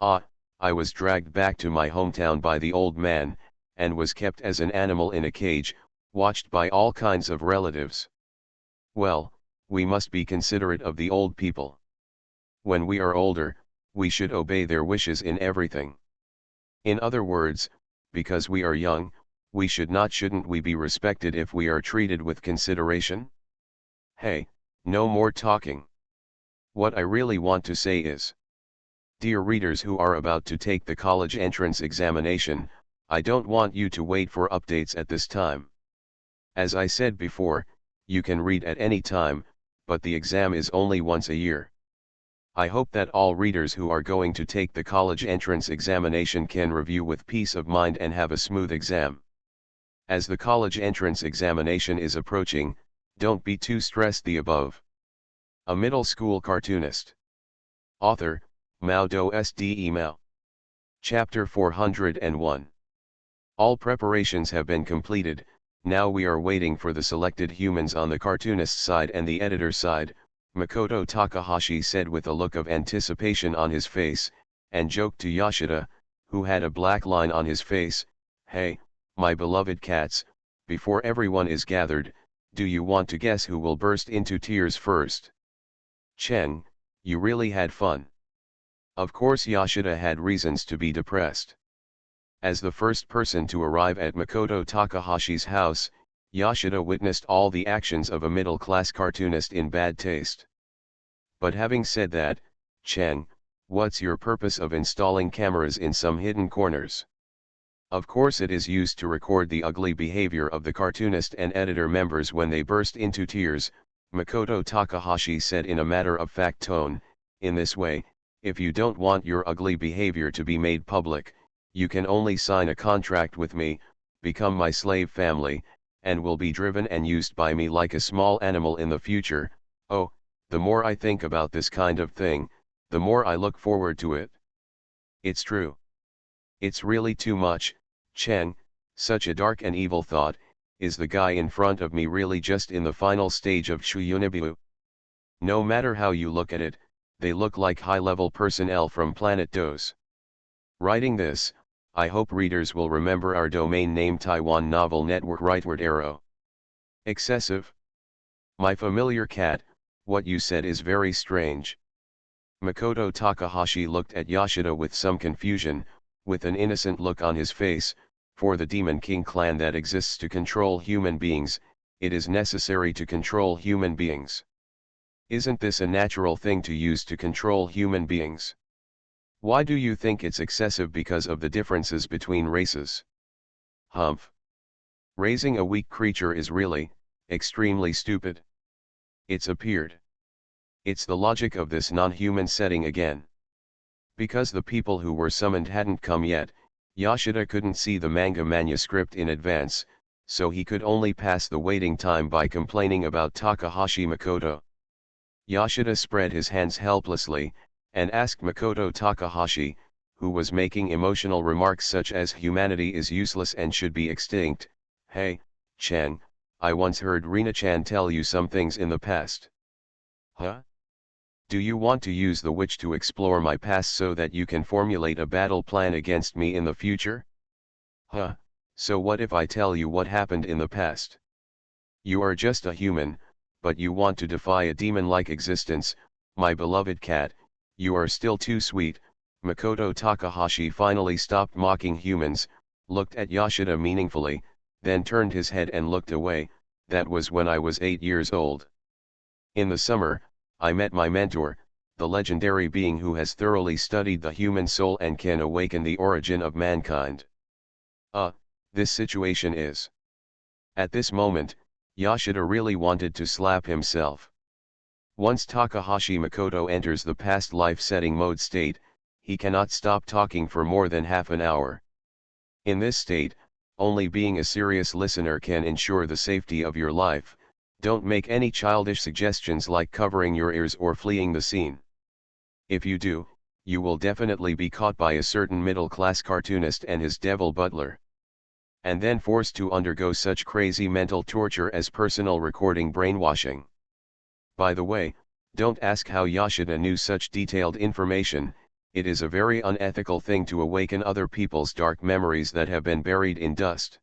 Speaker 1: Ah, I was dragged back to my hometown by the old man, and was kept as an animal in a cage, watched by all kinds of relatives. Well, we must be considerate of the old people. When we are older, we should obey their wishes in everything. In other words, because we are young, we shouldn't we be respected if we are treated with consideration? Hey, no more talking. What I really want to say is, dear readers who are about to take the college entrance examination, I don't want you to wait for updates at this time. As I said before, you can read at any time, but the exam is only once a year. I hope that all readers who are going to take the college entrance examination can review with peace of mind and have a smooth exam. As the college entrance examination is approaching, don't be too stressed. The above. A middle school cartoonist. Author, MaleProtagonist Mao. Chapter 401. All preparations have been completed, now we are waiting for the selected humans on the cartoonist side and the editor side, Makoto Takahashi said with a look of anticipation on his face, and joked to Yoshida, who had a black line on his face. Hey, my beloved cats, before everyone is gathered, do you want to guess who will burst into tears first? Cheng, you really had fun. Of course Yoshida had reasons to be depressed. As the first person to arrive at Makoto Takahashi's house, Yoshida witnessed all the actions of a middle-class cartoonist in bad taste. But having said that, Cheng, what's your purpose of installing cameras in some hidden corners? Of course it is used to record the ugly behavior of the cartoonist and editor members when they burst into tears, Makoto Takahashi said in a matter-of-fact tone. In this way, if you don't want your ugly behavior to be made public, you can only sign a contract with me, become my slave family, and will be driven and used by me like a small animal in the future. Oh, the more I think about this kind of thing, the more I look forward to it. It's true. It's really too much, Cheng, such a dark and evil thought. Is the guy in front of me really just in the final stage of Shuyunibu? No matter how you look at it, they look like high-level personnel from Planet DOS. Writing this, I hope readers will remember our domain name Taiwan Novel Network rightward arrow. Excessive. My familiar cat, what you said is very strange. Makoto Takahashi looked at Yoshida with some confusion, with an innocent look on his face. For the Demon King clan that exists to control human beings, it is necessary to control human beings. Isn't this a natural thing to use to control human beings? Why do you think it's excessive? Because of the differences between races? Humph. Raising a weak creature is really, extremely stupid. It's appeared. It's the logic of this non-human setting again. Because the people who were summoned hadn't come yet, Yoshida couldn't see the manga manuscript in advance, so he could only pass the waiting time by complaining about Takahashi Makoto. Yoshida spread his hands helplessly, and asked Makoto Takahashi, who was making emotional remarks such as humanity is useless and should be extinct, Hey, Cheng, I once heard Rina-chan tell you some things in the past. Huh? Do you want to use the witch to explore my past so that you can formulate a battle plan against me in the future? Huh, so what if I tell you what happened in the past? You are just a human, but you want to defy a demon-like existence, my beloved cat, you are still too sweet. Makoto Takahashi finally stopped mocking humans, looked at Yoshida meaningfully, then turned his head and looked away. That was when I was 8 years old. In the summer, I met my mentor, the legendary being who has thoroughly studied the human soul and can awaken the origin of mankind. This situation is. At this moment, Yoshida really wanted to slap himself. Once Takahashi Makoto enters the past life setting mode state, he cannot stop talking for more than half an hour. In this state, only being a serious listener can ensure the safety of your life. Don't make any childish suggestions like covering your ears or fleeing the scene. If you do, you will definitely be caught by a certain middle-class cartoonist and his devil butler. And then forced to undergo such crazy mental torture as personal recording brainwashing. By the way, don't ask how Yoshida knew such detailed information. It is a very unethical thing to awaken other people's dark memories that have been buried in dust.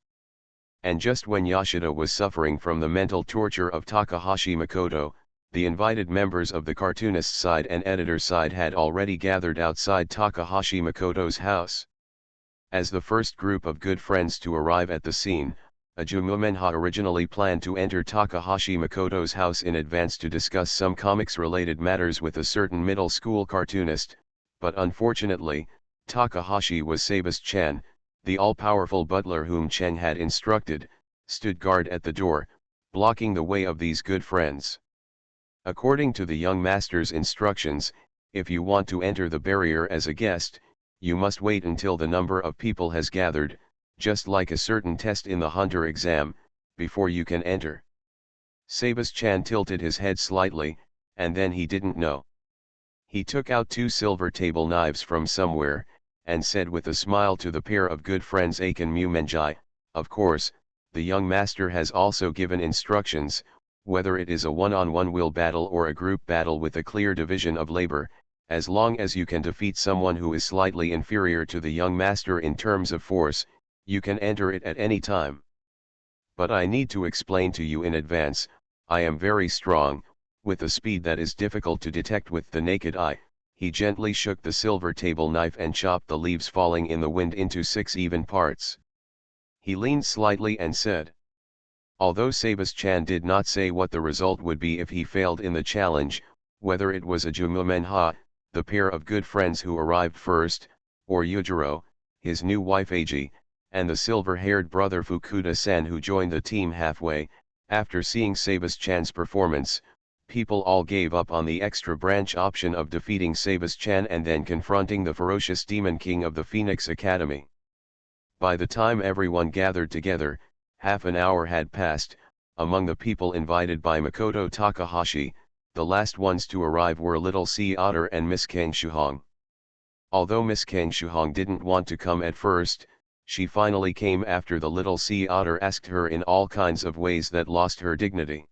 Speaker 1: And just when Yoshida was suffering from the mental torture of Takahashi Makoto, the invited members of the cartoonist side and editor side had already gathered outside Takahashi Makoto's house. As the first group of good friends to arrive at the scene, Ajumumenha originally planned to enter Takahashi Makoto's house in advance to discuss some comics-related matters with a certain middle school cartoonist, but unfortunately, Takahashi was Sabas-chan, the all-powerful butler whom Cheng had instructed, stood guard at the door, blocking the way of these good friends. According to the young master's instructions, if you want to enter the barrier as a guest, you must wait until the number of people has gathered, just like a certain test in the hunter exam, before you can enter. Sabas-chan tilted his head slightly, and then he didn't know. He took out 2 silver table knives from somewhere, and said with a smile to the pair of good friends Aken Mumenjai, of course, the young master has also given instructions, whether it is a one-on-one will battle or a group battle with a clear division of labor, as long as you can defeat someone who is slightly inferior to the young master in terms of force, you can enter it at any time. But I need to explain to you in advance, I am very strong, with a speed that is difficult to detect with the naked eye. He gently shook the silver table knife and chopped the leaves falling in the wind into 6 even parts. He leaned slightly and said. Although Sabas-chan did not say what the result would be if he failed in the challenge, whether it was Ajumumenha, the pair of good friends who arrived first, or Yujiro, his new wife Eiji, and the silver-haired brother Fukuda-san who joined the team halfway, after seeing Sabas-chan's performance, people all gave up on the extra branch option of defeating Sabas-chan and then confronting the ferocious demon king of the Phoenix Academy. By the time everyone gathered together, half an hour had passed. Among the people invited by Makoto Takahashi, the last ones to arrive were Little Sea Otter and Miss Kang Shuhong. Although Miss Kang Shuhong didn't want to come at first, she finally came after the Little Sea Otter asked her in all kinds of ways that lost her dignity.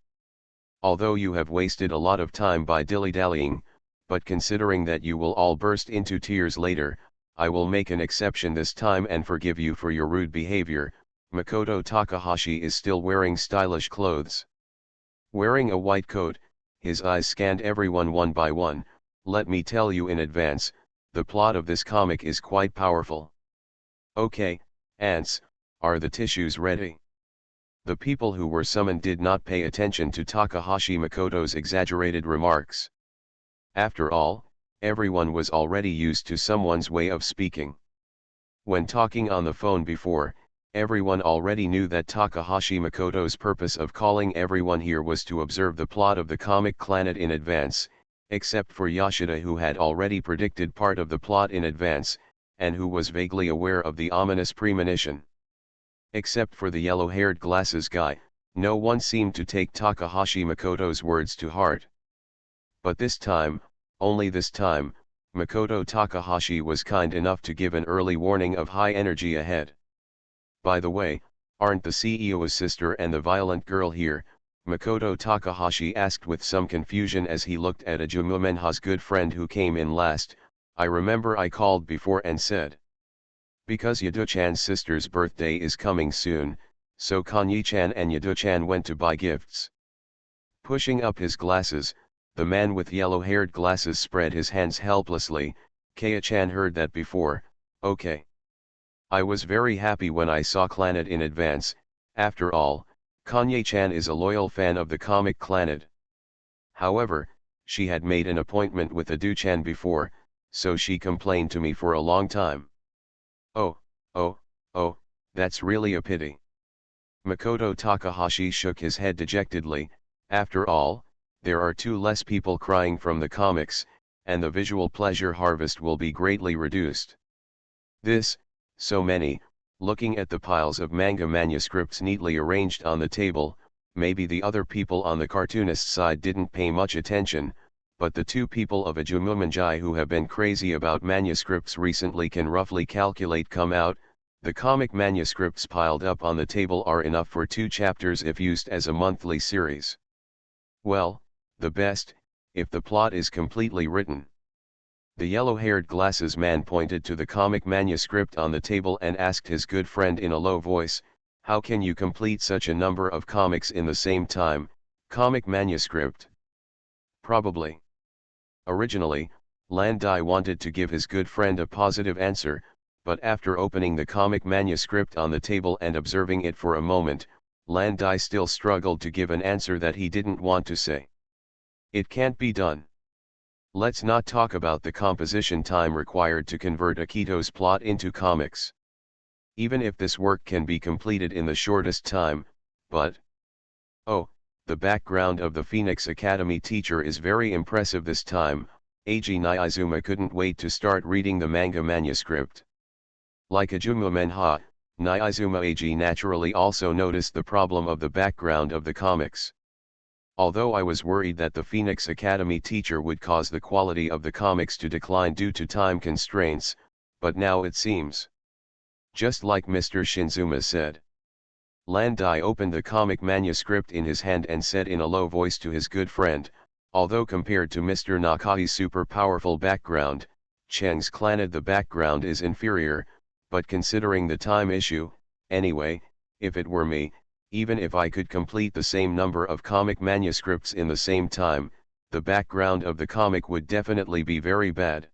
Speaker 1: Although you have wasted a lot of time by dilly-dallying, but considering that you will all burst into tears later, I will make an exception this time and forgive you for your rude behavior. Makoto Takahashi is still wearing stylish clothes. Wearing a white coat, his eyes scanned everyone one by one. Let me tell you in advance, the plot of this comic is quite powerful. Okay, ants, are the tissues ready? The people who were summoned did not pay attention to Takahashi Makoto's exaggerated remarks. After all, everyone was already used to someone's way of speaking. When talking on the phone before, everyone already knew that Takahashi Makoto's purpose of calling everyone here was to observe the plot of the comic Clannad in advance, except for Yoshida who had already predicted part of the plot in advance, and who was vaguely aware of the ominous premonition. Except for the yellow-haired glasses guy, no one seemed to take Takahashi Makoto's words to heart. But this time, only this time, Makoto Takahashi was kind enough to give an early warning of high energy ahead. By the way, Aren't the CEO's sister and the violent girl here? Makoto Takahashi asked with some confusion as he looked at Ajumumenha's good friend who came in last. I remember I called before and said. Because Yadu-chan's sister's birthday is coming soon, so Kanyi-chan and Yadu-chan went to buy gifts. Pushing up his glasses, the man with yellow-haired glasses spread his hands helplessly. Kaya-chan heard that before. Okay. I was very happy when I saw Clannad in advance. After all, Kanye-chan is a loyal fan of the comic Clannad. However, she had made an appointment with Adu-chan before, so she complained to me for a long time. Oh, oh, that's really a pity. Makoto Takahashi shook his head dejectedly. After all, there are 2 less people crying from the comics, and the visual pleasure harvest will be greatly reduced. This, so many, looking at the piles of manga manuscripts neatly arranged on the table, maybe the other people on the cartoonist side didn't pay much attention, but the 2 people of Ajumumenjai who have been crazy about manuscripts recently can roughly calculate come out. The comic manuscripts piled up on the table are enough for 2 chapters if used as a monthly series. Well, the best, if the plot is completely written. The yellow-haired glasses man pointed to the comic manuscript on the table and asked his good friend in a low voice, how can you complete such a number of comics in the same time? Comic manuscript? Probably. Originally, Landai wanted to give his good friend a positive answer, but after opening the comic manuscript on the table and observing it for a moment, Landai still struggled to give an answer that he didn't want to say. It can't be done. Let's not talk about the composition time required to convert Akito's plot into comics. Even if this work can be completed in the shortest time, but... Oh, the background of the Phoenix Academy teacher is very impressive this time. Eiji Nyaizuma couldn't wait to start reading the manga manuscript. Like Ajumumenha, Nyaizuma Eiji naturally also noticed the problem of the background of the comics. Although I was worried that the Phoenix Academy teacher would cause the quality of the comics to decline due to time constraints, but now it seems. Just like Mr. Shinzuma said. Landai opened the comic manuscript in his hand and said in a low voice to his good friend, although compared to Mr. Nakai's super powerful background, Cheng's Clannad the background is inferior, but considering the time issue, anyway, if it were me, even if I could complete the same number of comic manuscripts in the same time, the background of the comic would definitely be very bad.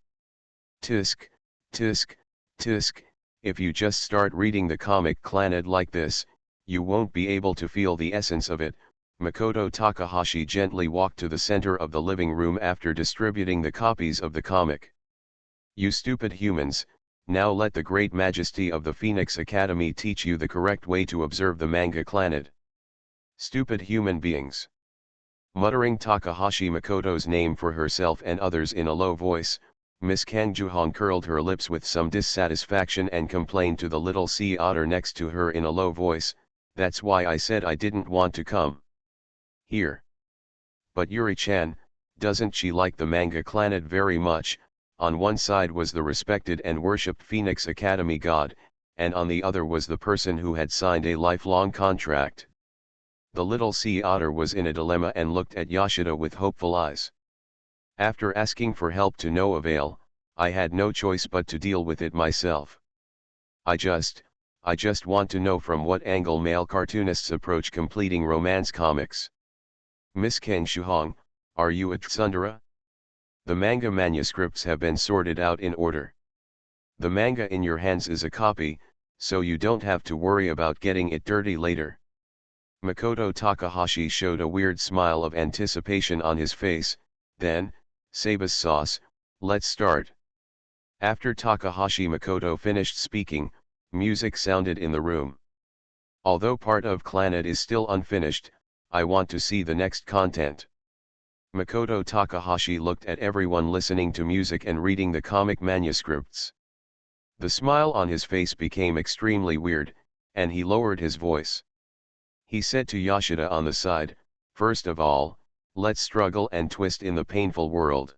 Speaker 1: Tisk, tisk, tisk, if you just start reading the comic Clannad like this, you won't be able to feel the essence of it. Makoto Takahashi gently walked to the center of the living room after distributing the copies of the comic. You stupid humans, now let the great majesty of the Phoenix Academy teach you the correct way to observe the manga Clannad. Stupid human beings. Muttering Takahashi Makoto's name for herself and others in a low voice, Miss Kang Juhong curled her lips with some dissatisfaction and complained to the little sea otter next to her in a low voice, that's why I said I didn't want to come here. But Yuri-chan, doesn't she like the manga Clannad very much? On one side was the respected and worshipped Phoenix Academy god, and on the other was the person who had signed a lifelong contract. The little sea otter was in a dilemma and looked at Yoshida with hopeful eyes. After asking for help to no avail, I had no choice but to deal with it myself. I just want to know from what angle male cartoonists approach completing romance comics. Miss Kang Shuhong, are you a tsundere? The manga manuscripts have been sorted out in order. The manga in your hands is a copy, so you don't have to worry about getting it dirty later. Makoto Takahashi showed a weird smile of anticipation on his face, then, Sabas sauce, let's start. After Takahashi Makoto finished speaking, music sounded in the room. Although part of Clannad is still unfinished, I want to see the next content. Makoto Takahashi looked at everyone listening to music and reading the comic manuscripts. The smile on his face became extremely weird, and he lowered his voice. He said to Yoshida on the side, first of all, let's struggle and twist in the painful world.